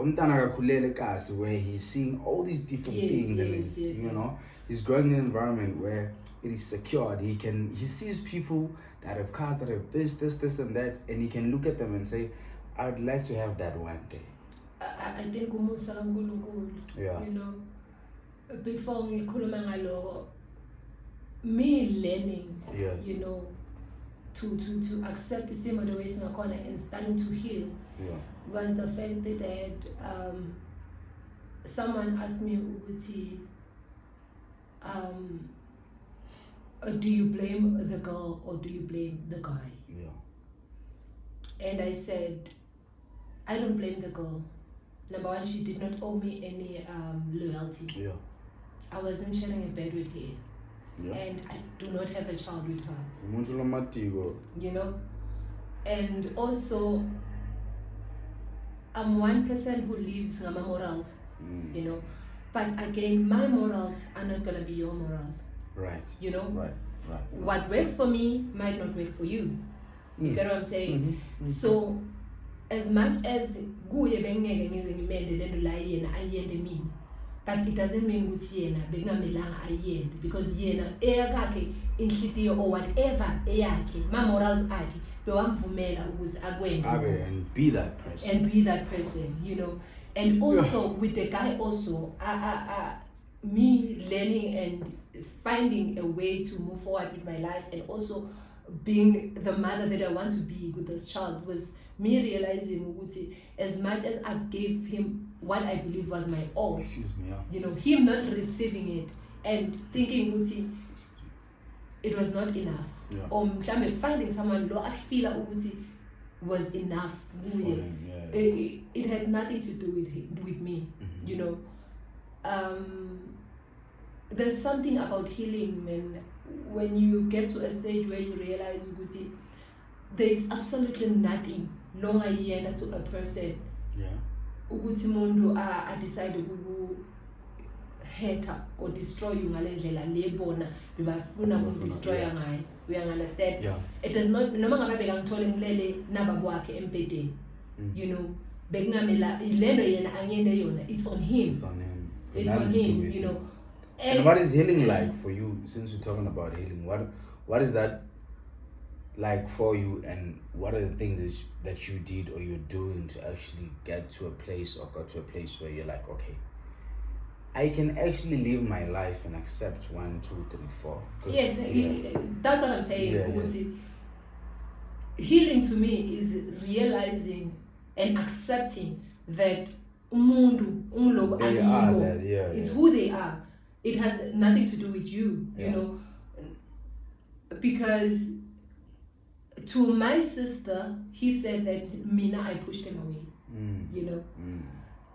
he's seeing all these different Yes, things, and yes, you know, he's growing in an environment where it is secured. He sees people that have cars, that have this and that, and he can look at them and say, I'd like to have that one day. I think umusa kaNkulunkulu. Yeah. You know, before ngikhuluma ngalo, me learning, Yeah. you know, to accept the same way singakhona and starting to heal Yeah. was the fact that I had someone asked me ukuthi do you blame the girl or do you blame the guy? Yeah. And I said, I don't blame the girl. Number one, she did not owe me any loyalty. Yeah. I wasn't sharing a bed with her. Yeah. And I do not have a child with her. Yeah. You know? And also, I'm one person who lives my morals, you know? But again, my morals are not going to be your morals. Right. You know? Right. What works for me might not work for you. You get what I'm saying? Mm-hmm. So, as much as kuye bengeke ngize ngimende lento la yena ayende mina, but it doesn't mean ukuthi yena bekungamelanga ayende, because yena eyakhe inhlitiyo or whatever eyakhe ma morals akhe bewamvumela ukuthi akwende And be that person. you know. And also with the guy also me learning and finding a way to move forward with my life, and also being the mother that I want to be with this child, was me realizing ukuthi as much as I gave him what I believe was my all, Excuse me, yeah. you know, him not receiving it and thinking ukuthi it was not enough, Yeah. or mhlambe finding someone lo I feel ukuthi was enough For kuye. him, yeah. It had nothing to do with me, Mhm. you know. There's something about healing, man. When you get to a stage where you realize ukuthi there is absolutely nothing longer yena to a person Yeah. ukuthi umuntu a decide ukuku hate or destroy you ngale ndlela le bona bebafuna ukudestroya ngayo. We understand? Yeah. It does not, noma ngabe bekangithole ngilele nababo wakhe empedeni, you know, bekungamela ilento yena angiyende yona, it's on him. It's on him. It's on him, you know. And what is healing like for you? Since we're talking about healing, what is that like for you, and what are the things that you did or you're doing to actually get to a place, or got to a place where you're like, okay, I can actually live my life and accept 1, 2, 3, 4. Yes, that's what I'm saying. Yeah. Healing to me is realizing and accepting that umuntu umlobo They are ayibo. that, yeah. It's who they are. It has nothing to do with you, you know. Because to my sister, he said that Mina, I pushed him away, you know.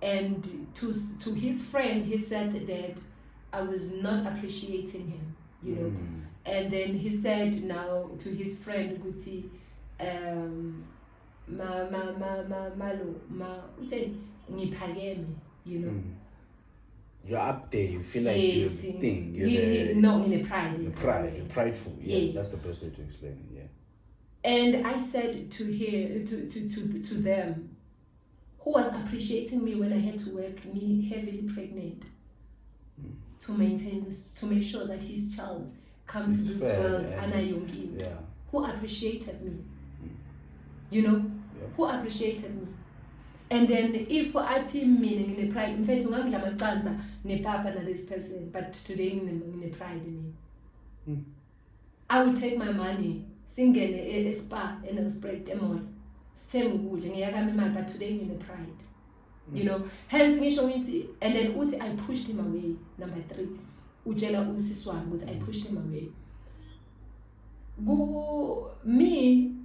And to his friend, he said that I was not appreciating him, you know. And then he said now to his friend Guti, you know. You're up there, you feel like Yes, you're the thing. no, in a pride. You're prideful. Yeah, Yes. that's the best way to explain it. Yeah. And I said to them, who was appreciating me when I had to work, me heavily pregnant, to maintain this, to make sure that his child comes to It's this fair, world and- anayongile, Yeah. who appreciated me, you know, Yep. who appreciated me. And then if athi mina ngine pride, in fact ungangidla amaqanza nepapa na this person, but today ngine pride in me. Mm. I would take my money, singene e-spa and-Nelspruit emall, sithenge ukudla ngiyakami imali, but today ngine pride. You know, hence ngisho ngithi, and then uthi I pushed him away. Number 3, utshela usisi wami ukuthi I pushed him away. Me,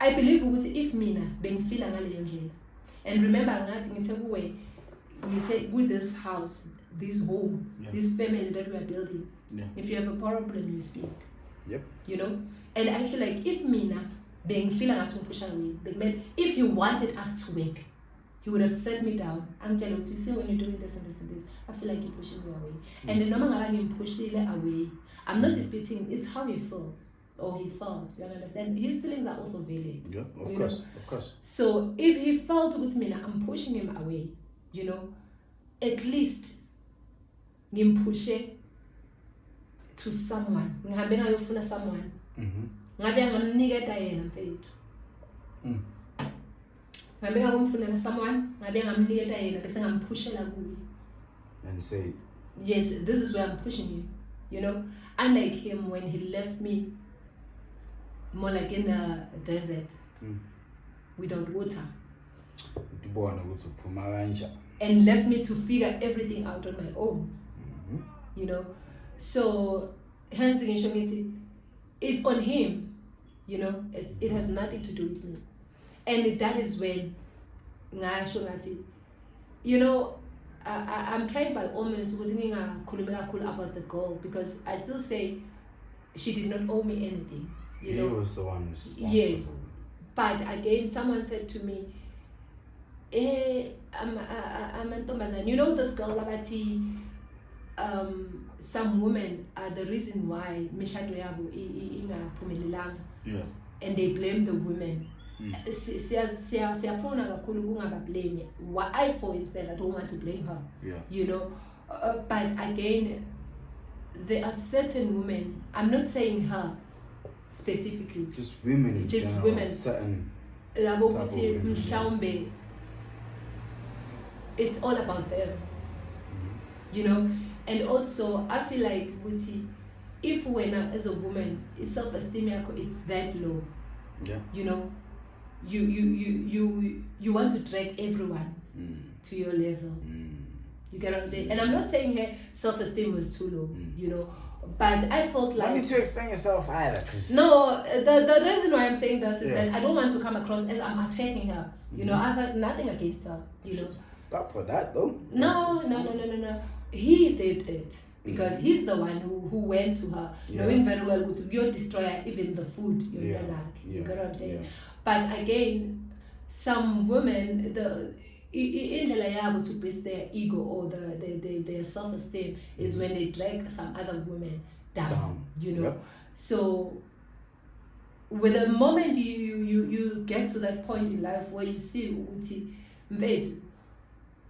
I believe ukuthi if mina bengifila ngaleyo ndlela, and remember ngathi ngithe kuwe, ngithe with this house, this home, Yeah. this family that we are building, Yeah. if you have a problem, you speak. Yep. You know, and I feel like if mina bengifila ngathi ngipusha away, if he wanted us to work, he would have set me down and tell me, see, when you're doing this and this and this, I feel like you're pushing me away. And then noma ngabe ngimpushile away, I'm not disputing, it's how he feels or he felt. You understand? His feelings are also valid. Yeah, of You course, know? of course. So if he felt with me, I'm pushing him away, you know, at least ngimpushe to someone. Ngihambe ngayofuna someone. Ngabe ngamniketa yena mfethu. Ngabe ngomfunela someone, ngabe ngamniketa yena bese ngamphushela kuye. And say, Yes, this is where I'm pushing you. You know, unlike him when he left me more like in a desert without water. utibona ukuthi uphuma kanjani. And left me to figure everything out on my own. You know, so hence ngisho ngithi it's on him. You know, it has nothing to do with me. And that is when ngasho ngathi, you know, I'm trying by all means ukuthi ngingakhulumi kakhulu about the girl, because I still say she did not owe me anything. You He know, was the one responsible. yes. But again, someone said to me, I'm a ntombazane. You know this girl abati, some women are the reason why mishado yabo ingaphumelelanga. Yeah. And they blame the women. Siyafuna kakhulu kungabablame. I, for instance, I don't want to blame her. Yeah. You know, but again, there are certain women. I'm not saying her specifically. Just women in Just general. women. Certain. Labo Type of ukuthi women, mhlawumbe it's all about them. You know, and also I feel like ukuthi if when as a woman, self-esteem yakho it's that low. Yeah. You know, you want to drag everyone to your level. You get what I'm saying? And I'm not saying here self-esteem was too low, you know, but I felt Why like need to explain yourself either? Cause no, the reason why I'm saying this is Yeah. that I don't want to come across as I'm attacking her. You know, I've had nothing against her, you know. Stop for that though. No. He did it because he's the one who went to her, knowing very well that you're destroyer even the food you're Yeah. like. You Yeah. get what I'm saying? Yeah. But again, some women, the indlela yabo to boost their ego or their self-esteem is when they drag some other women down. You know. Yep. So with the moment you get to that point in life where you see ukuthi mfethu,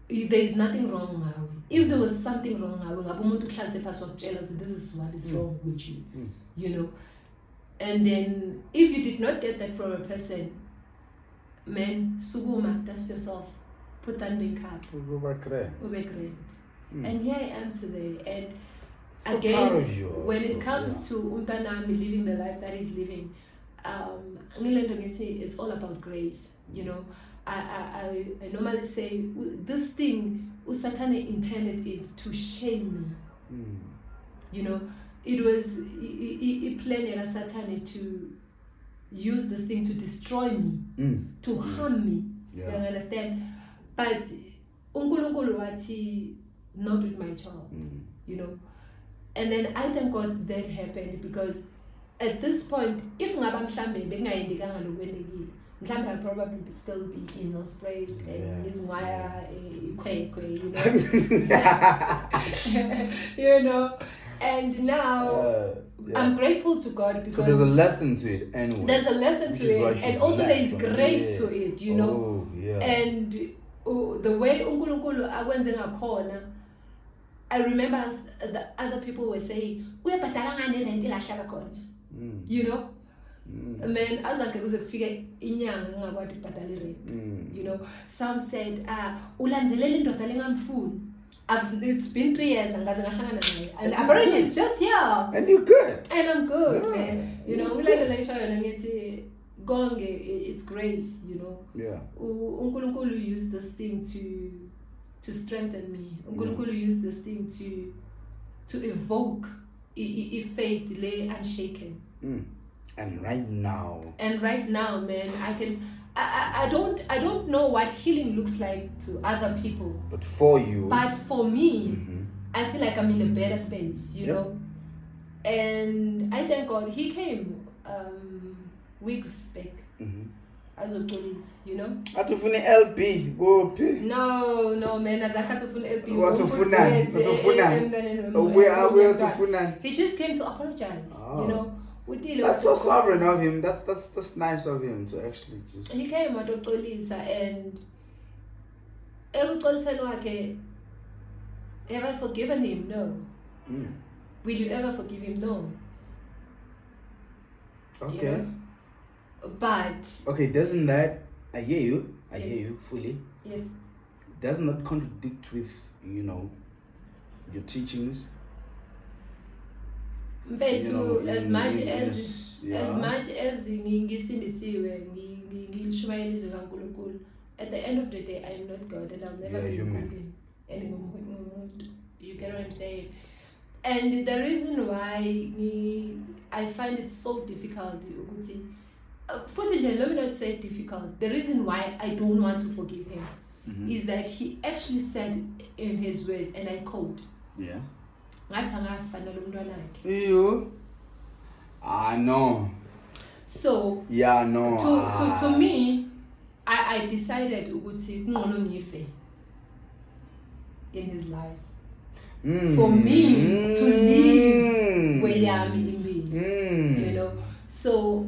there is nothing wrong ngawe. If there was something wrong ngawe, ngabe umuntu uhlalisepha wakutshela ukuthi this is what is wrong with you. You know. And then if you did not get that from a person, man, sukuma, dust yourself, put that make up, Ube great. And here I am today. And So again, proud of you when also, it comes to Umtanami living the life that he's living, it's all about grace. You know, I normally say this thing, Usatane intended it to shame me. You know, it was he planned Satani to use this thing to destroy me, to harm me. Yeah. You understand? But uNkulunkulu wathi not with my child. You know, and then I thank God that happened, because at this point, if ngaba mhlambe bengayendekanga lokwendekile, mhlambe I'll probably still be in Nelspruit and using wire ikhwekhwe, you know. You know. And now I'm grateful to God because so there's a lesson to it anyway. There's a lesson to it, and also there is grace to it, you know. Oh, yeah. And the way uNkulunkulu akwenze ngakhona, I remember the other people were saying, "Uyabhadala ngani rent la hlala khona?" You know. And then as I was figure inyanga ngakwathi ukubhadala rent. You know, some said, ulandzelela indoda lengamfuni. It's been 3 years and and apparently it's just here. And you're good. And I'm good, Yeah. man. You know, we like the show and it's grace, you know. Yeah. Unkulunkulu used this thing to strengthen me. Unkulunkulu used this thing to evoke faith lay unshaken. And right now, man, I don't know what healing looks like to other people. but for you, But for me, I feel like I'm in a better space, you Yep. know. And I thank God he came weeks back as a police, you know. atufune LB kuphi? No man, as I can't open LP. Wathufunani? Wathufunani? He just came to apologize, Oh. you know. That's so sovereign of him. That's nice of him to actually just. He came at Okolisa and ekuxoliseni wakhe, have I forgiven him? No. Will you ever forgive him? No. Okay. You know? But Okay, doesn't that, I hear you fully. yes, Doesn't that contradict with, you know, your teachings? mfethu, as much yeah. as ngisindisiwe ngishumayela izwi kaNkulunkulu, at the end of the day I am not God and I'll never Yeah, be human. human. And you get what I'm saying? And the reason why I find it so difficult ukuthi futhi nje, let me not say difficult, the reason why I don't want to forgive him is that he actually said in his words, and I quote, Yeah. ngathi angafanele umntwana wakhe. You? I know. So Yeah, no. to me, I decided ukuthi kungcono ngife in his life for me to live kweyami impilo, you know. So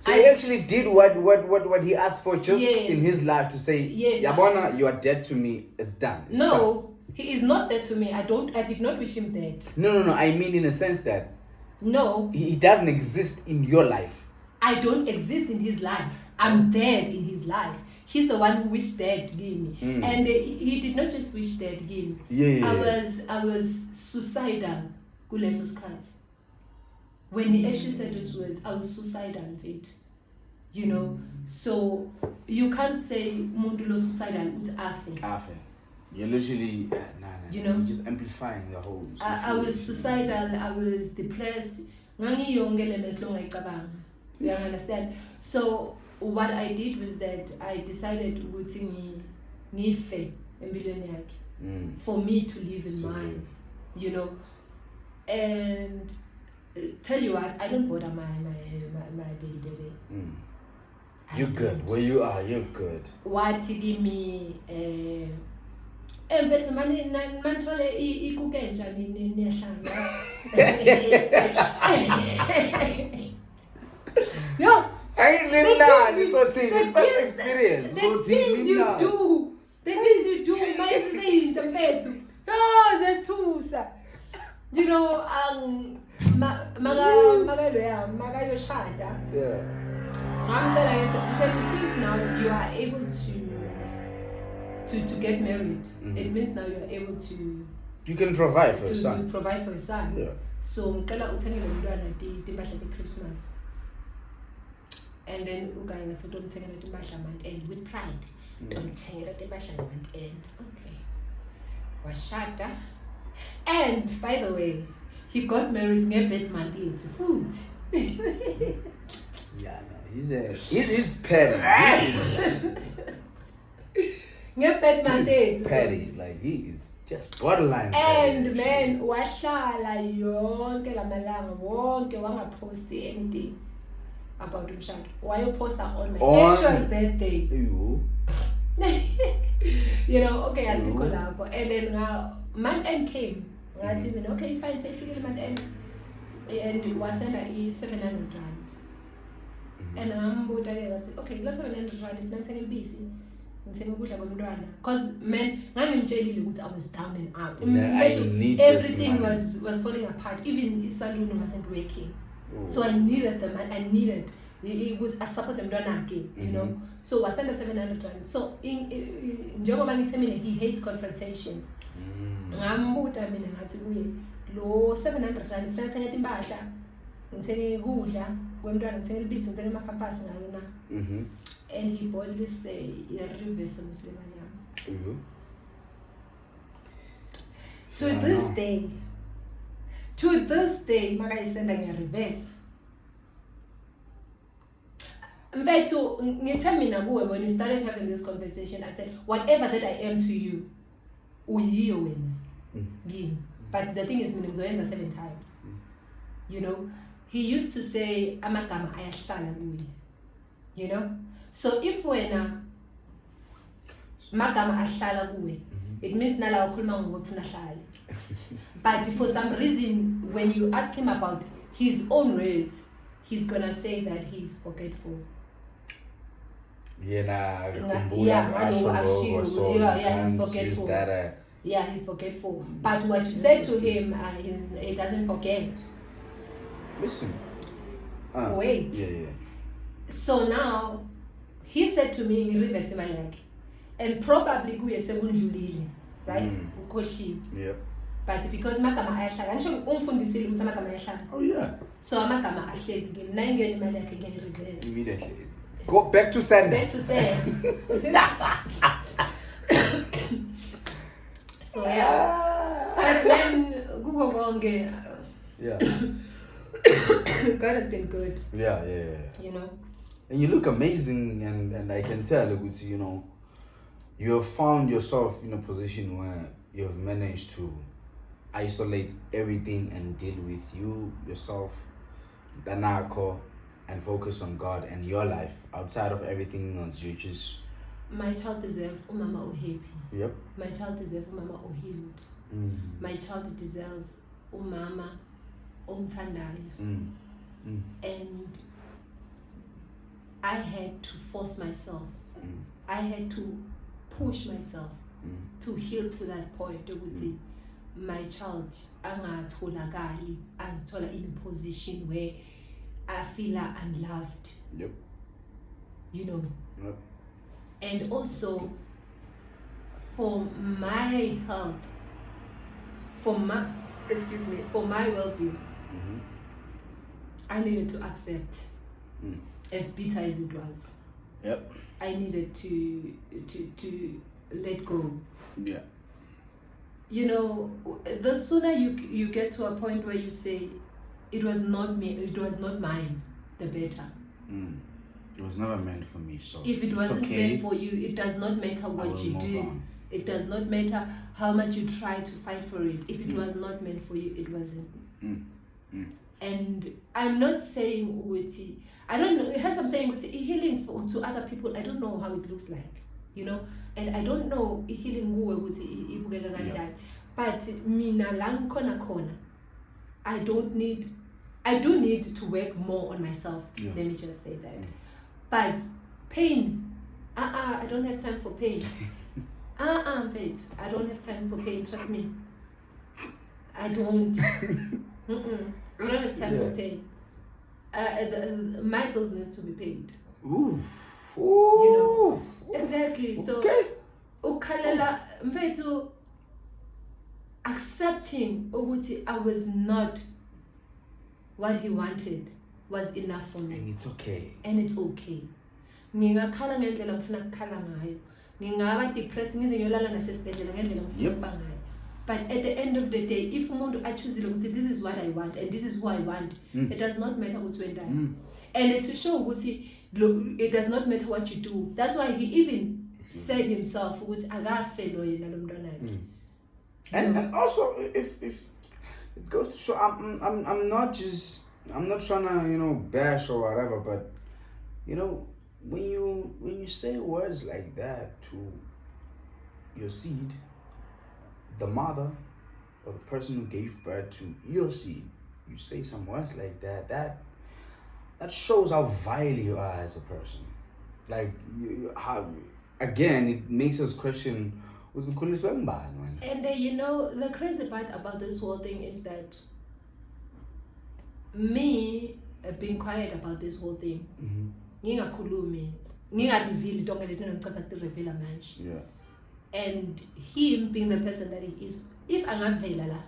he actually did what he asked for just Yes. in his life to say, Yes. Yabona, you are dead to me. It's done. It's done." no, he is not dead to me. I did not wish him dead. No. I mean, in a sense that No, he doesn't exist in your life. I don't exist in his life. I'm dead in his life. He's the one who wished dead me. And he did not just wish dead me. Yeah. I was suicidal kuleso sikhathi. When he actually said those words, I was suicidal, mfethu. You know, so you can't say umuntu lo suicidal uthi afe. Afe. You're literally, You know? you're just amplifying the whole situation. I was suicidal, I was depressed. Ngangiyonke le mess lo ngayicabanga. You understand? So what I did was that I decided ukuthi ngife empilweni yakhe for me to live in mine, you know. And tell you what, I don't bother my baby daddy. You're good. Where you are, you're good. Wathi kimi mfethu manithole ikuke entsha niyahlanga. Yo, I ain't living now. It's so team. It's first experience. the So things team you now. do, mayisizeyintsha mfethu. Yo, zesithusa. You know, makayoshada. Yeah. I'm telling you, since now you are able to get married, it means now you are able to You can provide for your to son. provide for your son. Yeah. So ngicela uthengele umntwana timpahla te-Christmas. And then ugayi ngathi utomthengela timpahla month end with pride. Utomthengela timpahla month end. Okay. Washada. And by the way, he got married nge-bed month yethu futhi. Yeah, no. He's petty. Nge-bed month He's yethu. petty. Like he is just borderline And petty. man, wahlala yonke lamalanga wonke wangaposti anything about umshado. Wayoposta on my actual birthday. You. You know, okay, asikho lapho. And then month end came. Ngathi mina, okay, fine, seyifikile month end. And wasenda i-700 rand. And ngambuta ke ngathi, okay, lo 700 rand if nanthenge ibisi ngithenge ukudla komntwana because man ngangimtshelile ukuthi I was down and out. Yeah, I need this Everything money. was falling apart. Even the saloon wasn't working. Oh. So I needed the money. I needed it was a support mntwana again, you know. So wasenda 700 rand. So njengoba ngithe mina he hates confrontations. Ngambuta mina ngathi kuye lo 700 rand kufanele ngithenge impahla, ngithenge ukudla kwemntwana, ngithenge ibisi, ngithenge amakhampasi ngayo na. And he bought this reverse Muslimanyama. To this day, makayisenda nge-reverse. Mfethu ngithe mina kuwe when we started having this conversation, I said whatever that I am to you, uyiyo wena kimi. But the thing is mina ngizoyenza 7 times. You know, he used to say amagama ayahlala kuye. You know? So if wena magama ahlala kuwe, it means nala ukhuluma ngokufuna ahlale. But for some reason when you ask him about his own words, he's gonna say that he's forgetful. Yeah, he's forgetful. Yeah, he's forgetful. But what you said to him, he doesn't forget. Listen. Wait. Yeah. So now, he said to me, reverse my leg. And probably kuye sekundlulile, right? Ukhohliwe. Yep. But because magama ayahlala, ngisho umfundisile ukuthi amagama ayahlala. Oh yeah. So amagama ahlezi kimi, nayo ngene imali yakhe ngene reverse. Immediately. Go back to sender. Back to send. So yeah. But then kuko konke, Yeah. God has been good. Yeah. You know. And you look amazing, and I can tell, you know, you have found yourself in a position where you have managed to isolate everything and deal with yourself, Danako, and focus on God and your life. Outside of everything else, you just... My child deserves umama happy. Yep. My child deserves umama healed. My child deserves umama omthandayo. And I had to force myself. I had to push myself to heal to that point ukuthi my child angatholakali azithola in a position where I feel unloved. Yep. You know. Yep. And also for my health, for my well-being, I needed to accept, as bitter as it was. Yep. I needed to let go. Yeah. You know, the sooner you get to a point where you say, it was not me, it was not mine, the better. It was never meant for me, so if it wasn't meant for you, it does not matter what you do. It does not matter how much you try to fight for it. If it was not meant for you, it wasn't. And I'm not saying ukuthi, I don't know, hence I'm saying ukuthi healing to other people, I don't know how it looks like, you know, and I don't know healing kuwe ukuthi ibukeka kanjani. But mina la ngikhona khona, I do need to work more on myself. Let me just say that. But pain, I don't have time for pain. Wait, I don't have time for pain, trust me. I don't. I don't have time for pain. My bills needs to be paid. Oof. You know, exactly. Okay. So, ukhalela mfethu accepting ukuthi I was not what he wanted was enough for me. And it's okay. Ngingakhala ngendlela ngifuna ukukhala ngayo. Ngingaba depressed ngize ngiyolala nasesibhedlela ngendlela ngifuna ukuba ngayo. But at the end of the day, if umuntu achuzile ukuthi this is what I want and this is who I want, it does not matter ukuthi wendani. And it to show ukuthi it does not matter what you do. That's why he even said himself ukuthi akafe lo yena lo mntwana wakhe. And also if it goes to show, I'm not trying to bash or whatever, but when you say words like that to your seed, the mother or the person who gave birth to your seed, you say some words like that shows how vile you are as a person. Like again, it makes us question, uzikhuliswe ngubani man? And the crazy part about this whole thing is that me being quiet about this whole thing, ngingakhulumi, ngingareveal tonke leti ngicatha kureveala manje. Yeah. And him being the person that he is, if angavela la,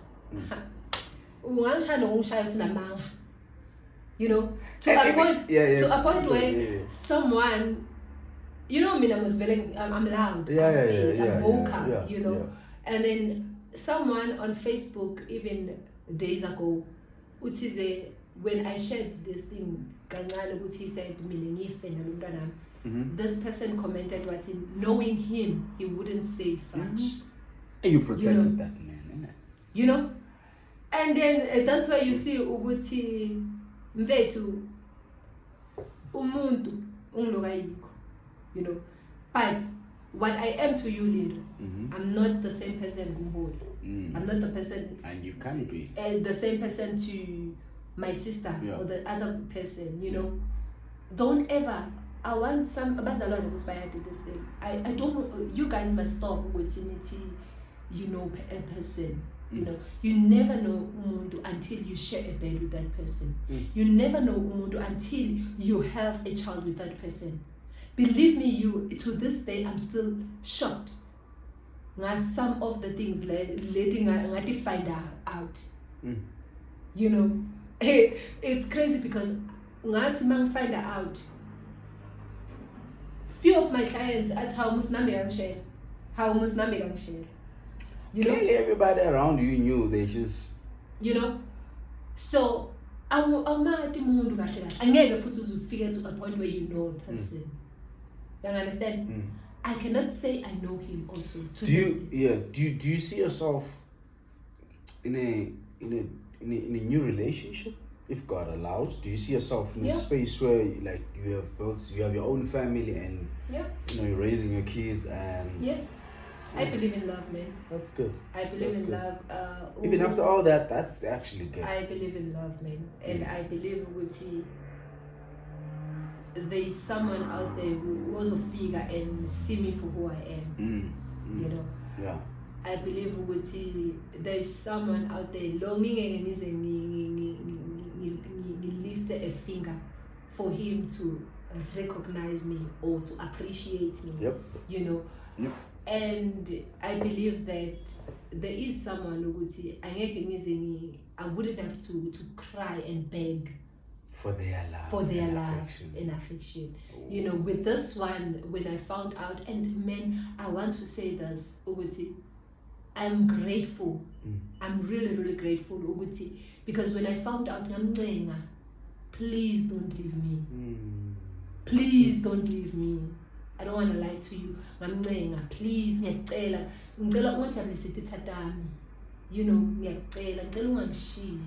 ungangishaya nokungishaya sinamanga. To a point, to a point where someone, I'm loud, I'm vocal, and then someone on Facebook, even days ago, when I shared this thing, he said, this person commented what knowing him, he wouldn't say such. And you protected that man, innit? And then that's why you see ukuthi mfethu umuntu ungilokayikho, but what I am to you, Lindo, I'm not the same person kuMholi. I'm not the person, and you can't be the same person to my sister or the other person. Don't ever. I want some abazalwane kusibaya to this thing. I don't. You guys must stop with a person. You never know umuntu until you share a bed with that person. You never know umuntu until you have a child with that person. Believe me, to this day I'm still shocked. Some of the things letting I find out. It's crazy because ngathi find out. Few of my clients ask how musnami share. Clearly everybody around you knew, they just so awumathi umuntu kahle kahle angeke futhi uzufika to a point where you know a person. You understand? I cannot say I know him also. Do you see yourself in a new relationship, if God allows? Do you see yourself in a space where like you have your own family and you're raising your kids and yes. I believe in love, man. That's good. I believe in love. Even after all that, that's actually good. I believe in love, man. And I believe there's someone out there who also figure and see me for who I am. Yeah. I believe there's someone out there longing and lift a finger for him to recognize me or to appreciate me. Yep. Yep. And I believe that there is someone who I wouldn't have to cry and beg for their love, and affection. With this one, when I found out, and man, I want to say this, Uguti, I'm grateful. I'm really, really grateful, Uguti, because when I found out, please don't leave me. Please don't leave me. I don't want to lie to you. Please, ngiyacela ungajabulisa ithetha tami. Ngiyacela ngicela ungangishiyi.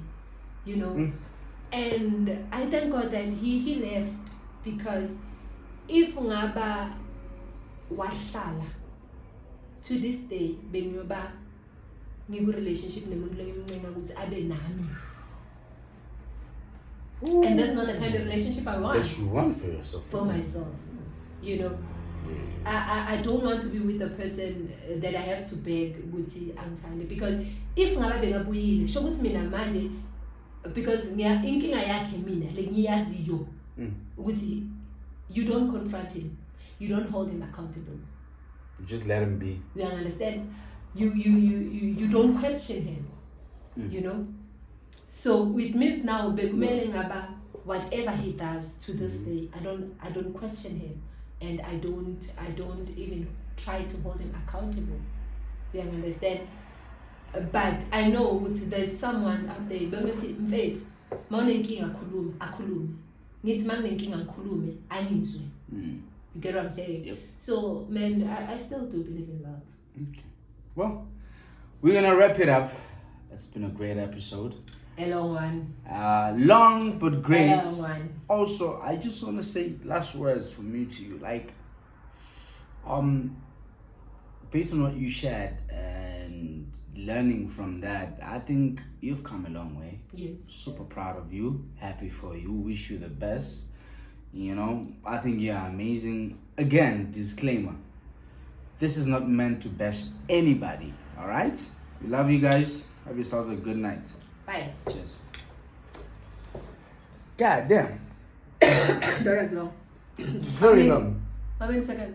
And I thank God that he left, because if ungaba wahlala to this day bengiyoba ngiku relationship nomuntu lengimncenga ukuthi abe nami. And that's not the kind of relationship I want. That you want for yourself. For myself. I don't want to be with a person that I have to beg ukuthi angithande, because if ngabe bengabuyile sho ukuthi mina manje, because inkinga yakhe mina lengiyaziyo ukuthi you don't confront him, you don't hold him accountable, you just let him be. You understand? You don't question him. So it means now bekumele ngaba whatever he does to this day, I don't question him. And I don't even try to hold him accountable. You understand? But I know there's someone out there. Bengithi mfethu, mawunenkinga akhulume. Nithi manginenkinga ngikhulume anizwe. You get what I'm saying? Yep. So man, I still do believe in love. Okay. Well, we're gonna wrap it up. It's been a great episode. A long one. Long but great. A long one. Also, I just want to say last words from me to you. Like, based on what you shared and learning from that, I think you've come a long way. Yes. Super proud of you. Happy for you. Wish you the best. I think you're amazing. Again, disclaimer. This is not meant to bash anybody. All right. We love you guys. Have yourselves a good night. Bye. Cheers. God damn. That is long. Very long. How many seconds?